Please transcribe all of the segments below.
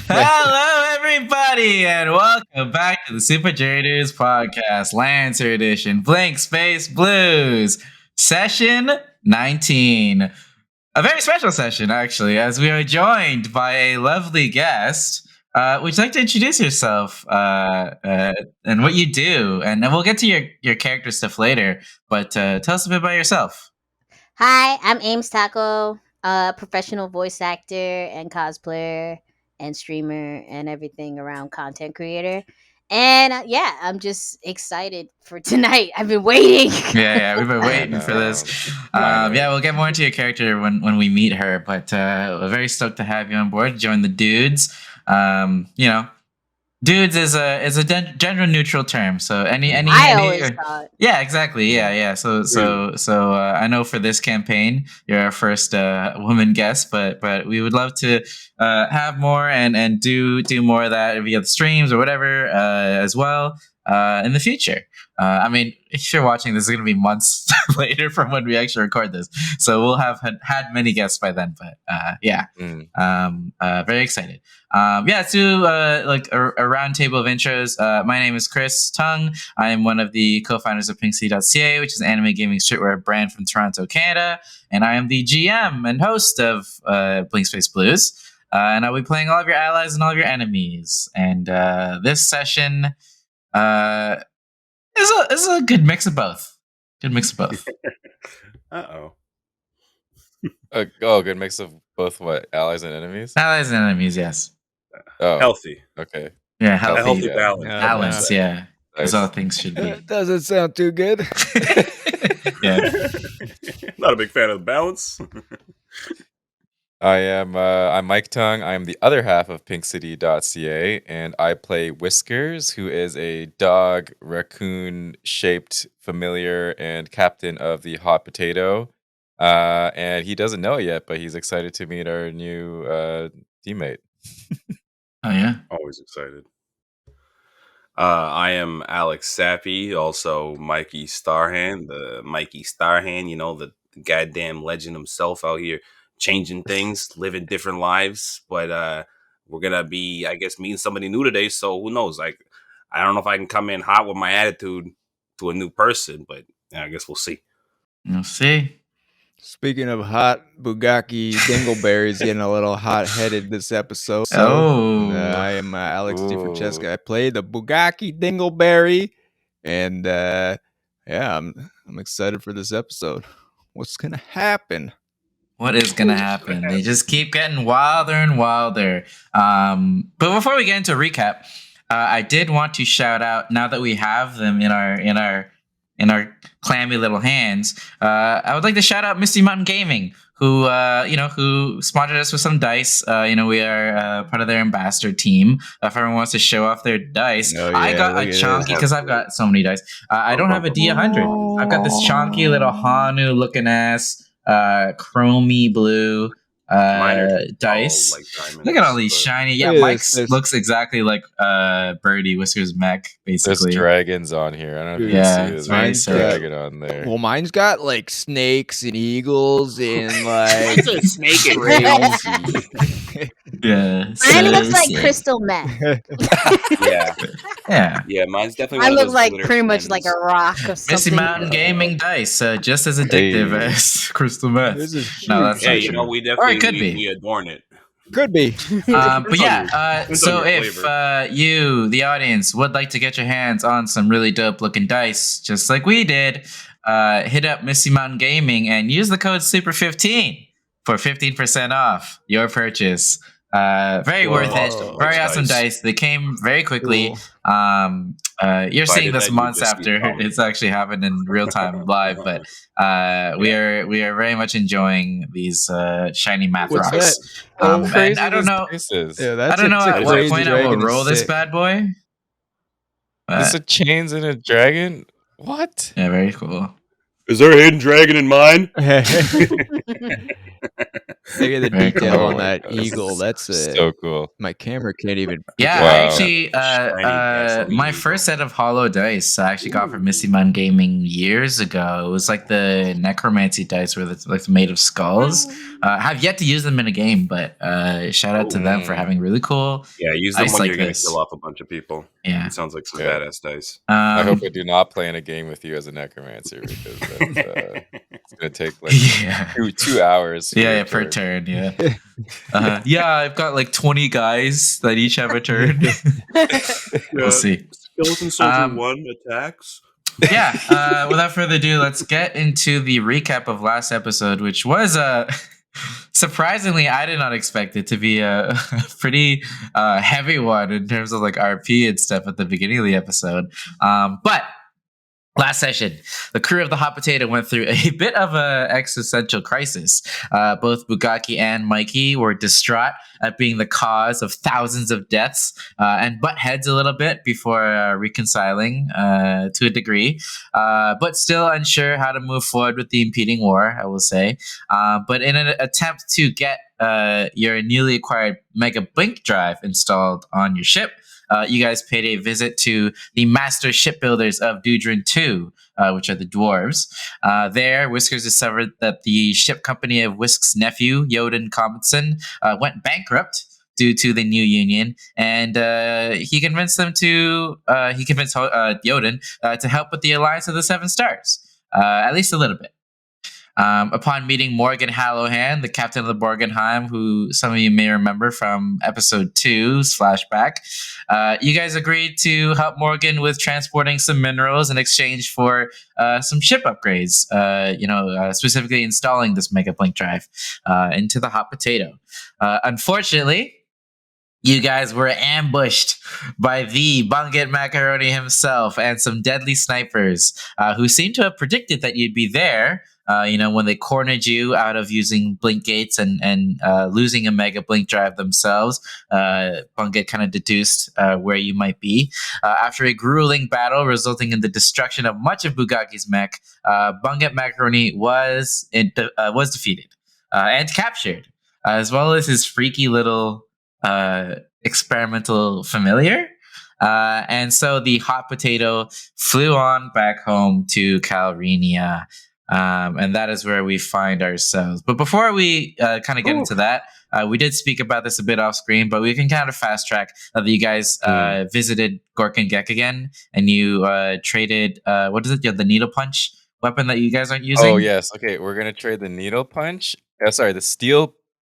Hello, everybody, and welcome back to the Super Traders Podcast, Lancer Edition, Blank Space Blues, Session 19. A very special session, actually, as we are joined by a lovely guest. Would you like to introduce yourself and what you do? And then we'll get to your character stuff later, but tell us a bit about yourself. Hi, I'm Ames Taco, a professional voice actor and cosplayer and streamer and everything around content creator. And I'm just excited for tonight. I've been waiting. Yeah, we've been waiting for this. We'll get more into your character when we meet her, but we're very stoked to have you on board. Join the dudes. Dudes is a gender neutral term, so any I always thought. Yeah, exactly. Yeah. So I know for this campaign you're our first woman guest, but we would love to have more and do more of that via the streams or whatever as well in the future. I mean, if you're watching this, is going to be months later from when we actually record this, so we'll have had many guests by then. But very excited. Let's do like a round table of intros. My name is Chris Tung. I am one of the co-founders of PinkCity.ca, which is an anime gaming streetwear brand from Toronto, Canada, and I am the GM and host of Blink Space Blues. And I'll be playing all of your allies and all of your enemies. And this session is a good mix of both. Good mix of both. Good mix of both what? Allies and enemies? Allies and enemies, yes. Oh, healthy. Okay. Yeah, healthy balance. Balance, yeah. As Nice. all things should be. That doesn't sound too good. Yeah. Not a big fan of balance. I'm Mike Tung. I'm the other half of PinkCity.ca, and I play Whiskers, who is a dog raccoon shaped familiar and captain of the Hot Potato. And he doesn't know it yet, but he's excited to meet our new teammate. Oh yeah. Always excited. I am Alex Sappy, also Mikey Starhand, the goddamn legend himself out here changing things, living different lives. But we're gonna be, I guess, meeting somebody new today. So who knows? Like, I don't know if I can come in hot with my attitude to a new person, but I guess we'll see. We'll see. Speaking of hot, Bugaki Dingleberry's getting a little hot-headed this episode. I am Alex DeFrancesca. I play the Bugaki Dingleberry, and I'm excited for this episode. What's gonna happen? What is gonna happen? They just keep getting wilder and wilder. But before we get into a recap, I did want to shout out, now that we have them in our clammy little hands, I would like to shout out Misty Mountain Gaming, who sponsored us with some dice. We are part of their ambassador team. If everyone wants to show off their dice, I got a chonky because I've got so many dice. I don't have a D100. I've got this chonky little Hanu looking ass, chromy blue dice. Look at all these shiny. Yeah, Mike's looks exactly like Birdie Whiskers mech, basically. There's dragons on here. I don't know if you can see. There's a dragon on there. Well, mine's got like snakes and eagles and like snake and rails. Yeah. Mine looks like crystal meth. Yeah. Mine's definitely. I look like pretty much like a rock or something. Misty Mountain Gaming dice, just as addictive as crystal meth. No, that's we definitely, or it could be. We adorn it. Could be. But yeah, so if you, the audience, would like to get your hands on some really dope looking dice, just like we did, hit up Misty Mountain Gaming and use the code SUPER15 for 15% off your purchase. Very worth it. Very awesome dice. They came very quickly. You're seeing this months after it's actually happened in real time live, but we are very much enjoying these shiny math rocks. And I don't know. I don't know at what point I will roll this bad boy. There's a chains and a dragon. What? Yeah, very cool. Is there a hidden dragon in mine? Look at the Very detail cool. on that God, eagle. That's so cool. my camera can't even. Yeah, Wow. I actually, Shiny gasoline my eagle. first set of hollow dice I actually got from Misty Mun Gaming years ago. It was like the necromancy dice, where it's like made of skulls. I have yet to use them in a game, but shout out to them for having really cool. Yeah, use them dice when like you're gonna this. kill off a bunch of people. Yeah. It sounds like some Yeah. badass dice. I hope I do not play in a game with you as a necromancer, because that's, it's gonna take like yeah. 2 hours. Yeah, per turn. Yeah. Yeah, I've got like 20 guys that each have a turn. We'll see. Skeleton Soldier 1 attacks. Yeah. Without further ado, let's get into the recap of last episode, which was surprisingly, I did not expect it to be a pretty heavy one in terms of like RP and stuff at the beginning of the episode. But last session, the crew of the Hot Potato went through a bit of an existential crisis. Both Bugaki and Mikey were distraught at being the cause of thousands of deaths and butt heads a little bit before reconciling to a degree, but still unsure how to move forward with the impeding war, I will say. But in an attempt to get your newly acquired Mega Blink drive installed on your ship, you guys paid a visit to the master shipbuilders of Dudrin 2, which are the dwarves. There, Whiskers discovered that the ship company of Whisk's nephew, Yoden Commonson, went bankrupt due to the new union, and he convinced Yoden to help with the Alliance of the Seven Stars, at least a little bit. Upon meeting Morgan Hallowhan, the captain of the Borgenheim, who some of you may remember from episode 2's flashback, you guys agreed to help Morgan with transporting some minerals in exchange for some ship upgrades, specifically installing this Mega Blink drive into the Hot Potato. Unfortunately, you guys were ambushed by the Bunget Macaroni himself and some deadly snipers who seemed to have predicted that you'd be there. When they cornered you out of using blink gates and losing a Mega Blink drive themselves, Bunget kind of deduced where you might be. After a grueling battle resulting in the destruction of much of Bugaki's mech, Bunget Macaroni was defeated and captured, as well as his freaky little experimental familiar. And so the Hot Potato flew on back home to Calrenia. And that is where we find ourselves. But before we kind of get into that, we did speak about this a bit off screen, but we can kind of fast track that you guys visited Gorkin Gek again, and you traded, what is it? The needle punch weapon that you guys aren't using? Oh, yes. Okay, we're going to trade the needle punch. The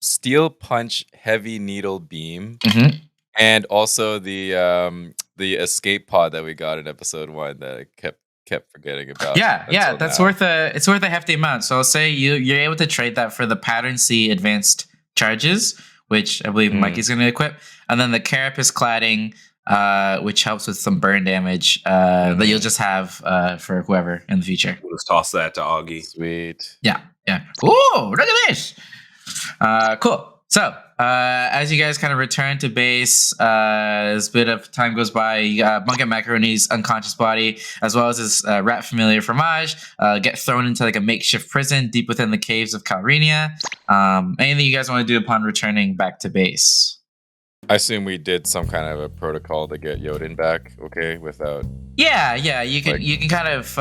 steel punch heavy needle beam. Mm-hmm. And also the escape pod that we got in episode 1 that I kept forgetting about. Yeah, that's worth a hefty amount. So I'll say you're able to trade that for the Pattern C advanced charges, which I believe Mikey's going to equip, and then the Carapace cladding, which helps with some burn damage that you'll just have for whoever in the future. We'll just toss that to Augie. Sweet. Yeah. Ooh, look at this. Cool. So, as you guys kind of return to base, as a bit of time goes by, Bunget Macaroni's unconscious body, as well as his rat familiar Fromage, get thrown into like a makeshift prison deep within the caves of Calrenia. Anything you guys want to do upon returning back to base? I assume we did some kind of a protocol to get Yoden back, okay, without... Yeah, you can kind of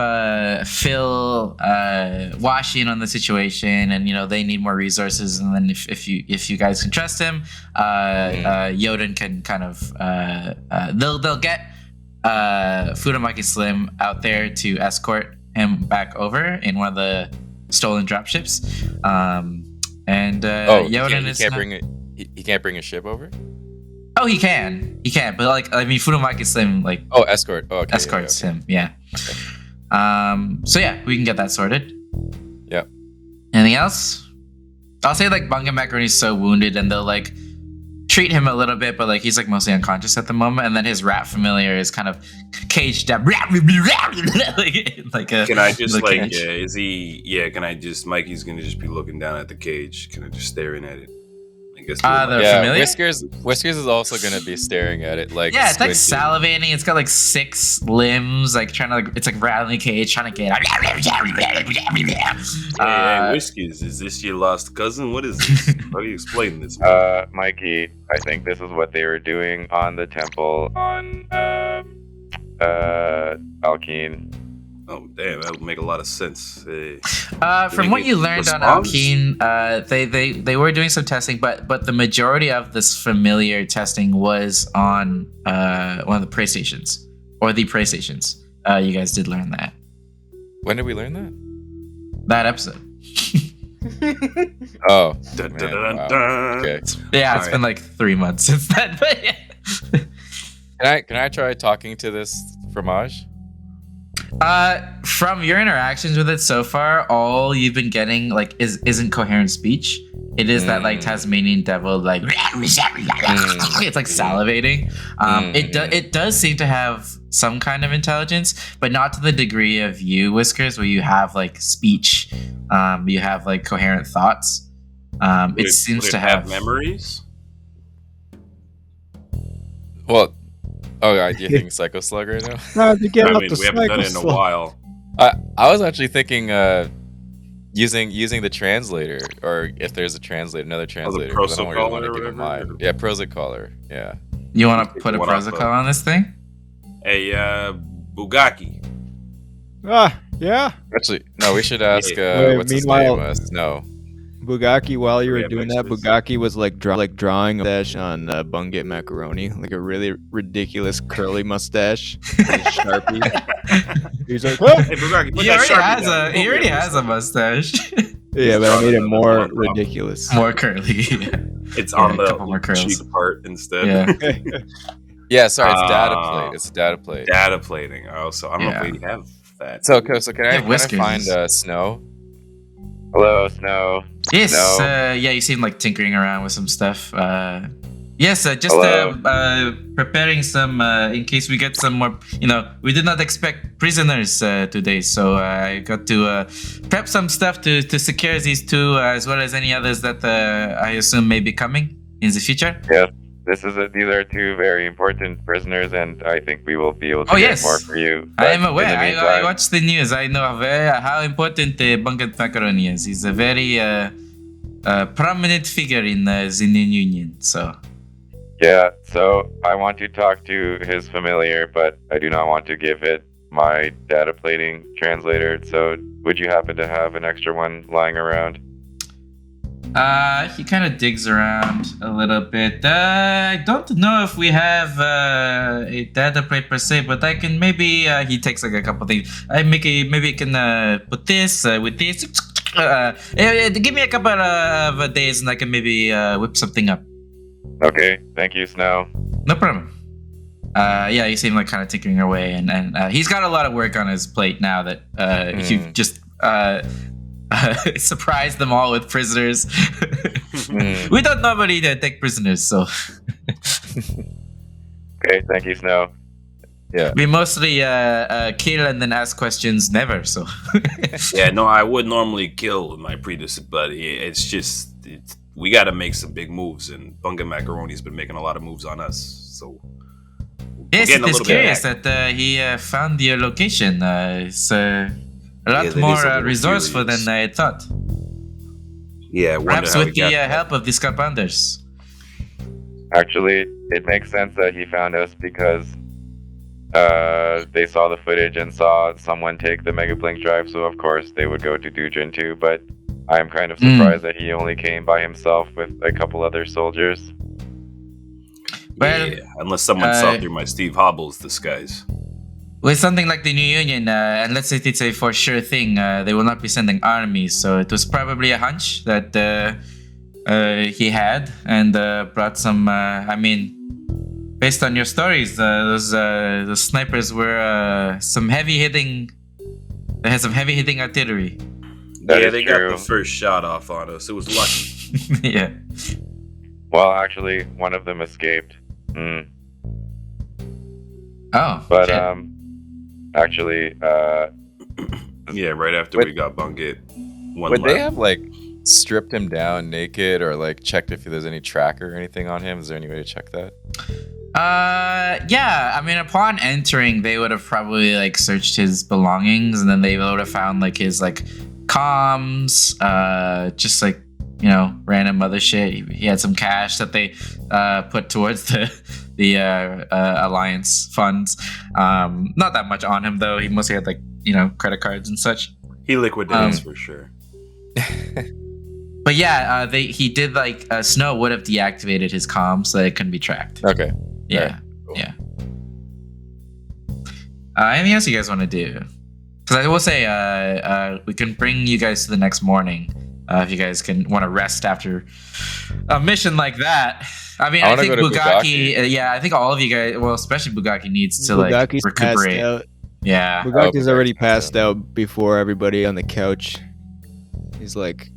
wash in on the situation, and they need more resources, and then if you guys can trust him, Yoden can kind of they'll get Fudamaki Slim out there to escort him back over in one of the stolen dropships, Yoden he can't bring a ship over? Oh, he can, but Fudamaki Slim escort. Oh, okay, escorts him. Yeah. Okay. So yeah, we can get that sorted. Yep. Anything else? I'll say Bunget Macaroni's so wounded, and they'll treat him a little bit, but he's mostly unconscious at the moment, and then his rat familiar is kind of caged up. Can I just Mikey's gonna just be looking down at the cage, kind of just staring at it. guess. Familiar? Whiskers is also gonna be staring at it like. Yeah, it's like squinting. salivating. It's got like 6 limbs, like trying to it's like rattling a cage, trying to get. Hey, Whiskers, is this your lost cousin? What is this? How do you explain this? Mikey, I think this is what they were doing on the temple on Alkene. Oh, damn, that would make a lot of sense. From what you learned on Alkene, they were doing some testing, but the majority of this familiar testing was on one of the prey stations, or the prey stations. You guys did learn that. When did we learn that? That episode. Oh. Dun, Man, dun, dun, wow. dun. Okay. Yeah, it's been like 3 months since then. But yeah. Can I try talking to this fromage? From your interactions with it so far, all you've been getting like isn't coherent speech. It is that like Tasmanian devil, like it's like salivating. It does seem to have some kind of intelligence, but not to the degree of you, Whiskers, where you have like speech. You have like coherent thoughts. It seems to have memories. Well, do you think Psycho Slug right now? No, to get up we to haven't done it in a while. I was actually thinking using the translator, or if there's a translator, another translator. 'Cause I don't really want to give it mine. Yeah, Prosocaller. Yeah. You want to put a protocol on this thing? Hey, Bugaki. Yeah. Actually, no. We should ask. What's his meanwhile- name? No. Bugaki, while you were Yeah, doing makes that, sense. Bugaki was like drawing a mustache on Bungit Macaroni, like a really ridiculous curly mustache, with a Sharpie. He's like, "What?" Hey, Bugaki, put He that already Sharpie down. he already has a mustache. Yeah, but I made it Drawing more on the bottom. ridiculous. More curly. It's Yeah, on a the couple more curls. cheek part instead. Yeah. Yeah. Sorry, it's data Ah. plate. It's data plate. Data plating. Oh, so I don't know if we have that. So can I Whiskers. find Snow? Hello, Snow. Yes. No. Yeah, you seem like tinkering around with some stuff. Yes, just Hello. preparing some in case we get some more. We did not expect prisoners today, so I got to prep some stuff to secure these two, as well as any others that I assume may be coming in the future. Yes, these are 2 very important prisoners, and I think we will be able to get more for you. I am But aware. in the I meantime- watched the news. I know how important Bungit Macaroni is. He's a very prominent figure in the Indian Union. So. Yeah, so I want to talk to his familiar, but I do not want to give it my data plating translator. So would you happen to have an extra one lying around? He kind of digs around a little bit. I don't know if we have a data plate per se, but I can maybe. He takes like a couple things. Maybe I can put this with this. Give me a couple of days, and I can maybe whip something up. Okay, thank you, Snow. No problem. Yeah, you seem like kind of tinkering away, and he's got a lot of work on his plate now that you've just surprised them all with prisoners. We don't normally take prisoners, so Okay, thank you, Snow. Yeah. we mostly kill and then ask questions. Never, so Yeah, no, I would normally kill my predecessor, but it's just we got to make some big moves, and Bunga Macaroni's been making a lot of moves on us. So yes, getting it a is little bit curious back. that he found your location. It's a lot that is more a little resourceful curious. than I thought. yeah, I wonder Perhaps how with we the got that. help of the Scarpanders. Actually, it makes sense that he found us because they saw the footage and saw someone take the Mega Blink drive, so of course they would go to Dujin too, but I'm kind of surprised that he only came by himself with a couple other soldiers. Well, yeah, unless someone saw through my Steve Hobbles disguise. With something like the New Union, and let's say it's a for sure thing, they will not be sending armies, so it was probably a hunch that he had and brought some. Based on your stories, those snipers were some heavy hitting. They had some heavy hitting artillery. That yeah, is they true. got the first shot off on us. It was lucky. Yeah. Well, actually, one of them escaped. Oh. But shit. actually, Yeah, right after Would- we got Bungit. Would they have like stripped him down naked or like checked if there's any tracker or anything on him? Is there any way to check that? Yeah. I mean, upon entering, they would have probably like searched his belongings, and then they would have found like his like comms, just like, you know, random other shit. He had some cash that they put towards the Alliance funds. Not that much on him though. He mostly had like, you know, credit cards and such. He liquidates for sure. But yeah, he did like Snow would have deactivated his comm so that it couldn't be tracked. Okay. Yeah. Right. Cool. Yeah. Anything else you guys want to do? Because I will say, we can bring you guys to the next morning if you guys can want to rest after a mission like that. I mean, I think Bugaki. Yeah, I think all of you guys. Well, especially Bugaki needs to Bugaki's like recuperate. passed out. Yeah. Bugaki's already passed out before everybody on the couch. He's like,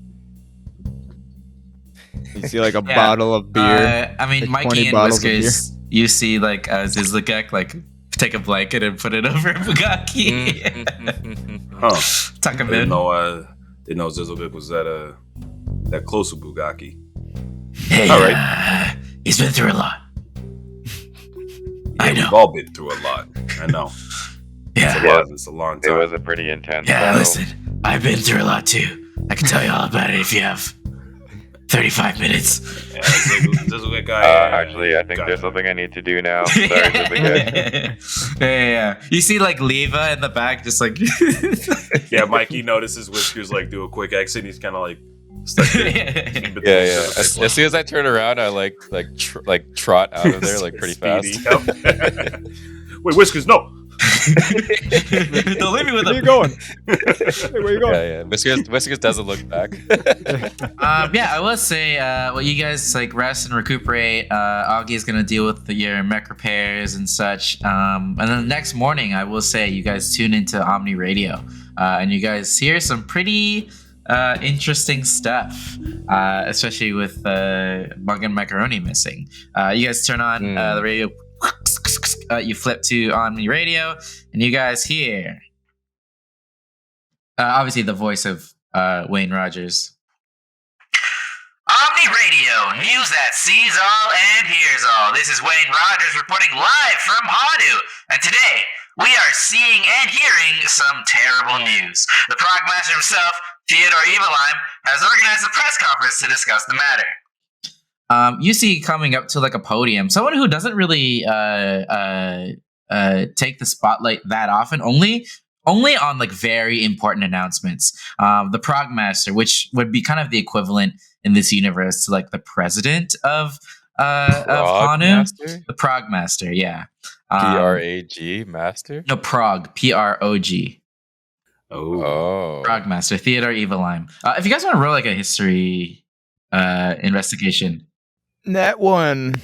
you see like a bottle of beer. I mean, like Mikey and Whiskers, you see like Zizlagek like take a blanket and put it over Bugaki. Tuck him in. Didn't know Zizlagek was that close to Bugaki. Hey, all right. He's been through a lot. I know. We've all been through a lot. I know. Yeah. It's a long time. It was a pretty intense Yeah, battle. listen, I've been through a lot too. I can tell you all about it if you have 35 minutes. Yeah, Zizlagek guy. Actually, I think there's something I need to do now. Sorry, Zizlagek. Yeah. You see like Leva in the back just like... Yeah, Mikey notices Whiskers like do a quick exit. He's kind of like stuck in between. Yeah. As soon as I turn around, I like trot out of there like pretty fast. Wait, Whiskers, no! Don't leave me with Where him. you going? Hey, where you going? Yeah. Whiskers doesn't look back. Yeah, I will say, well, you guys like rest and recuperate. Augie's gonna deal with your mech repairs and such. And then the next morning, I will say, you guys tune into Omni Radio, and you guys hear some pretty interesting stuff, especially with Bug and Macaroni missing. You guys turn on the radio. You flip to Omni Radio, and you guys hear obviously the voice of Wayne Rogers. Omni Radio, news that sees all and hears all. This is Wayne Rogers reporting live from Hadu, and today we are seeing and hearing some terrible news. The Progmaster himself, Theodore Evelheim, has organized a press conference to discuss the matter. You see coming up to like a podium, someone who doesn't really take the spotlight that often, only on like very important announcements. The Progmaster, which would be kind of the equivalent in this universe to like the president of Hanu. The Progmaster, yeah. Prag master? No, Prog, Prog. Oh. Progmaster, Theodore Evelheim. If you guys want to roll like a history investigation. That one.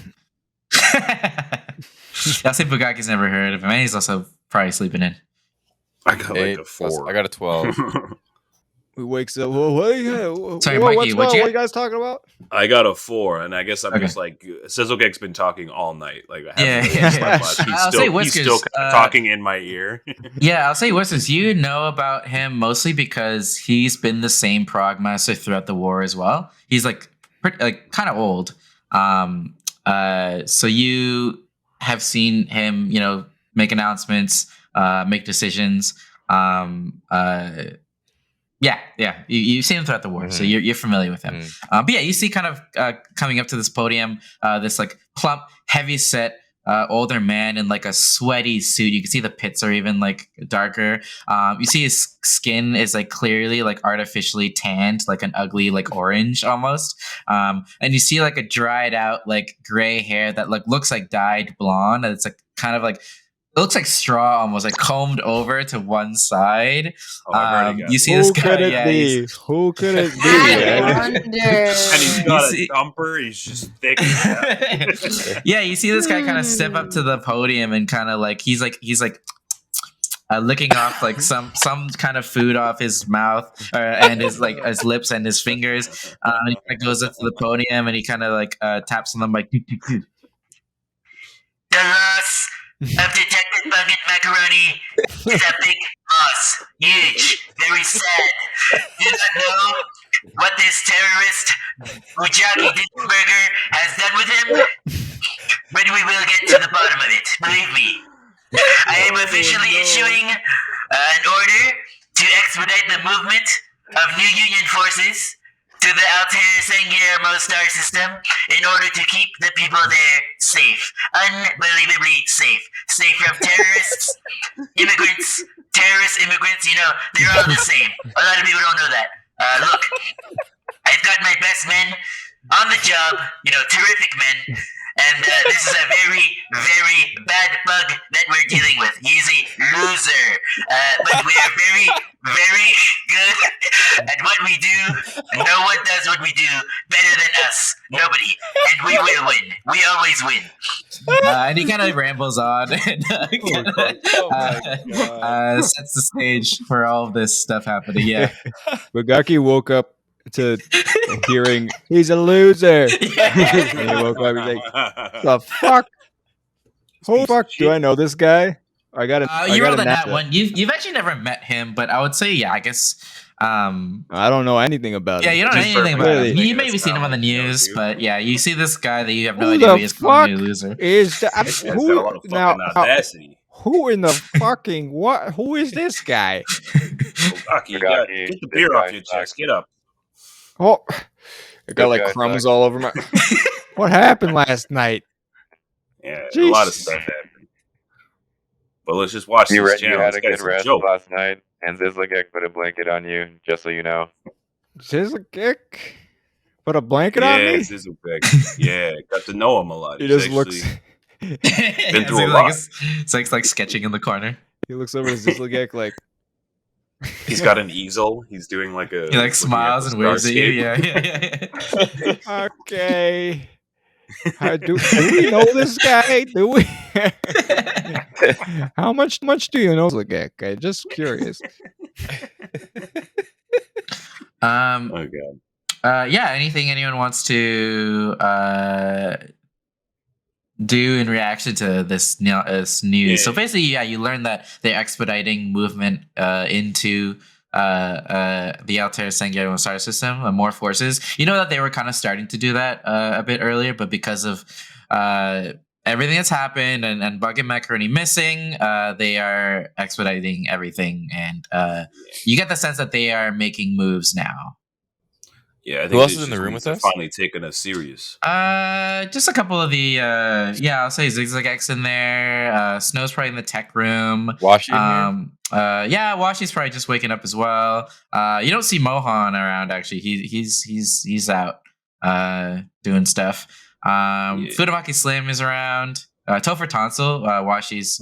I'll say Bugaki's never heard of him, and he's also probably sleeping in. I got like a 4. I got a 12. We wakes up. What? Sorry, Mikey, What's what wrong? you What are you guys talking about? I got a 4, and I guess I'm Okay. just like Sizzlegek's been talking all night. Like I Yeah, haven't yeah. slept much. I'll say He's still Whiskers, kind of talking in my ear. Yeah, I'll say Whiskers, you know about him mostly because he's been the same Progmaster throughout the war as well. He's like pretty, like kind of old. So you have seen him, you know, make announcements, make decisions. You've seen him throughout the war, so you're familiar with him. But yeah, you see kind of coming up to this podium, this like plump, heavy set, older man in like a sweaty suit. You can see the pits are even like darker. You see his skin is like clearly like artificially tanned, like an ugly like orange almost. And you see like a dried out like gray hair that like looks like dyed blonde. And it's like kind of like it looks like straw almost, like combed over to one side. You see this guy. Who could it be? Who could it be? I wonder. And he's got a dumper. He's just thick. Yeah, you see this guy kind of step up to the podium and kind of like he's licking off like some kind of food off his mouth and his like his lips and his fingers. And he kind of goes up to the podium and he kind of like taps on them like. The loss of Detective Bug and Macaroni is a big loss. Huge. Very sad. Do you not know what this terrorist Ujaki Disburger has done with him? But we will get to the bottom of it. Believe me. I am officially issuing an order to expedite the movement of new Union forces to the Altair San Guillermo star system in order to keep the people there safe. Unbelievably safe. Safe from terrorists, immigrants, you know, they're all the same. A lot of people don't know that. Look, I've got my best men on the job, you know, terrific men. And this is a very, very bad bug that we're dealing with. He's a loser. But we are very, very good at what we do. No one does what we do better than us. Nobody. And we will win. We always win. And he kind of rambles on and sets the stage for all of this stuff happening. Yeah. Bugaki woke up to hearing he's a loser. And he woke up. He's like, "The fuck? Who the fuck do I know this guy?" I got a. You rolled on that one. You've actually never met him, but I would say, yeah, I guess. I don't know anything about him. Yeah, you don't know anything about him. You maybe seen him on the news, but yeah, you see this guy that you have no idea who he is calling you a loser. Is that who now? Who in the fucking what? Who is this guy? Get the beer off your chest. Get up. Oh, I got like crumbs all over my. What happened last night? Yeah, a lot of stuff happened. But let's just watch this channel. You had a good rest last night, and Zizlagek put a blanket on you, just so you know. Zizlagek put a blanket on me? Yeah, Zizlagek. Yeah, got to know him a lot. He just looks. Been through a lot. It's like sketching in the corner. He looks over to Zizlagek like. He's got an easel. He's doing like a. He like smiles and waves at you. Yeah. Okay. Do we know this guy? Do we? How much do you know, Zizlagek? I'm just curious. Oh god. Yeah. Anything anyone wants to do in reaction to this news? Yeah. So basically, yeah, you learn that they're expediting movement into the Altair San Guillermo star system, more forces. You know that they were kind of starting to do that a bit earlier, but because of everything that's happened and Bug and Mech are only missing, they are expediting everything, and you get the sense that they are making moves now. Yeah, I think who else is in the room with us? Finally taking us serious. Just a couple of the I'll say Zigzag's in there. Snow's probably in the tech room. Washi Washi's probably just waking up as well. You don't see Mohan around actually. He's out doing stuff. Fudamaki Slim is around. Topher Tonsil, Washi's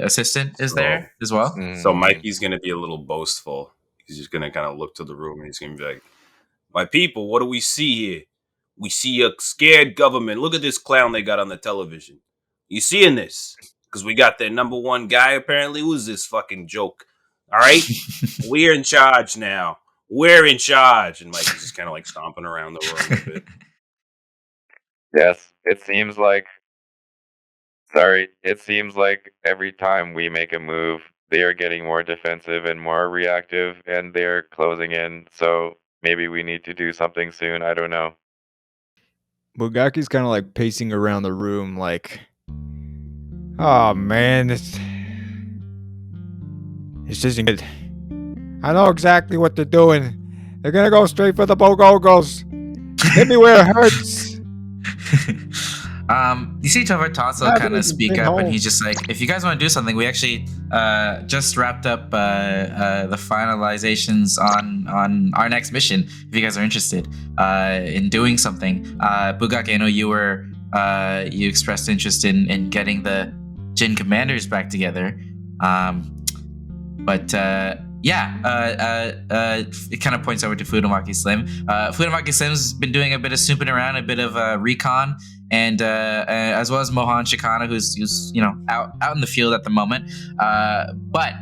assistant, is there as well. So Mikey's gonna be a little boastful. He's just gonna kind of look to the room and he's gonna be like, "My people, what do we see here? We see a scared government. Look at this clown they got on the television. You seeing this? Because we got their number one guy, apparently. Who's this fucking joke? All right? We're in charge now. We're in charge." And Mike is just kind of like stomping around the room a bit. Yes, it seems like every time we make a move, they are getting more defensive and more reactive, and they're closing in, so maybe we need to do something soon. I don't know. Bugaki's kind of like pacing around the room like, "Oh man, this isn't good. I know exactly what they're doing. They're gonna go straight for the Bogogos. Hit me where it hurts." You see Topher Tonsil kind of speak up, and he's just like, "If you guys want to do something, we actually just wrapped up the finalizations on our next mission. If you guys are interested in doing something, Bugaki, I know you expressed interest in getting the Jin commanders back together, but it kind of points over to Fudamaki Slim. Fudamaki Slim's been doing a bit of snooping around, a bit of recon, and as well as Mohan Shikana, who's out in the field at the moment. But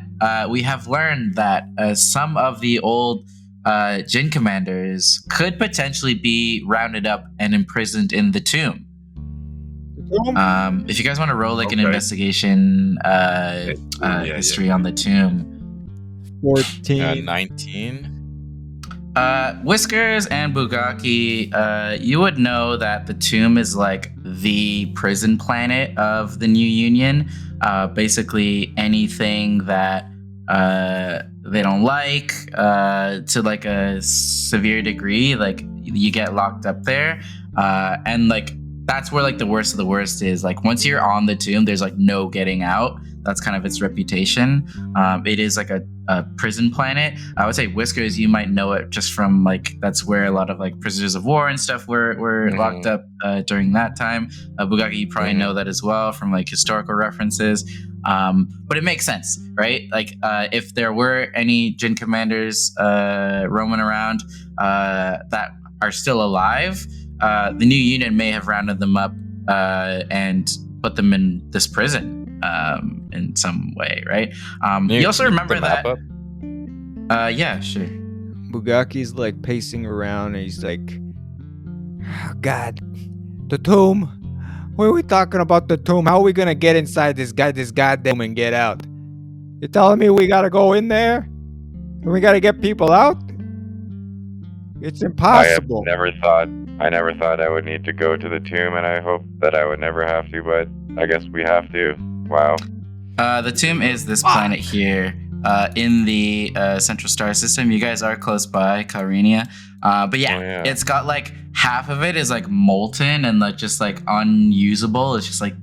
we have learned that some of the old Jin commanders could potentially be rounded up and imprisoned in the tomb. If you guys want to roll like an Okay. investigation Yeah, history on the tomb. 14. 19. Whiskers and Bugaki, you would know that the tomb is like the prison planet of the New Union. Basically, anything that they don't like to like a severe degree, like you get locked up there, and like that's where like the worst of the worst is. Like once you're on the tomb, there's like no getting out. That's kind of its reputation. It is like a prison planet. I would say Whiskers, you might know it just from like that's where a lot of like prisoners of war and stuff were locked up during that time. Bugaki, you probably know that as well from like historical references. But it makes sense, right? Like if there were any Jin commanders roaming around that are still alive, the New Union may have rounded them up and put them in this prison in some way, right? You also remember that. Yeah, sure. Bugaki's like pacing around and he's like, oh, God, the tomb. What are we talking about the tomb? How are we gonna get inside this goddamn and get out? You're telling me we gotta go in there? And we gotta get people out? It's impossible. I never thought I would need to go to the tomb, and I hope that I would never have to, but I guess we have to. Wow. The tomb is this planet here in the central star system. You guys are close by, Carenia. But yeah, it's got like half of it is like molten and like just like unusable. It's just like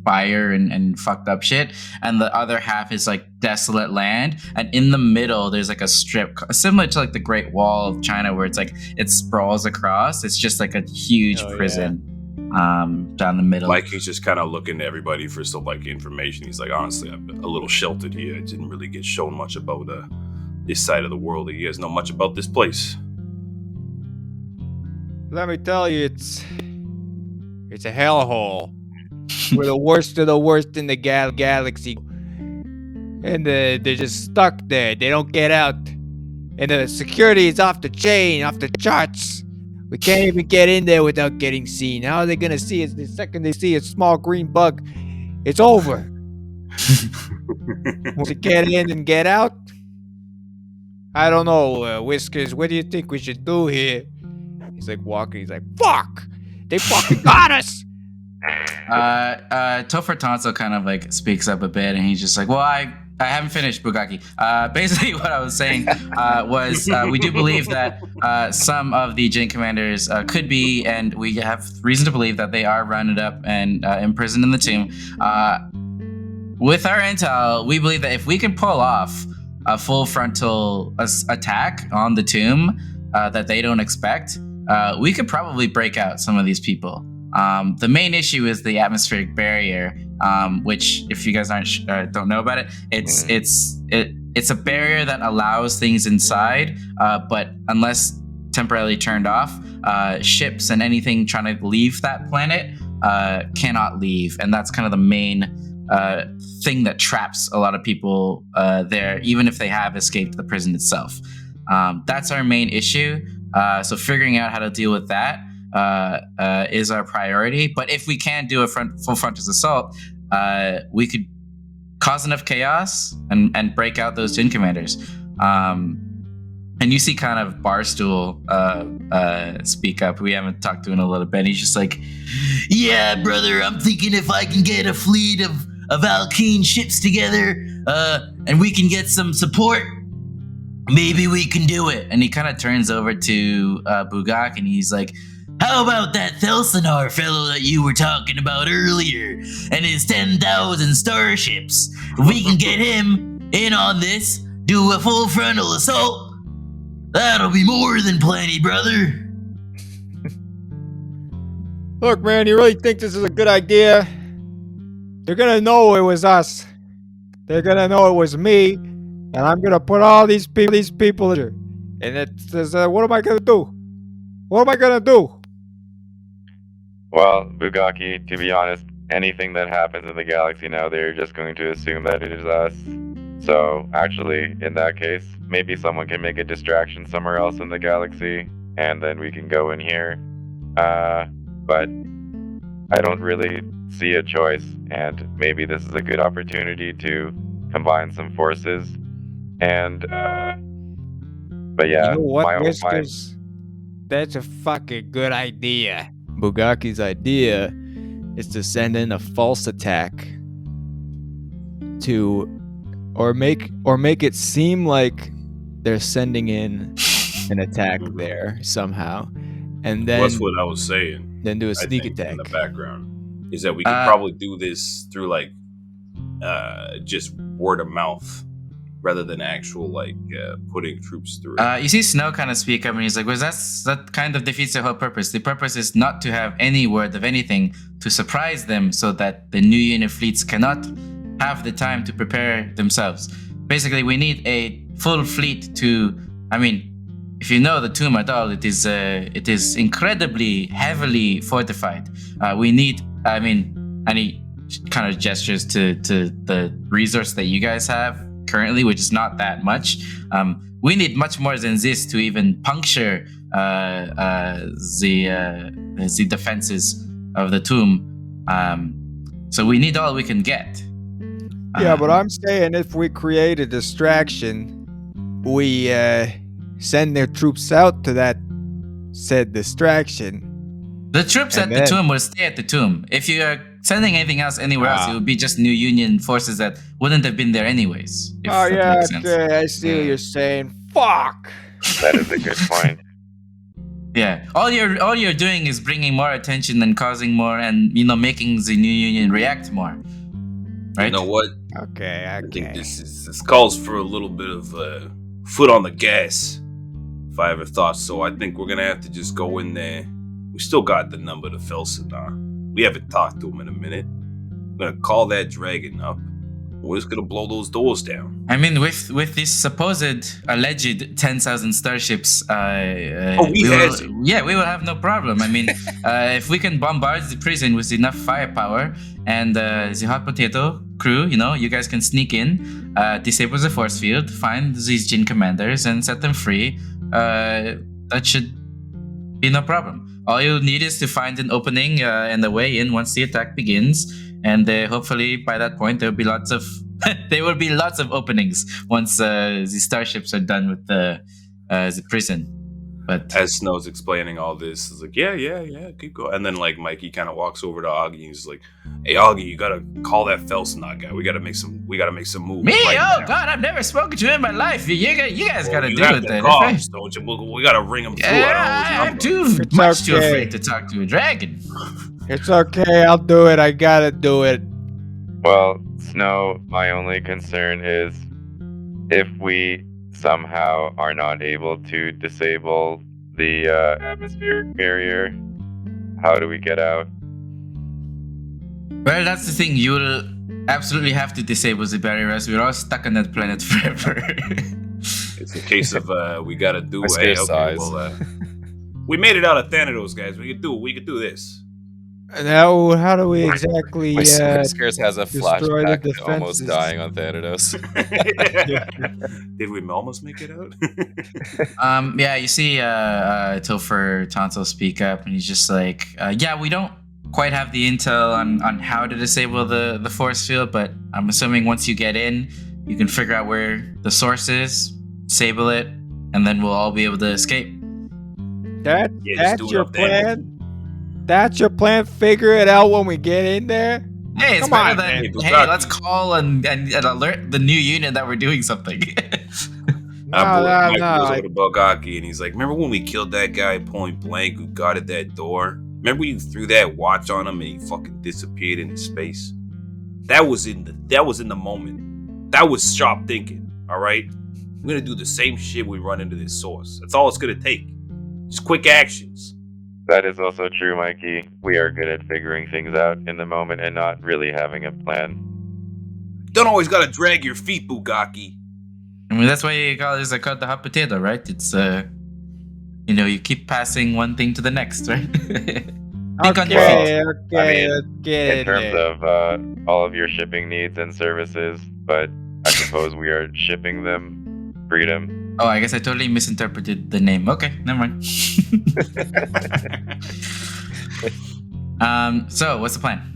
fire and fucked up shit. And the other half is like desolate land. And in the middle, there's like a strip similar to like the Great Wall of China where it's like it sprawls across. It's just like a huge prison. Down the middle. Like he's just kind of looking to everybody for some like information. He's like, honestly, I'm a little sheltered here. I didn't really get shown much about this side of the world. You guys know much about this place? Let me tell you, it's a hellhole. We're the worst of the worst in the galaxy, and they're just stuck there. They don't get out, and the security is off the chain, off the charts. We can't even get in there without getting seen. How are they going to see us the second they see a small green bug? It's over. Once you get in and get out, I don't know, Whiskers, what do you think we should do here? He's like walking. He's like, fuck! They fucking got us! Topher Tonsil kind of like speaks up a bit and he's just like, well, I haven't finished, Bugaki. Basically, what I was saying was we do believe that some of the Jin commanders could be, and we have reason to believe that they are rounded up and imprisoned in the tomb. With our intel, we believe that if we can pull off a full frontal attack on the tomb that they don't expect, we could probably break out some of these people. The main issue is the atmospheric barrier, which, if you guys don't know about it, it's a barrier that allows things inside, but unless temporarily turned off, ships and anything trying to leave that planet cannot leave, and that's kind of the main thing that traps a lot of people there, even if they have escaped the prison itself. That's our main issue. So figuring out how to deal with that is our priority. But if we can do a full frontal assault, we could cause enough chaos and break out those Jin commanders. And you see kind of Barstool speak up. We haven't talked to him in a little bit. And he's just like, yeah, brother, I'm thinking if I can get a fleet of Alkene ships together and we can get some support, maybe we can do it. And he kind of turns over to Bugak and he's like, how about that Thelsinar fellow that you were talking about earlier and his 10,000 starships? If we can get him in on this, do a full frontal assault, that'll be more than plenty, brother. Look, man, you really think this is a good idea? They're gonna know it was us. They're gonna know it was me, and I'm gonna put all these people here. And it's what am I gonna do? What am I gonna do? Well, Bugaki, to be honest, anything that happens in the galaxy now, they're just going to assume that it is us. So, actually, in that case, maybe someone can make a distraction somewhere else in the galaxy, and then we can go in here. But I don't really see a choice, and maybe this is a good opportunity to combine some forces. And but yeah, You know what, my Whiskers? That's a fucking good idea. Bugaki's idea is to send in a false attack to or make it seem like they're sending in an attack there somehow. And then that's what I was saying. Then do a sneak attack in the background. Is that we could probably do this through like just word of mouth rather than actual like putting troops through. You see Snow kind of speak up and he's like, well, that kind of defeats the whole purpose. The purpose is not to have any word of anything, to surprise them so that the new unit fleets cannot have the time to prepare themselves. Basically, we need a full fleet to, I mean, if you know the tomb at all, it is incredibly heavily fortified. We need, I mean, any kind of gestures to the resource that you guys have currently, which is not that much. We need much more than this to even puncture the defenses of the tomb. So we need all we can get. Yeah, but I'm saying if we create a distraction, we send their troops out to that said distraction. The troops at the tomb will stay at the tomb. If you are sending anything else anywhere else, it would be just new Union forces that wouldn't have been there anyways. Oh yeah, okay, I see what you're saying. Fuck. That is a good point. Yeah, all you're doing is bringing more attention and causing more, and making the new Union react more. Right? You know what? Okay. I think this calls for a little bit of foot on the gas, if I ever thought so. I think we're gonna have to just go in there. We still got the number to Felsenar. We haven't talked to him in a minute. I'm gonna call that dragon up. We're just gonna blow those doors down. I mean, with this supposed alleged 10,000 starships, we will have no problem. I mean, if we can bombard the prison with enough firepower and the hot potato crew, you guys can sneak in, disable the force field, find these Jin commanders, and set them free. That should be no problem. All you need is to find an opening and a way in once the attack begins, and hopefully by that point there will be lots of openings once the starships are done with the prison. But as Snow's explaining all this, it's like, yeah, keep going. And then like Mikey kind of walks over to Augie and he's like, "Hey Augie, you gotta call that Felsenot guy. We gotta make some moves." Me? Right now. God, I've never spoken to him in my life. You guys gotta do it then. Don't you? We gotta ring him through. I'm too afraid to talk to a dragon. It's okay, I'll do it. I gotta do it. Well, Snow, my only concern is if we somehow are not able to disable the atmospheric barrier, how do we get out? Well, that's the thing. You'll absolutely have to disable the barrier, as we're all stuck on that planet forever. It's a case of we gotta do it. Okay, well, we made it out of Thanatos, guys. We could do this. Now, how do we exactly Whiskers has a flashback the to almost dying on Thanatos. Did we almost make it out? Yeah, you see Topher Tonsil speak up, and he's just like, we don't quite have the intel on how to disable the force field, but I'm assuming once you get in, you can figure out where the source is, disable it, and then we'll all be able to escape. That's your plan? That's your plan? Figure it out when we get in there? Hey, it's better than, let's call and alert the new unit that we're doing something. Mike goes over to Bogaki and he's like, "Remember when we killed that guy point blank who guarded that door? Remember you threw that watch on him and he fucking disappeared into space? That was in the moment. That was sharp thinking, all right? We're gonna do the same shit when we run into this source. That's all it's gonna take. Just quick actions." That is also true, Mikey. We are good at figuring things out in the moment and not really having a plan. Don't always gotta drag your feet, Bugaki. I mean, that's why you call this the hot potato, right? It's, you keep passing one thing to the next, right? Think on your feet. Okay, in terms of all of your shipping needs and services, but I suppose we are shipping them freedom. Oh, I guess I totally misinterpreted the name. Okay, never mind. So what's the plan?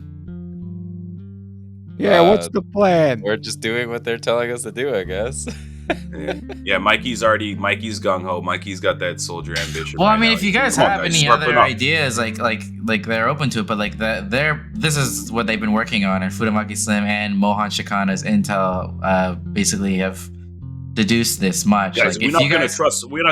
Yeah, what's the plan? We're just doing what they're telling us to do, I guess. Yeah, Mikey's gung ho. Mikey's got that soldier ambition. Well, right I mean, now. if you guys Come on, have any sharpen other up. ideas, like they're open to it, but like this is what they've been working on, and Fudamaki Slim and Mohan Shikana's intel basically have deduced this much. Guys, like, we're not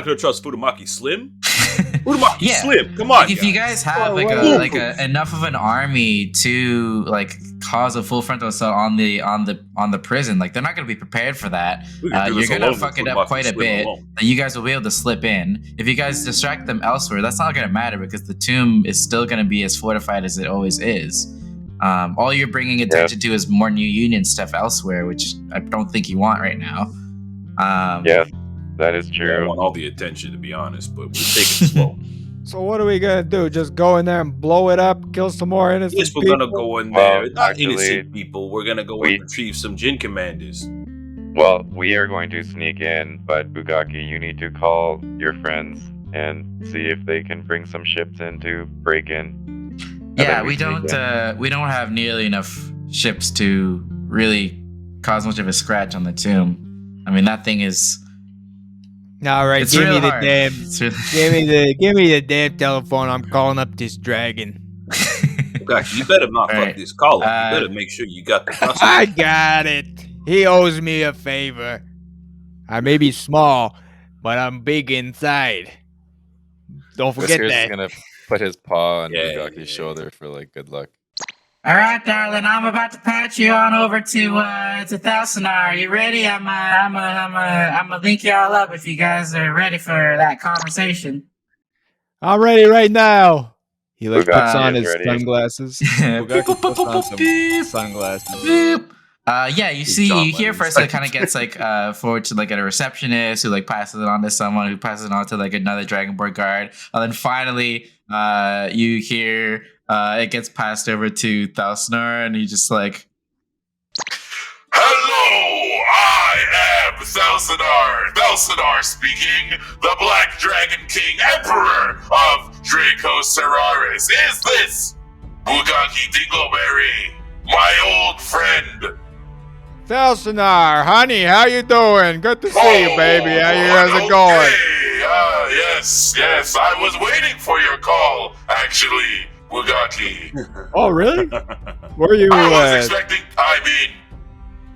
gonna trust Fudamaki Slim. Fudamaki Yeah. Slim, come on. Like, if you guys have enough of an army to like cause a full frontal assault on the prison, like they're not going to be prepared for that. You're going to fuck it up quite a bit. You guys will be able to slip in. If you guys distract them elsewhere, that's not going to matter because the tomb is still going to be as fortified as it always is. All you're bringing attention to is more New Union stuff elsewhere, which I don't think you want right now. Yes, that is I true. want all the attention, to be honest, but we're taking it slow. So what are we gonna do? Just go in there and blow it up, kill some more innocent Yes, we're people? gonna go in there. Well, Not actually, innocent people. We're gonna go and retrieve some Jin commanders. Well, we are going to sneak in, but Bugaki, you need to call your friends and see if they can bring some ships in to break in. Yeah, we don't have nearly enough ships to really cause much of a scratch on the tomb. I mean, that thing is. All right, It's give me real the hard. damn, It's really- give me the damn telephone. I'm calling up this dragon. Gosh, you better not fuck Alright. this caller. You better make sure you got the customer. I got it. He owes me a favor. I may be small, but I'm big inside. Don't forget Whiskers that. is gonna put his paw on Yeah, Bugaki's yeah. shoulder for like good luck. All right, darling, I'm about to patch you on over to Thalsonar. You ready? I'm gonna link y'all up if you guys are ready for that conversation. I'm ready right now. He like Bugatti puts on is his ready. sunglasses. Bugatti puts on some sunglasses. Boop. Yeah, you see, John you hear Lennon. first it kind of gets like forward to like a receptionist who like passes it on to someone who passes it on to like another Dragonborn guard, and then finally you hear it gets passed over to Thalsnar, and he just like, Hello, I am Thalsadar speaking, the Black Dragon King Emperor of Draco Serraris. Is this Bugaki Dingleberry, my old friend? Thalsonar, honey, how you doing? Good to see you, baby. How's it going? Yes, I was waiting for your call, actually, Bugaki. Oh, really? Were you? I was expecting,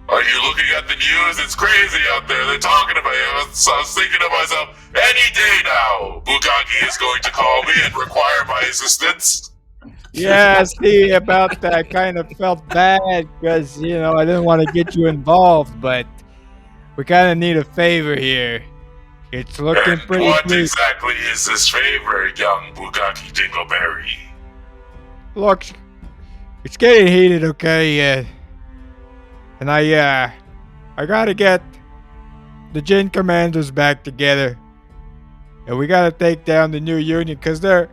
are you looking at the news? It's crazy out there. They're talking about it. So I was thinking to myself, any day now, Bugaki is going to call me and require my assistance. Yeah, see, about that, I kind of felt bad because, you know, I didn't want to get you involved, but we kind of need a favor here. It's looking And pretty what bleak. exactly is this favor, young Bugaki Dingleberry? Look, it's getting heated, okay? And I gotta get the Jin commanders back together. And we gotta take down the New Union, because they're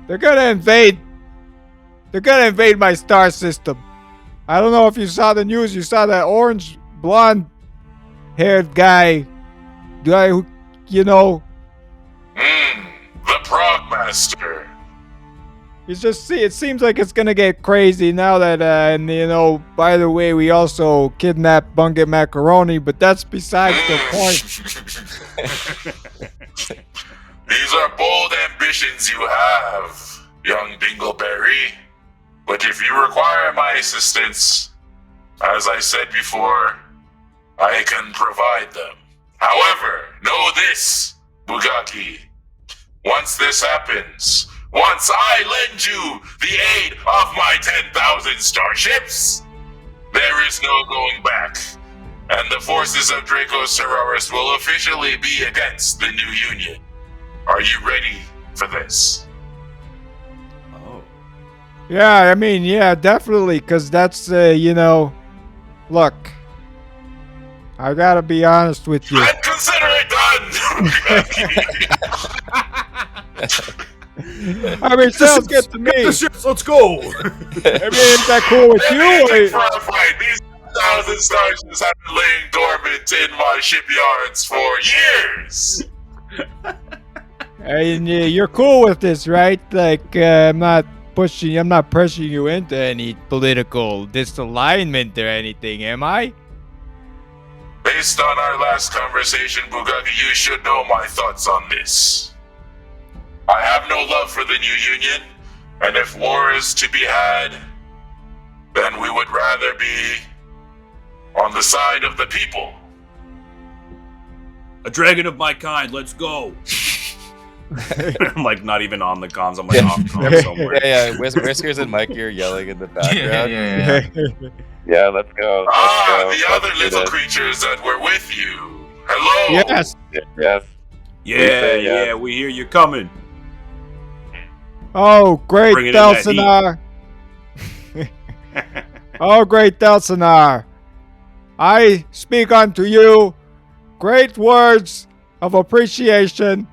gonna invade. They're gonna invade my star system. I don't know if you saw the news. You saw that orange, blonde-haired guy who, you know, The Progmaster. it seems like it's gonna get crazy now that, and you know, by the way, we also kidnapped Bunget Macaroni, but that's besides the point. These are bold ambitions you have, young Dingleberry. But if you require my assistance, as I said before, I can provide them. However, know this, Bugaki. Once this happens, once I lend you the aid of my 10,000 starships, there is no going back. And the forces of Draco Serraris will officially be against the New Union. Are you ready for this? Oh. Yeah, I mean, yeah, definitely, because that's, you know, look, I gotta be honest with you. Then consider it done! I mean, sounds good to me. Get the ships, let's go. I mean, is that cool with you? Anything Or- for a fight. These 1,000 starships have been laying dormant in my shipyards for years. And you're cool with this, right? Like, I'm not pressuring you into any political disalignment or anything, am I? Based on our last conversation, Bugaki, you should know my thoughts on this. I have no love for the new union, and if war is to be had, then we would rather be on the side of the people. A dragon of my kind, let's go. I'm like not even on the comms. I'm like off comms somewhere. Yeah. Whiskers and Mikey are yelling in the background. Yeah, let's go. The other little creatures that were with you. Hello. Yes. Yes. Yeah, we hear you coming. Oh, great, Bring it in that Delsanar. Oh, great Delsanar. I speak unto you great words of appreciation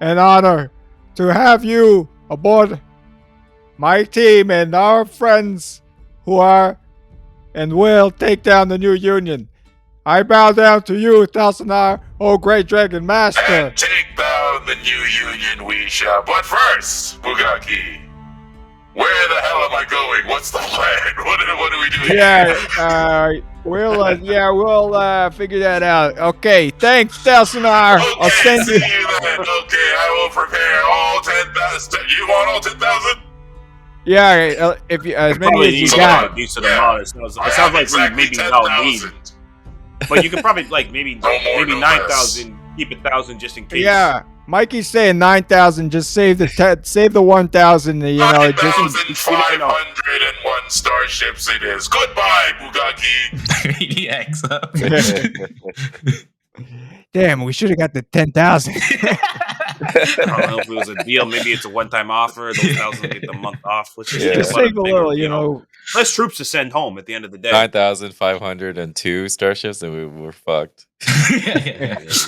and honor to have you aboard my team and our friends who are and will take down the new union. I bow down to you, Delsanar, oh great Dragon Master. And take down the new union we shall. But first, Bugaki, where the hell am I going? What's the plan? What are we doing? We'll figure that out. Okay, thanks, Delsanar. Okay, I'll send see you. you then. Okay, I will prepare all 10,000. You want all 10,000? Yeah, if you, as many Probably as you need got. a decent amount. It sounds like we maybe don't need. But you could probably maybe No more, no 9,000. Keep 1,000 just in case. Yeah, Mikey's saying 9,000. Just save the 1,000. You know, just 9,501 starships it is. Goodbye, Bugaki. 3DX up. damn. We should have got the 10,000. I don't know if it was a deal. Maybe it's a one-time offer. Those 1,000 get the month off. Let's just Just save a little, you know. Less troops to send home at the end of the day. 9,502 starships, and we were fucked.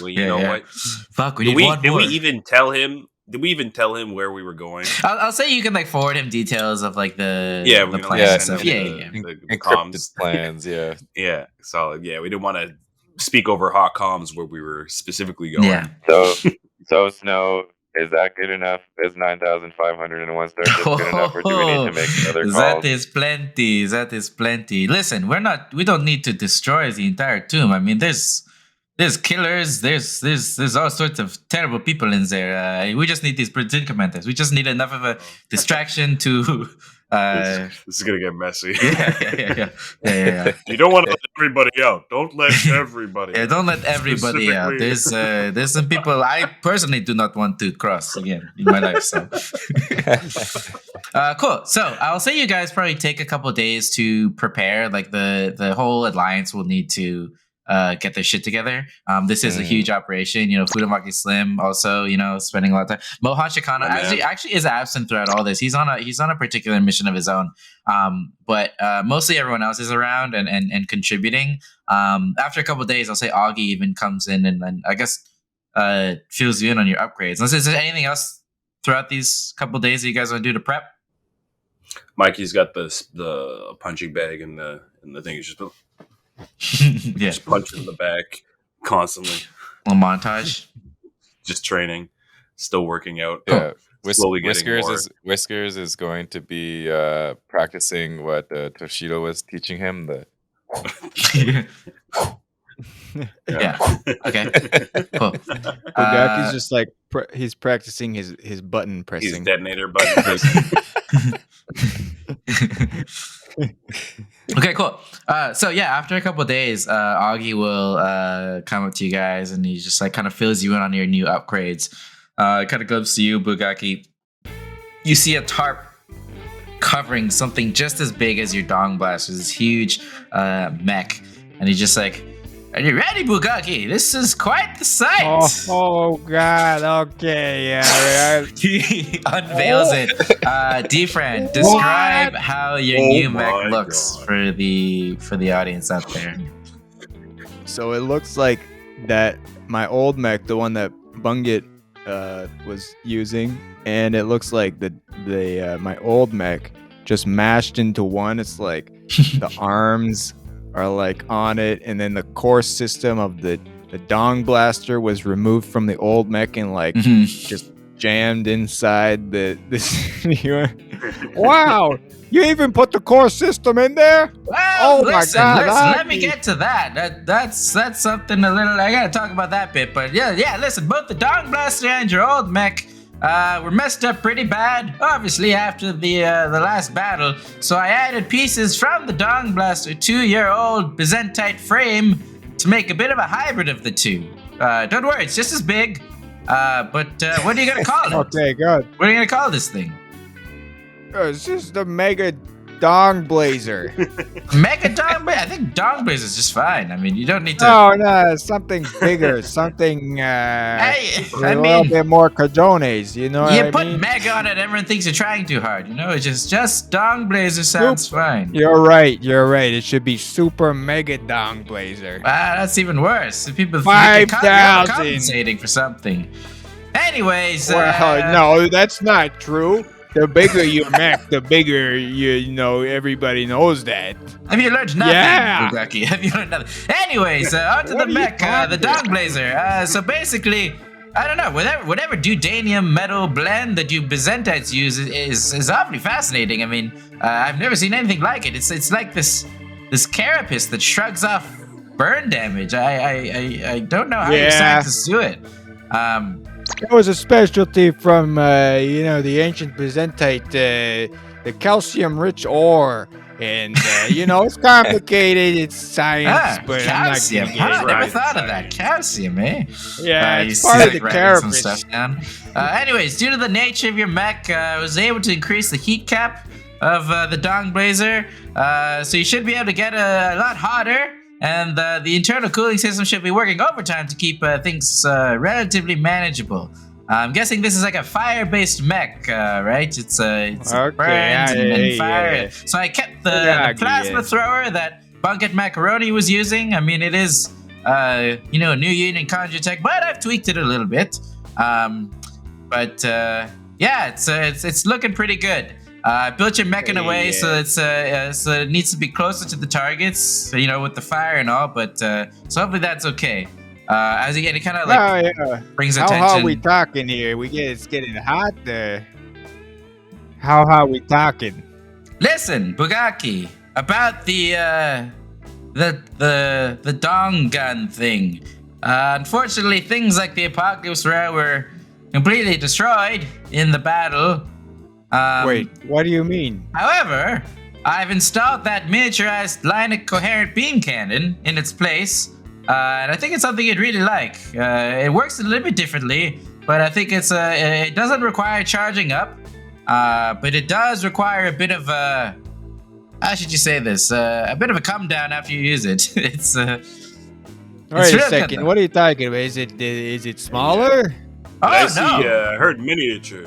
Well, you know what? Fuck, we Did need one more. we even tell him? Did we even tell him where we were going? I'll say you can like forward him details of like the Yeah, the we plans yeah, and stuff. send Yeah. him the Encrypted comms. plans, yeah. Yeah, solid. Yeah, we didn't want to speak over hot comms where we were specifically going. Yeah. So Snow, is that good enough? Is 9,501 starships good enough, or do we need to make other calls? That is plenty. That is plenty. Listen, we don't need to destroy the entire tomb. I mean, there's killers, there's all sorts of terrible people in there. We just need these predicamentos. We just need enough of a distraction to This is gonna get messy. Yeah. You don't want to let everybody out. Don't let everybody. Yeah, don't let everybody out. Specifically- There's some people I personally do not want to cross again in my life. So cool. So I'll say you guys probably take a couple of days to prepare. Like the whole alliance will need to get their shit together. This is a huge operation. You know, Fudamaki Slim also, you know, spending a lot of time. Mohan Shikano actually is absent throughout all this. He's on a particular mission of his own. But mostly everyone else is around and contributing. After a couple of days, I'll say Augie even comes in and I guess fills you in on your upgrades. Is there anything else throughout these couple of days that you guys want to do to prep? Mikey's got the punching bag and the thing. He's just punching in the back constantly. A montage. Just training, still working out. Yeah. Slowly getting more. Whiskers is going to be practicing what Toshido was teaching him. Yeah. Okay. Cool. Bugaki's just like he's practicing his button He's pressing. detonator button. Okay, cool. So yeah, after a couple of days, Augie will come up to you guys and he just like kind of fills you in on your new upgrades. Kind of goes to you, Bugaki. You see a tarp covering something just as big as your Dong Blaster, this huge mech, and he's just like, "Are you ready, Bugaki? This is quite the sight." Oh God! Okay, yeah. He unveils it. DeFran, describe how your new mech looks for the audience out there. So it looks like that my old mech, the one that Bungit was using, and it looks like the my old mech just mashed into one. It's like the arms are like on it, and then the core system of the Dong Blaster was removed from the old mech and like just jammed inside this new one. Wow. You even put the core system in there? Well, Oh my listen, God, let me Augie. get to that. That's something a little. I gotta talk about that bit, but yeah. Listen, both the Dong Blaster and your old mech were messed up pretty bad. Obviously, after the last battle, so I added pieces from the Dong Blaster to your old Byzantite frame to make a bit of a hybrid of the two. Don't worry, it's just as big. But what are you gonna call it? Okay, good. What are you gonna call this thing? It's just the Mega Dong Blazer. Mega Dong Blazer? I think Dong Blazer is just fine. I mean, you don't need to. No, something bigger, something Hey, with I a little mean, bit more cajones, you know you what I put mean? Mega on it, everyone thinks you're trying too hard. You know, it's just Dong Blazer sounds fine. You're right. It should be Super Mega Dong Blazer. That's even worse. If people think 5,000. you're compensating for something. Anyways, Well, no, that's not true. The bigger your mech, the bigger you know. Everybody knows that. Have you learned nothing, Yeah. Bugaki? Have you learned nothing? Anyways, on to What the are you mech, the talking Dong about? Blazer. So basically, I don't know, whatever Dudanium metal blend that you Byzantites use is awfully fascinating. I mean, I've never seen anything like it. It's like this carapace that shrugs off burn damage. I don't know how your Yeah. scientists do it. It was a specialty from the ancient Byzantite, the calcium-rich ore, and it's complicated. It's science, but calcium. I'm not gonna Huh, get never it. thought of that. Calcium, eh? Yeah, you it's see, part of like, the writing some carapace. stuff down. Anyways, due to the nature of your mech, I was able to increase the heat cap of the Dong Blazer, so you should be able to get a lot hotter, and the internal cooling system should be working overtime to keep things relatively manageable. I'm guessing this is like a fire-based mech, right? It's Okay, burns yeah, and yeah, fire. yeah. So I kept the Yeah, plasma yeah. thrower that Bunket Macaroni was using. I mean, it is, New Union Conjure Tech, but I've tweaked it a little bit. Yeah, it's looking pretty good. I built your mech in a way so it needs to be closer to the targets, so, with the fire and all. But so hopefully that's okay. As again, it kind of brings attention. How we talking here? It's getting hot. How we talking? Listen, Bugaki, about the dong gun thing. Unfortunately, things like the Apocalypse Rare were completely destroyed in the battle. Wait, what do you mean? However, I've installed that miniaturized Lionic coherent beam cannon in its place, and I think it's something you'd really like. It works a little bit differently, but I think it doesn't require charging up, but it does require a bit of a, how should you say this? A bit of a come down after you use it. It's Wait a real good, second. though. What are you talking about? Is it smaller? I Oh see. no! Heard miniature.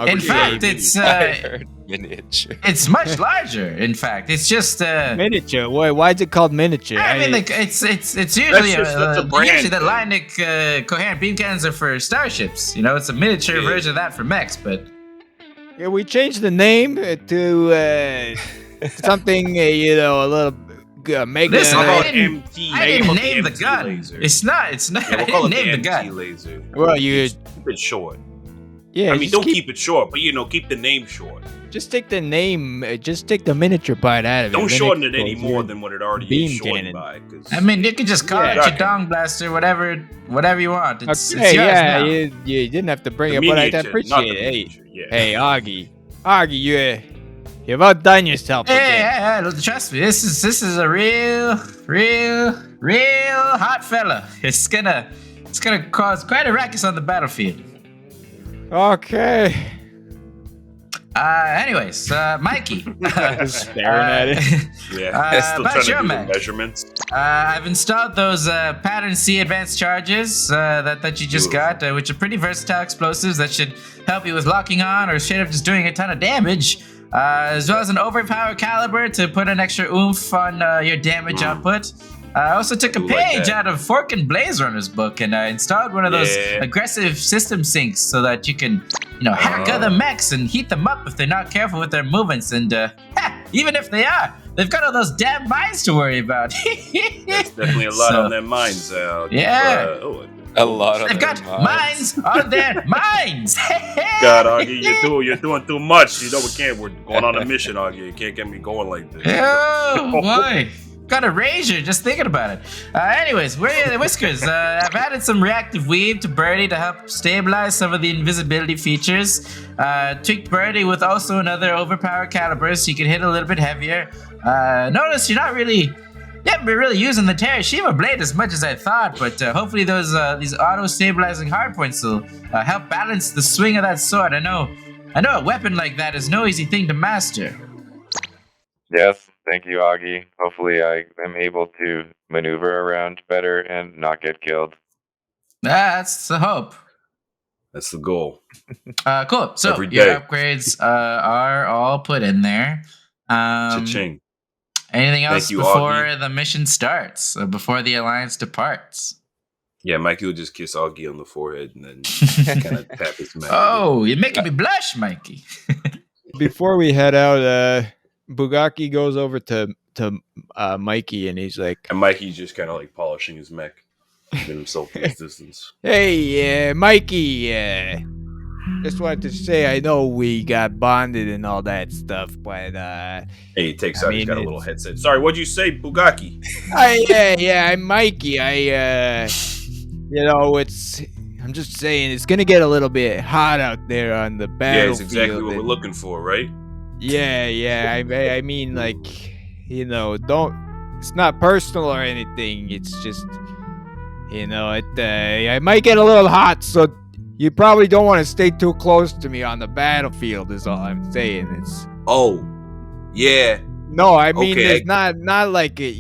In fact, it's Miniature. it's much larger. In fact, it's just Miniature. Why is it called miniature? I mean, like it's usually that's a brand usually the thing. Lionic coherent beam cannons are for starships. It's a miniature Yeah. version of that for mechs. But Yeah, we changed the name to something, a little mega. Listen, How I about didn't- MT? I didn't How about name the MT gun. laser? It's not. Yeah, I we'll call didn't it name the MT gun. laser. Well, you Keep it short. yeah. I mean, just don't keep keep it short, but keep the name short. Just take the name. Just take the miniature part out of it. Don't then shorten it goes any more than what it already beam is shortened cannon. by. 'cause- I mean, you could just call Yeah. it your Okay. Dong Blaster, whatever you want. It's Okay, yours yeah, now. you didn't have to bring the it, but I miniature, not appreciate the it. miniature, yeah. Hey, Augie, you've outdone yourself again. Hey, trust me. This is a real hot fella. It's gonna cause quite a ruckus on the battlefield. Okay. Anyways, Mikey. Just staring at it. Yeah, still about trying to your do the Mac. measurements. I've installed those Pattern C advanced charges that you just Beautiful. got, which are pretty versatile explosives that should help you with locking on or straight up just doing a ton of damage, as well as an overpowered caliber to put an extra oomph on your damage output. I also took a Do like page that. out of Fork and Blaze Runner's book and installed one of those Yeah. aggressive system sinks so that you can, hack other mechs and heat them up if they're not careful with their movements. And even if they are, they've got all those damn mines to worry about. There's definitely a lot So- on their minds. Yeah. A lot of They've got mines on their minds. God, Augie, you're doing too much. You know we're going on a mission, Augie. You can't get me going like this. Oh boy. Got a razor just thinking about it. Anyways, where are the Whiskers? I've added some reactive weave to Birdie to help stabilize some of the invisibility features. Tweaked Birdie with also another overpowered caliber so you can hit a little bit heavier. Notice you haven't been really using the Terashima blade as much as I thought, but hopefully these auto-stabilizing hardpoints will help balance the swing of that sword. I know a weapon like that is no easy thing to master. Yes, thank you, Augie. Hopefully I am able to maneuver around better and not get killed. That's the hope. That's the goal. Cool. So your upgrades are all put in there. Cha-ching. Anything else before the mission starts? Before the Alliance departs? Yeah, Mikey will just kiss Augie on the forehead and then kind of tap his mouth. Oh, you're making me blush, Mikey. Before we head out, Bugaki goes over to Mikey and he's like... And Mikey's just kind of like polishing his mech. Giving himself this distance. Hey, Mikey, just wanted to say I know we got bonded and all that stuff, but... Hey, he takes out, he's got a little headset. Sorry, what'd you say, Bugaki? I'm Mikey. I'm just saying, it's gonna get a little bit hot out there on the battlefield. Yeah, it's exactly what we're looking for, right? Yeah. I mean, like, it's not personal or anything. It's just, I might get a little hot, so you probably don't want to stay too close to me on the battlefield, is all I'm saying. Oh, yeah. No, I mean, okay. It's not like it,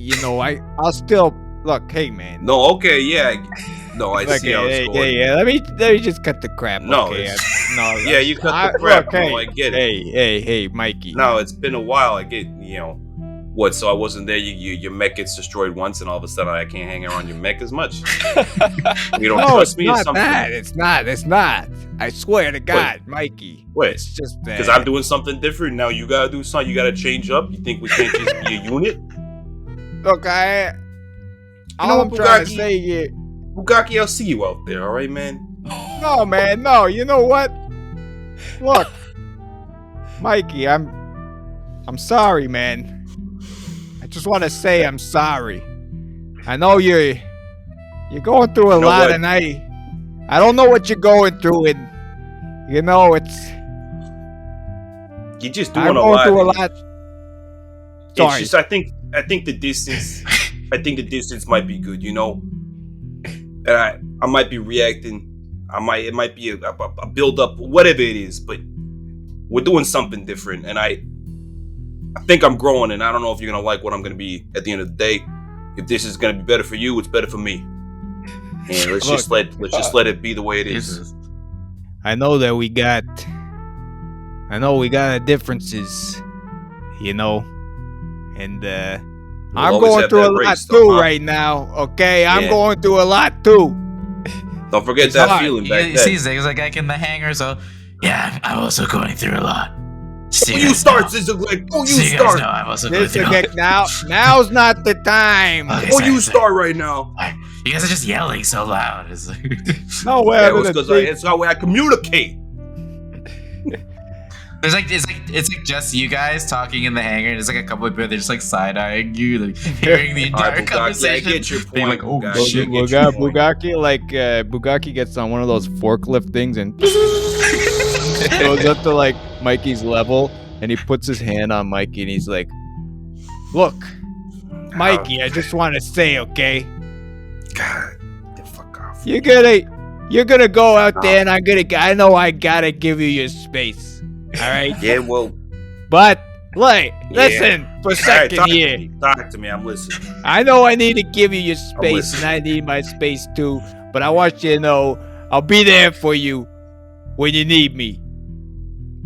I'll still, look, hey, man. No, okay, yeah. No, I see how it's going. Yeah. Let me just cut the crap. No, okay? Yeah, you cut the crap. Look, no, I get it. Hey, Mikey. No, it's been a while. I get, what? So I wasn't there. Your mech gets destroyed once, and all of a sudden I can't hang around your mech as much. You don't trust me? It's not. It's not. I swear to God, Mikey. Wait, it's just because I'm doing something different now. You gotta do something. You gotta change up. You think we can't just be a unit? Look, all I'm trying to say here. Bugaki, I'll see you out there, all right, man? No, man, no. You know what? Look, Mikey, I'm sorry, man. I just want to say I'm sorry. I know you're going through a lot, and I don't know what you're going through, and it's. You're just doing a lot. Through a lot. Sorry. It's just I think the distance. I think the distance might be good, And I might be reacting. It might be a build up, whatever it is. But we're doing something different, and I think I'm growing. And I don't know if you're gonna like what I'm gonna be at the end of the day. If this is gonna be better for you, it's better for me. And let's just let it be the way it is. I know that we got differences, and I'm going through a lot too right now, okay? I'm going through a lot too. Don't forget that feeling back then. You see Zigzag in the hangar, so yeah, I'm also going through a lot. You start, Zigzag. You start. I'm also going through a lot. Now's not the time. Okay, you start right now. You guys are just yelling so loud. It's like no way. It's how I communicate. It's like just you guys talking in the hangar, and there's like a couple of people they're just like side-eyeing you, like hearing the entire conversation. I get your point. Like, oh shit, Bugaki gets on one of those forklift things and goes up to like Mikey's level, and he puts his hand on Mikey, and he's like, "Look, Mikey, I just want to say, okay? God, get the fuck off. You're gonna go out there, and I know I gotta give you your space." All right. Yeah, well. But, listen for a second here. Talk to me. I'm listening. I know I need to give you your space, and I need my space too. But I want you to know I'll be there for you when you need me.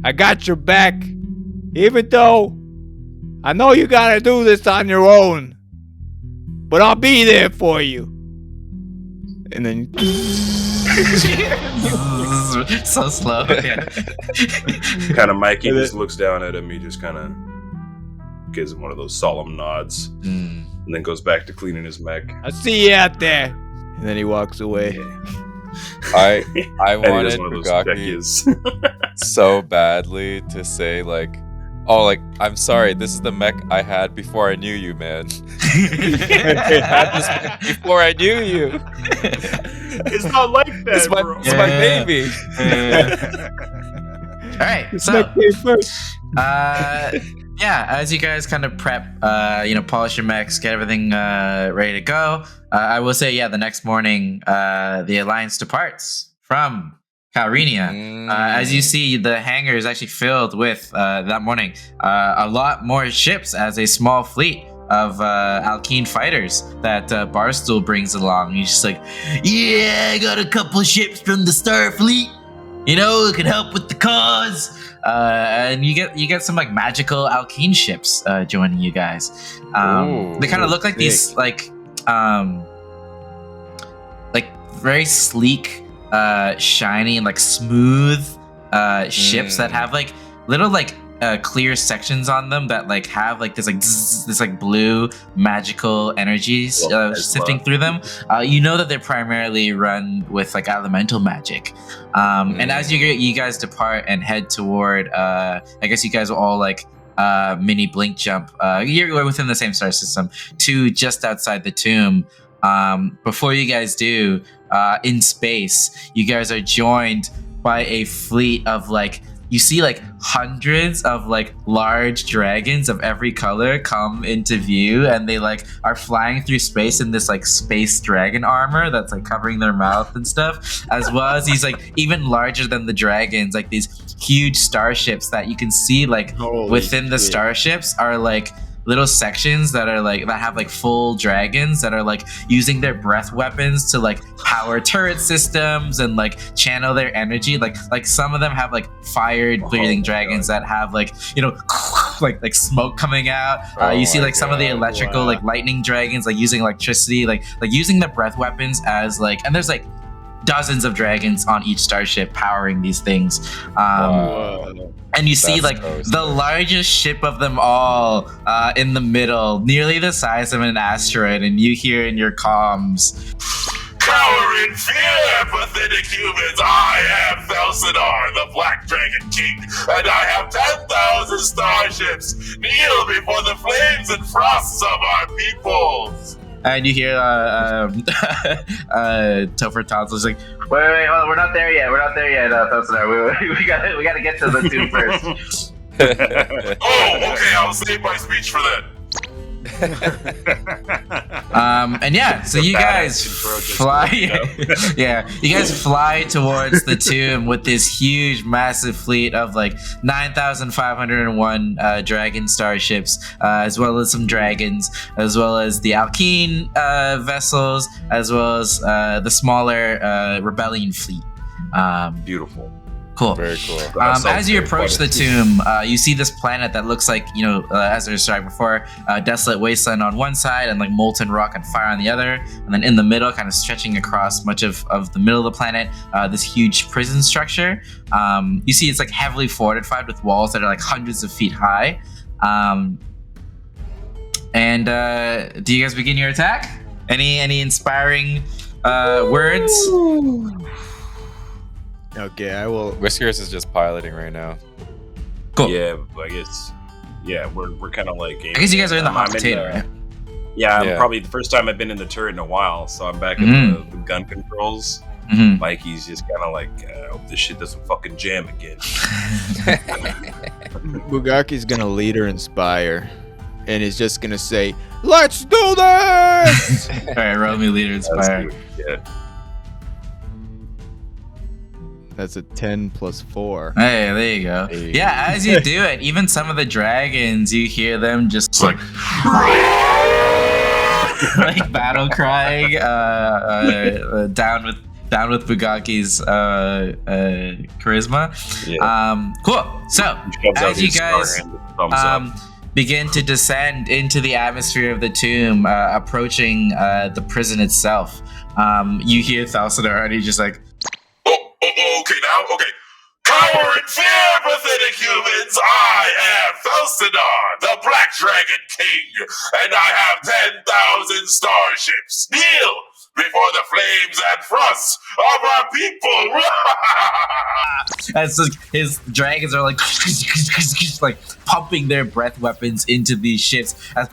I got your back, even though I know you gotta do this on your own. But I'll be there for you. And then. So slow. Yeah. Kind of Mikey just looks down at him. He just kind of gives him one of those solemn nods, and then goes back to cleaning his mech. I'll see you out there. And then he walks away. I Eddie wanted is one of those Bugaki Becky's. so badly to say like, oh, like, I'm sorry, this is the mech I had before I knew you, man. I had this mech before I knew you. It's not like that, It's my, bro. it's my baby. All right, This so mech came first. yeah, as you guys kind of prep, polish your mechs, get everything ready to go. I will say, the next morning, the Alliance departs from Calrinia. As you see, the hangar is actually filled with, that morning, a lot more ships as a small fleet of Alkene fighters that Barstool brings along. He's just like, yeah, I got a couple ships from the Starfleet. It can help with the cause. And you get some like magical Alkene ships joining you guys. They kind of look like these like very sleek, shiny, and like smooth ships that have like little like clear sections on them that like have like this like blue magical energies sifting through them. You know that they're primarily run with like elemental magic. And as you guys depart and head toward, I guess you guys will all like mini blink jump. You're within the same star system to just outside the tomb. Before you guys do, in space, you guys are joined by a fleet of like, you see like hundreds of like large dragons of every color come into view, and they like are flying through space in this like space dragon armor that's like covering their mouth and stuff, as well as these like even larger than the dragons, like these huge starships that you can see like within the starships are like little sections that are like that have like full dragons that are like using their breath weapons to like power turret systems and like channel their energy. Like some of them have like fire breathing dragons that have like like smoke coming out. You see like some of the electrical like lightning dragons like using electricity, like using the breath weapons as like, and there's like dozens of dragons on each starship powering these things. And you see like the largest ship of them all in the middle, nearly the size of an asteroid, and you hear in your comms, "Cower in fear, pathetic humans! I am Felsidar, the Black Dragon King, and I have 10,000 starships. Kneel before the flames and frosts of our peoples." And you hear Topher Tonsil's like, wait, hold on, we're not there yet, Felsidar. We gotta get to the tomb first. Oh, okay, I'll save my speech for that. And yeah, so you guys fly. You guys fly towards the tomb with this huge, massive fleet of like 9,501 dragon starships, as well as some dragons, as well as the Alkene vessels, as well as the smaller rebellion fleet. Beautiful. Cool. Very cool. As you approach the tomb, you see this planet that looks like, as I described before, desolate wasteland on one side and like molten rock and fire on the other. And then in the middle, kind of stretching across much of the middle of the planet, this huge prison structure. You see it's like heavily fortified with walls that are like hundreds of feet high. And do you guys begin your attack? Any inspiring words? Okay, I will. Whiskers is just piloting right now. Cool. Yeah, I guess. Yeah, we're kind of like. I guess you guys are in the hot potato, right? Yeah, I'm probably the first time I've been in the turret in a while, so I'm back in the gun controls. Mikey's just kind of like, I hope this shit doesn't fucking jam again. Bugaki's gonna leader inspire, and he's just gonna say, "Let's do this!" All right, roll me leader inspire. Yeah. That's a 10 plus 4. Hey, there you go. Hey. Yeah, as you do it, even some of the dragons, you hear them just like like battle crying, down with Bugaki's charisma. Yeah. Cool. So as you guys begin to descend into the atmosphere of the tomb, approaching the prison itself, you hear Thalsadar, and he's just like, Okay, now? Okay. Cower in fear, pathetic humans! I am Felsidar, the Black Dragon King, and I have 10,000 starships. Kneel before the flames and frost of our people. And so his dragons are like pumping their breath weapons into these ships. As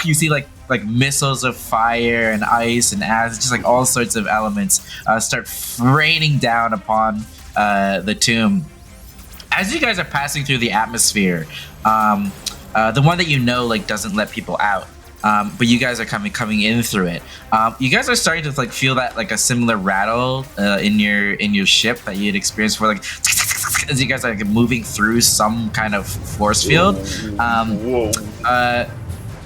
you see like missiles of fire and ice and acid, just like all sorts of elements start raining down upon the tomb. As you guys are passing through the atmosphere, the one that you know like doesn't let people out. But you guys are coming in through it. You guys are starting to like feel that like a similar rattle in your ship that you had experienced before, like as you guys are like, moving through some kind of force field.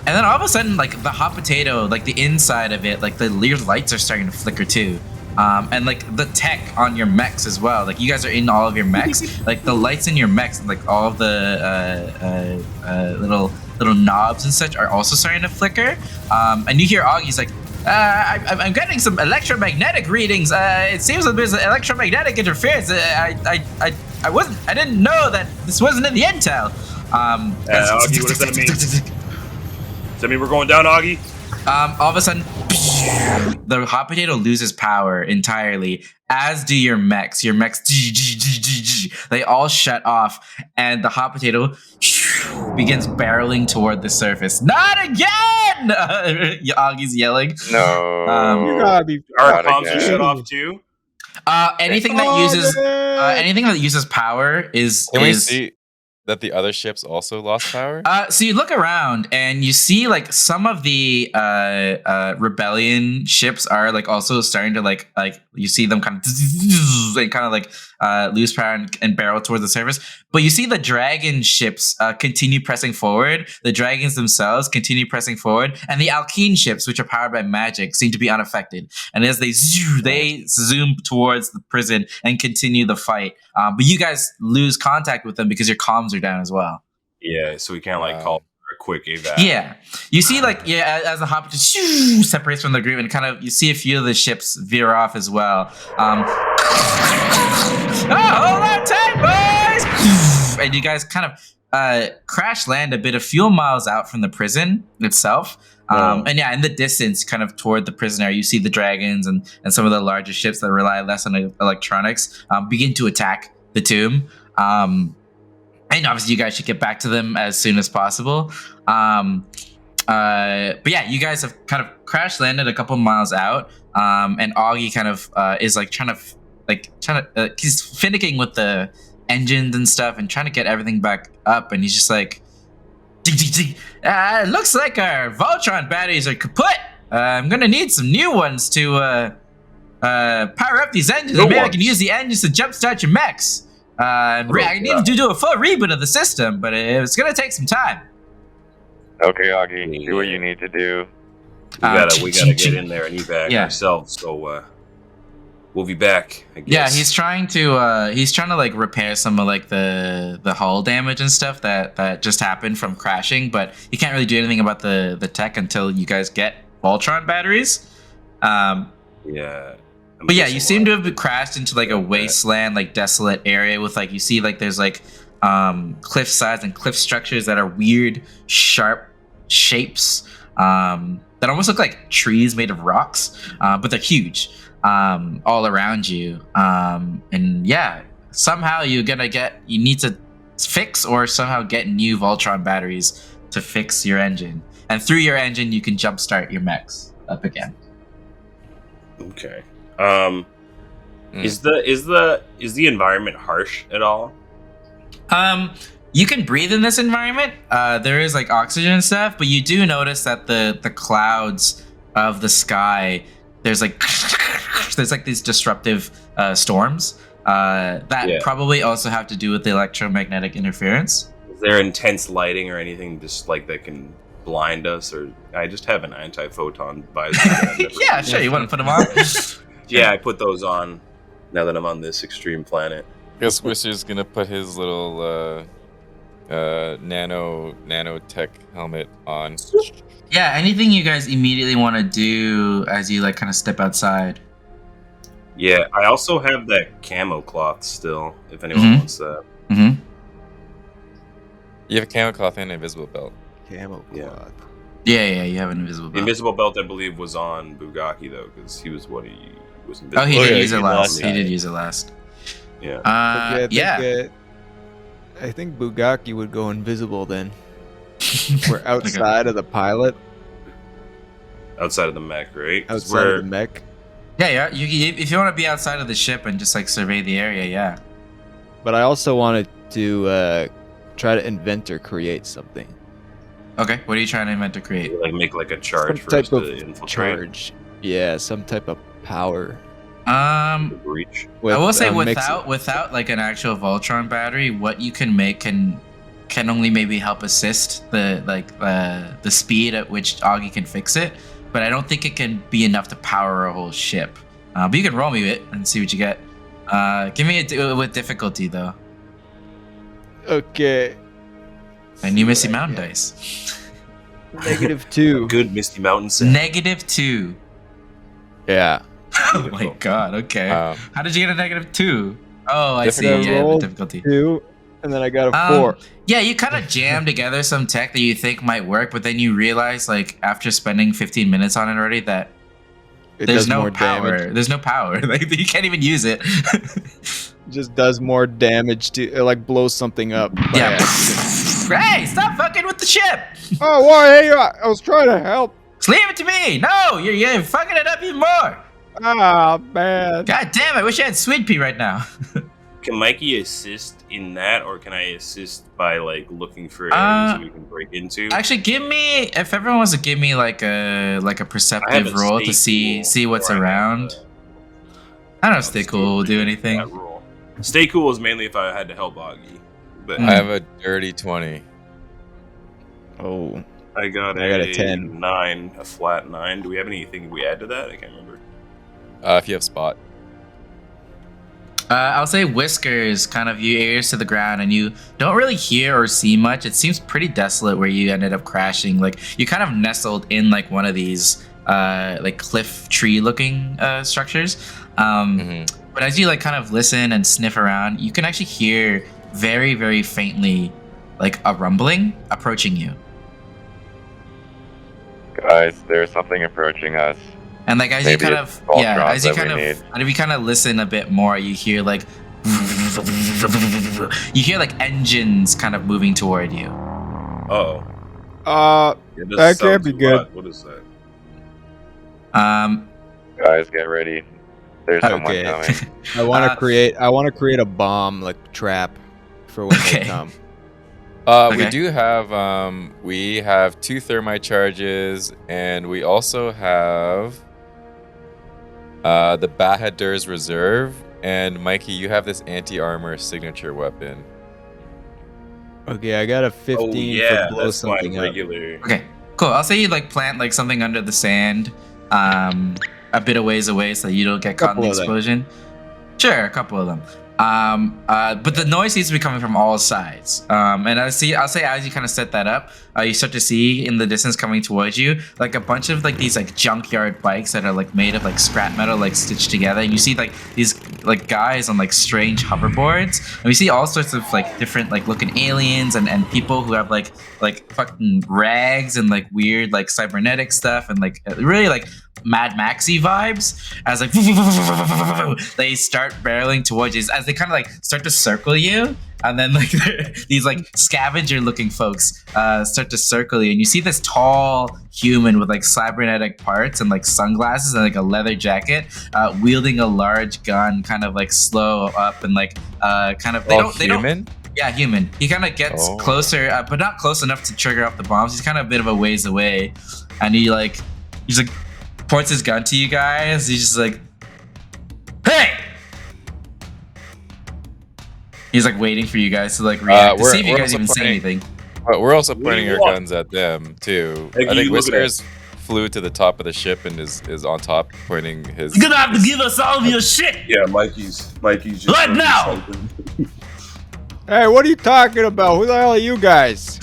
And then all of a sudden, like the hot potato, like the inside of it, like the lights are starting to flicker too. And like the tech on your mechs as well. Like you guys are in all of your mechs. Like the lights in your mechs, like all of the little knobs and such are also starting to flicker. And you hear Augie's like, I'm getting some electromagnetic readings. It seems like there's electromagnetic interference. I didn't know that this wasn't in the intel. Augie, what does that mean? Does that mean we're going down, Augie? All of a sudden, the hot potato loses power entirely, as do your mechs. Your mechs, they all shut off, and the hot potato begins barreling toward the surface. Not again! Augie's yelling. No. You gotta be. Our comms are shut off too. Anything that uses power is. Can we see that the other ships also lost power? So you look around and you see like some of the rebellion ships are like also starting to like you see them kind of like lose power and barrel towards the surface. But you see the dragon ships continue pressing forward. The dragons themselves continue pressing forward, and the Alkene ships, which are powered by magic, seem to be unaffected. And as they zoom towards the prison and continue the fight. But you guys lose contact with them because your comms are down as well. Yeah, so we can't like call for a quick evac. Yeah, you see like as the hop just separates from the group, and kind of you see a few of the ships veer off as well. Hold on tight, boys! And you guys kind of crash land a bit of fuel miles out from the prison itself. And yeah, in the distance, kind of toward the prisoner, you see the dragons and some of the larger ships that rely less on electronics begin to attack the tomb. And obviously, you guys should get back to them as soon as possible. But yeah, you guys have kind of crash landed a couple miles out, and Augie kind of is like trying to he's finicking with the engines and stuff and trying to get everything back up, and he's just like, it looks like our Voltron batteries are kaput. I'm gonna need some new ones to power up these engines. Maybe I can use the engines to jumpstart your mechs. I need to do a full reboot of the system, but it's gonna take some time. Okay, Augie, do what you need to do. We gotta get in there and evac ourselves. So we'll be back, I guess. Yeah, he's trying to like repair some of like the hull damage and stuff that just happened from crashing, but he can't really do anything about the tech until you guys get Voltron batteries. But yeah, you seem to have crashed into like a wasteland, like desolate area with like you see like there's like cliff sides and cliff structures that are weird, sharp shapes that almost look like trees made of rocks, but they're huge all around you. And yeah, somehow you need to fix or somehow get new Voltron batteries to fix your engine, and through your engine you can jumpstart your mechs up again. Okay. Is the environment harsh at all? You can breathe in this environment. There is like oxygen and stuff, but you do notice that the clouds of the sky, there's like these disruptive storms that probably also have to do with the electromagnetic interference. Is there intense lighting or anything just like that can blind us? Or I just have an anti-photon visor. Yeah, sure. You want to put them on? Yeah, I put those on now that I'm on this extreme planet. I guess Wisher's gonna put his little nanotech helmet on. Yeah, anything you guys immediately want to do as you like kind of step outside? Yeah, I also have that camo cloth still, if anyone wants that. Mm-hmm. You have a camo cloth and an invisible belt. Camo cloth. Yeah, you have an invisible The belt. invisible belt, I believe, was on Bugaki though, because he was invisible. Oh, he Oh, did yeah, use it he last. lost He it. did use it last. Yeah. Okay, I think Bugaki would go invisible then. We're outside of the pilot, Outside of the mech, right? 'Cause outside of the mech. Yeah. If you want to be outside of the ship and just like survey the area, yeah. But I also wanted to try to invent or create something. Okay, what are you trying to invent to create? like make like a charge Some for type us to of infiltrate charge. Yeah, some type of power. the breach. I will say With, without like an actual Voltron battery, what you can make can only maybe help assist the speed at which Augie can fix it, but I don't think it can be enough to power a whole ship. But you can roll me it and see what you get. Give me it with difficulty though. Okay. My new Misty Mountain dice. -2. Good Misty Mountain sound. -2. Yeah. Oh my god. Okay. How did you get a -2? Oh, I see. Difficulty. Yeah, with rolled difficulty. 2, and then I got a 4. Yeah, you kind of jam together some tech that you think might work, but then you realize, like, after spending 15 minutes on it already, that It there's does no more power. damage. There's no power. Like, you can't even use it. It just does more damage to it, like blows something up. by Yeah. accident. Hey, stop fucking with the ship! Oh, why? Hey, I was trying to help. Just leave it to me! No, you're fucking it up even more! Ah, man. God damn, I wish I had Sweet Pea right now. Can Mikey assist in that, or can I assist by like looking for areas that we can break into? Actually, give me, if everyone wants to give me like a I have perceptive a roll to stay cool, see what's or I have around. I don't know if Stay Cool will do anything. that roll. Stay cool is mainly if I had to help Augie, but I have a dirty 20. Oh. I got a 10. 9, a flat 9. Do we have anything we add to that? I can't remember. If you have spot. I'll say Whiskers, kind of your ears to the ground, and you don't really hear or see much. It seems pretty desolate where you ended up crashing. Like, you kind of nestled in like one of these like cliff tree looking structures. But as you like kind of listen and sniff around, you can actually hear very, very faintly like a rumbling approaching you. Guys, there's something approaching us. And like as Maybe you kind it's of Voltrons as you that we kind of need. and if you kind of listen a bit more, you hear like engines kind of moving toward you. Oh, Uh, yeah, That can't sounds be a good. lot. What is that? Guys, get ready. There's someone Okay. coming. I want to Uh, create a bomb like trap for when Okay. they come. We Okay. do have we have 2 thermite charges, and we also have the Bahadur's Reserve. And Mikey, you have this anti-armor signature weapon. Okay, I got a 15 Oh yeah, for blow that's my something up. regular. Okay, cool. I'll say you like plant like something under the sand, a bit of ways away so that you don't get caught in the Couple of them. explosion. Sure, a couple of them. But the noise seems to be coming from all sides. And I'll say as you kind of set that up, you start to see in the distance coming towards you like a bunch of like these like junkyard bikes that are like made of like scrap metal like stitched together. And you see like these like guys on like strange hoverboards. And we see all sorts of like different like looking aliens and people who have like fucking rags and like weird like cybernetic stuff and like really like Mad Maxy vibes as like they start barreling towards you as they kind of like start to circle you, and then like these like scavenger looking folks start to circle you, and you see this tall human with like cybernetic parts and like sunglasses and like a leather jacket wielding a large gun, kind of like slow up and like kind of they don't. Yeah, human. He kind of gets closer, but not close enough to trigger off the bombs. He's kind of a bit of a ways away, and he's like points his gun to you guys. He's just like, "Hey!" He's like waiting for you guys to like react to see if you guys even say anything. But we're also pointing our guns at them too. Hey, I think you look at Whiskers flew to the top of the ship and is on top, pointing his. You're gonna have to give us all of your shit Yeah, Mikey's just right now. Hey, what are you talking about? Who the hell are you guys?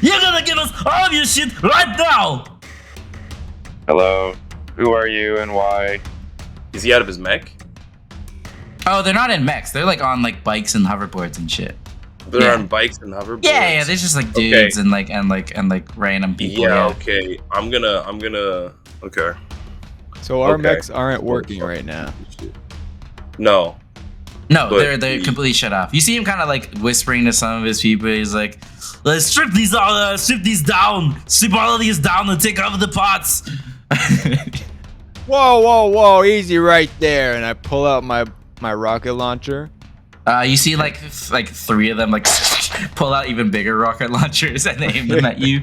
You're gonna give us all of your shit right now. Hello? Who are you and why? Is he out of his mech? Oh, they're not in mechs. They're like on like bikes and hoverboards and shit. They're on bikes and hoverboards. Yeah, they're just like dudes and like random people. Yeah, okay. I'm gonna. Okay. So our mechs aren't working right now. No. No, they're completely shut off. You see him kind of like whispering to some of his people. He's like, "Let's strip these down, strip all of these down, and take over the pots." Whoa, easy right there. And I pull out my rocket launcher. You see like three of them like pull out even bigger rocket launchers and aim them at you.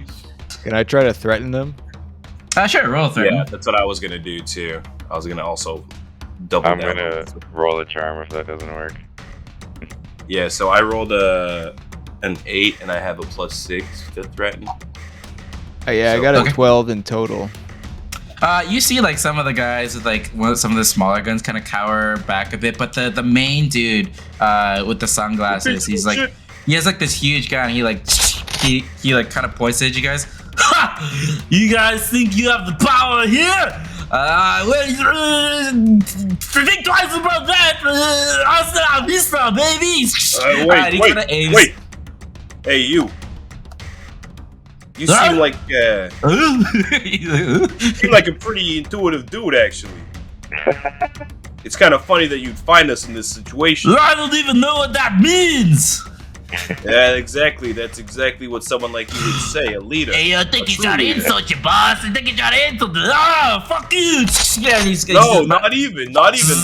Can I try to threaten them? Sure, roll threaten. Yeah, that's what I was gonna do too. I was gonna also double. I'm gonna roll a charm if that doesn't work. Yeah, so I rolled an 8 and I have a +6 to threaten. Oh, yeah, I got a 12 in total. You see like some of the guys with like some of the smaller guns kind of cower back a bit, but the main dude with the sunglasses, he has like this huge gun. He like kind of points at you guys. Ha! You guys think you have the power here? Think twice about that. Hasta vista, baby. Wait. Hey, you. You seem like a pretty intuitive dude, actually. It's kind of funny that you'd find us in this situation. I don't even know what that means. Yeah, exactly. That's exactly what someone like you would say, a leader. Hey, I think you trying to insult your boss. I think you trying to insult fuck you. Yeah, no, not even the opposite.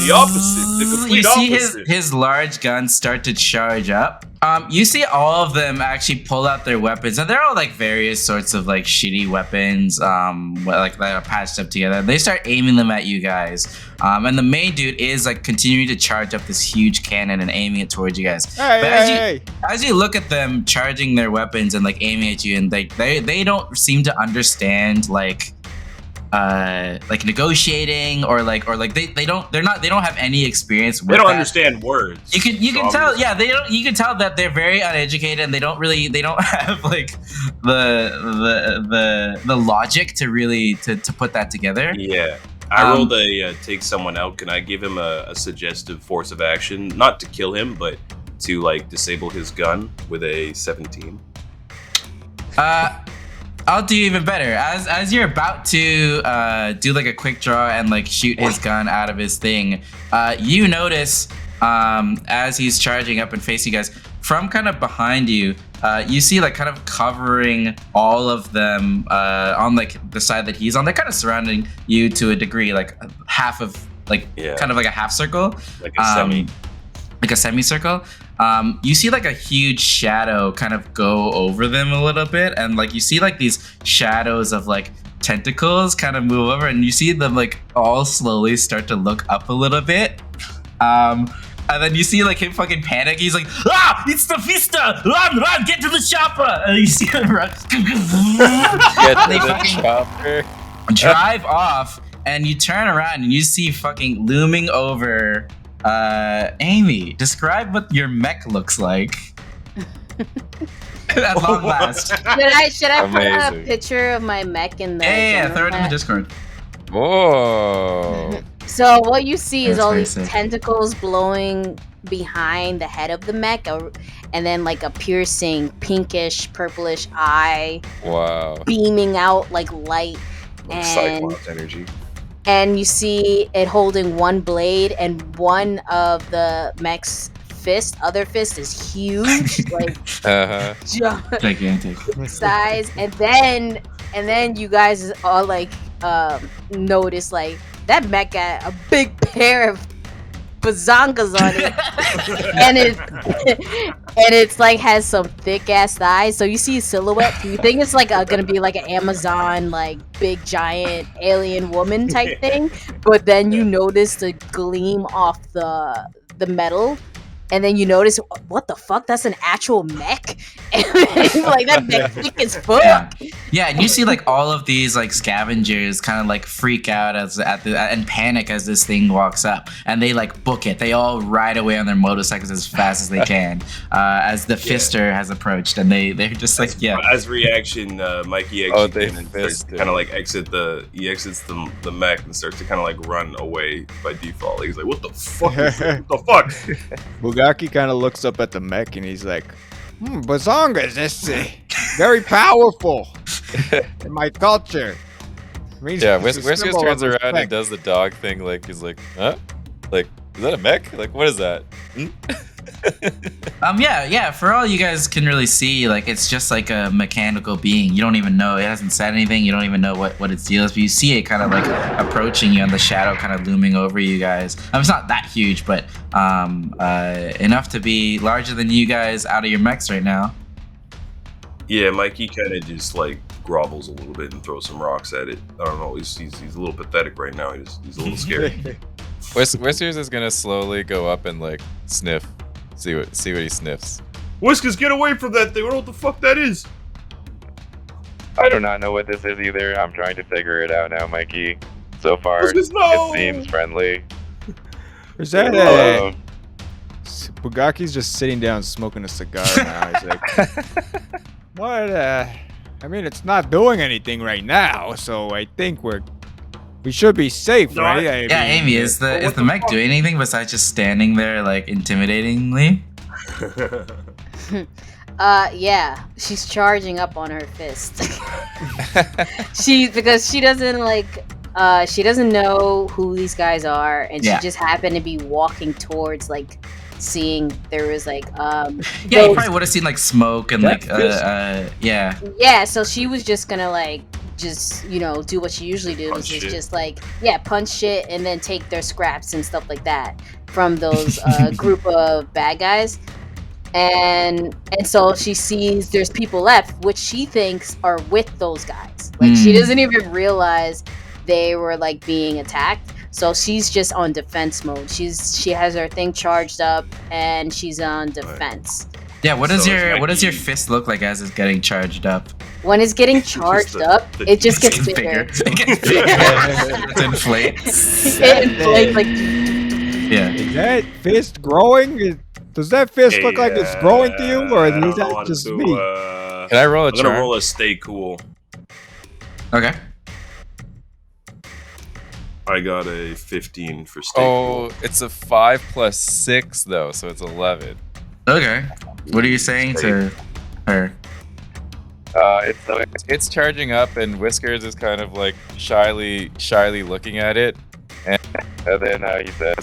The complete opposite. You see his large guns start to charge up. You see all of them actually pull out their weapons, and they're all like various sorts of like shitty weapons, like that are patched up together. They start aiming them at you guys, and the main dude is like continuing to charge up this huge cannon and aiming it towards you guys. As you look at them charging their weapons and like aiming at you, and they don't seem to understand like negotiating or they don't have any experience with they don't that. Understand words. You can tell you can tell that they're very uneducated and they don't have like the logic to really to put that together. Yeah. I rolled a take someone out. Can I give him a suggestive force of action? Not to kill him, but to like disable his gun with a 17. I'll do even better. As you're about to do like a quick draw and like shoot his gun out of his thing, you notice as he's charging up and facing you guys from kind of behind you, you see like kind of covering all of them on like the side that he's on. They're kind of surrounding you to a degree, like half of kind of like a half circle, like a semicircle. You see like a huge shadow kind of go over them a little bit, and like you see like these shadows of like tentacles kind of move over, and you see them like all slowly start to look up a little bit. And then you see like him fucking panic. He's like, it's the Vista! Run, get to the chopper! And you see him run. They fucking drive off, and you turn around and you see fucking looming over Amy. Describe what your mech looks like. At long last. Should I put a picture of my mech in the throw it in the Discord. Whoa. So what you see is all these tentacles blowing behind the head of the mech, and then like a piercing pinkish purplish eye. Wow. Beaming out like light. Like Cyclops energy. And you see it holding one blade, and one of the mech's other fist is huge, like gigantic size. And then you guys all like notice like that mech got a big pair of bazongas on it, and it's like has some thick ass thighs. So you see a silhouette. You think it's like gonna be like an Amazon like big giant alien woman type thing, but then you notice the gleam off the metal. And then you notice, what the fuck? That's an actual mech? And like that mech thick as fuck. Yeah, and you see like all of these like scavengers kind of like freak out and panic as this thing walks up, and they like book it. They all ride away on their motorcycles as fast as they can as the Fister has approached, and they're just like As reaction, Mikey actually kind of like exits the mech and starts to kind of like run away by default. He's like, what the fuck? What the fuck? Bugaki kind of looks up at the mech and he's like, Bazongas, that's very powerful in my culture. Yeah, Whiskers turns around and does the dog thing, like he's like, huh? Like, is that a mech? Like, what is that? Yeah. For all you guys can really see, like it's just like a mechanical being. You don't even know. It hasn't said anything. You don't even know what its deal is. But you see it kind of like approaching you, and the shadow kind of looming over you guys. It's not that huge, but enough to be larger than you guys out of your mechs right now. Yeah, Mikey kind of just like grovels a little bit and throws some rocks at it. I don't know. He's a little pathetic right now. He's a little scary. Whiskers is gonna slowly go up and like sniff, see what he sniffs. Whiskers, get away from that thing! I don't know what the fuck that is. I do not know what this is either. I'm trying to figure it out now, Mikey. So far, Whiskers, no! it seems friendly. Is that Hello? Bugaki's just sitting down smoking a cigar now. He's like, what? I mean, it's not doing anything right now, so I think we should be safe, No, right? Yeah, Amy, is the mech doing anything besides just standing there like intimidatingly? Yeah, she's charging up on her fist. Because she doesn't she doesn't know who these guys are, and she just happened to be walking towards like seeing there was like yeah, you probably would have seen like smoke and like yeah, so she was just gonna like just do what she usually does, Punch is shit. just like punch shit and then take their scraps and stuff like that from those group of bad guys. And so she sees there's people left, which she thinks are with those guys. Like she doesn't even realize they were like being attacked. So she's just on defense mode. She has her thing charged up and she's on defense. Yeah, what does So your fist look like as it's getting charged up? When it's getting charged up, it just gets bigger. It gets bigger. It inflates. It inflates like Yeah. Is that fist growing? Does that fist look like it's growing to you, or is that just me? Can I roll a I'm gonna charm? roll a stay cool. Okay. I got a 15 for stay Oh, cool. it's a 5 plus 6 though, so it's 11. Okay. What are you saying to her? It's It's charging up, and Whiskers is kind of like shyly looking at it. and then he says,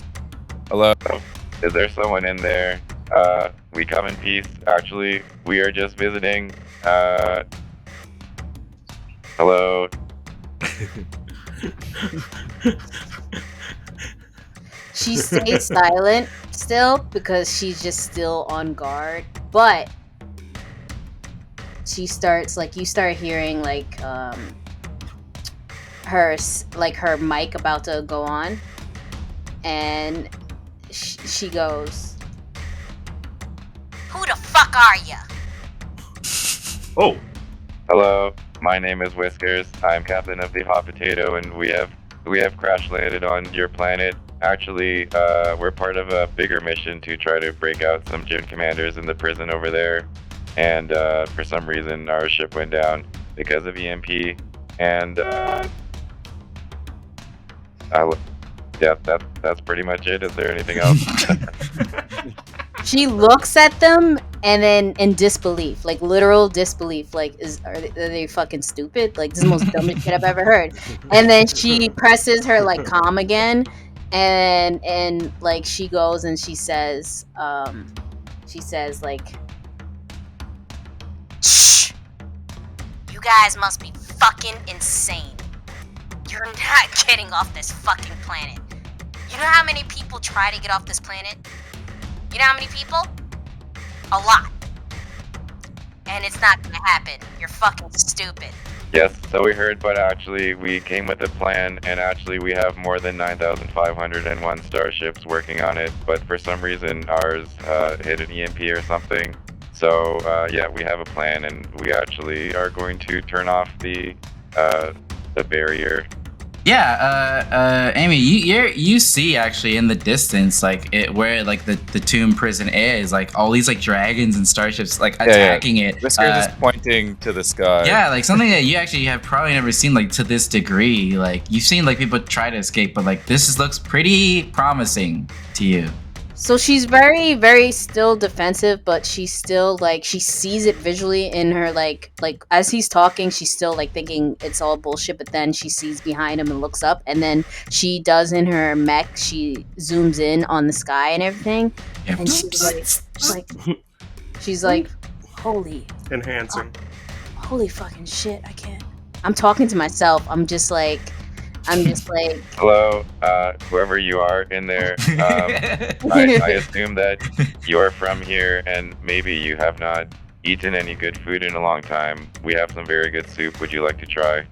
Hello. "Is there someone in there? We come in peace. Actually, we are just visiting. Hello." she stays silent still because she's just still on guard, but she starts you start hearing her mic about to go on, and she goes, "Who the fuck are ya?" Oh, Hello, my name is Whiskers. I'm captain of the Hot Potato, and we have crash landed on your planet. Actually, we're part of a bigger mission to try to break out some gym commanders in the prison over there. And for some reason, our ship went down because of EMP. And that's pretty much it. Is there anything else? She looks at them and then in disbelief, like literal disbelief, like are they fucking stupid? Like this is the most dumbest shit I've ever heard. And then she presses her like calm again, and like she goes and she says like, "Shh, you guys must be fucking insane. You're not getting off this fucking planet. You know how many people try to get off this planet? You know how many people? A lot. And it's not gonna happen. You're fucking stupid." Yes, so we heard, but actually we came with a plan, and actually we have more than 9,501 starships working on it, but for some reason ours hit an EMP or something. So yeah, we have a plan, and we actually are going to turn off the barrier. Yeah, Amy, you see actually in the distance, like where like the tomb prison is, like all these like dragons and starships like attacking it. Whiskers is pointing to the sky. Yeah, like something that you actually have probably never seen like to this degree. Like you've seen like people try to escape, but like this looks pretty promising to you. So she's very, very still defensive, but she's still like she sees it visually in her like as he's talking, she's still like thinking it's all bullshit. But then she sees behind him and looks up, and then she does in her mech. She zooms in on the sky and everything, and she's like, holy Enhancing. holy fucking shit! I can't. I'm talking to myself. I'm just like. Hello, whoever you are in there. I assume that you're from here, and maybe you have not eaten any good food in a long time. We have some very good soup. Would you like to try?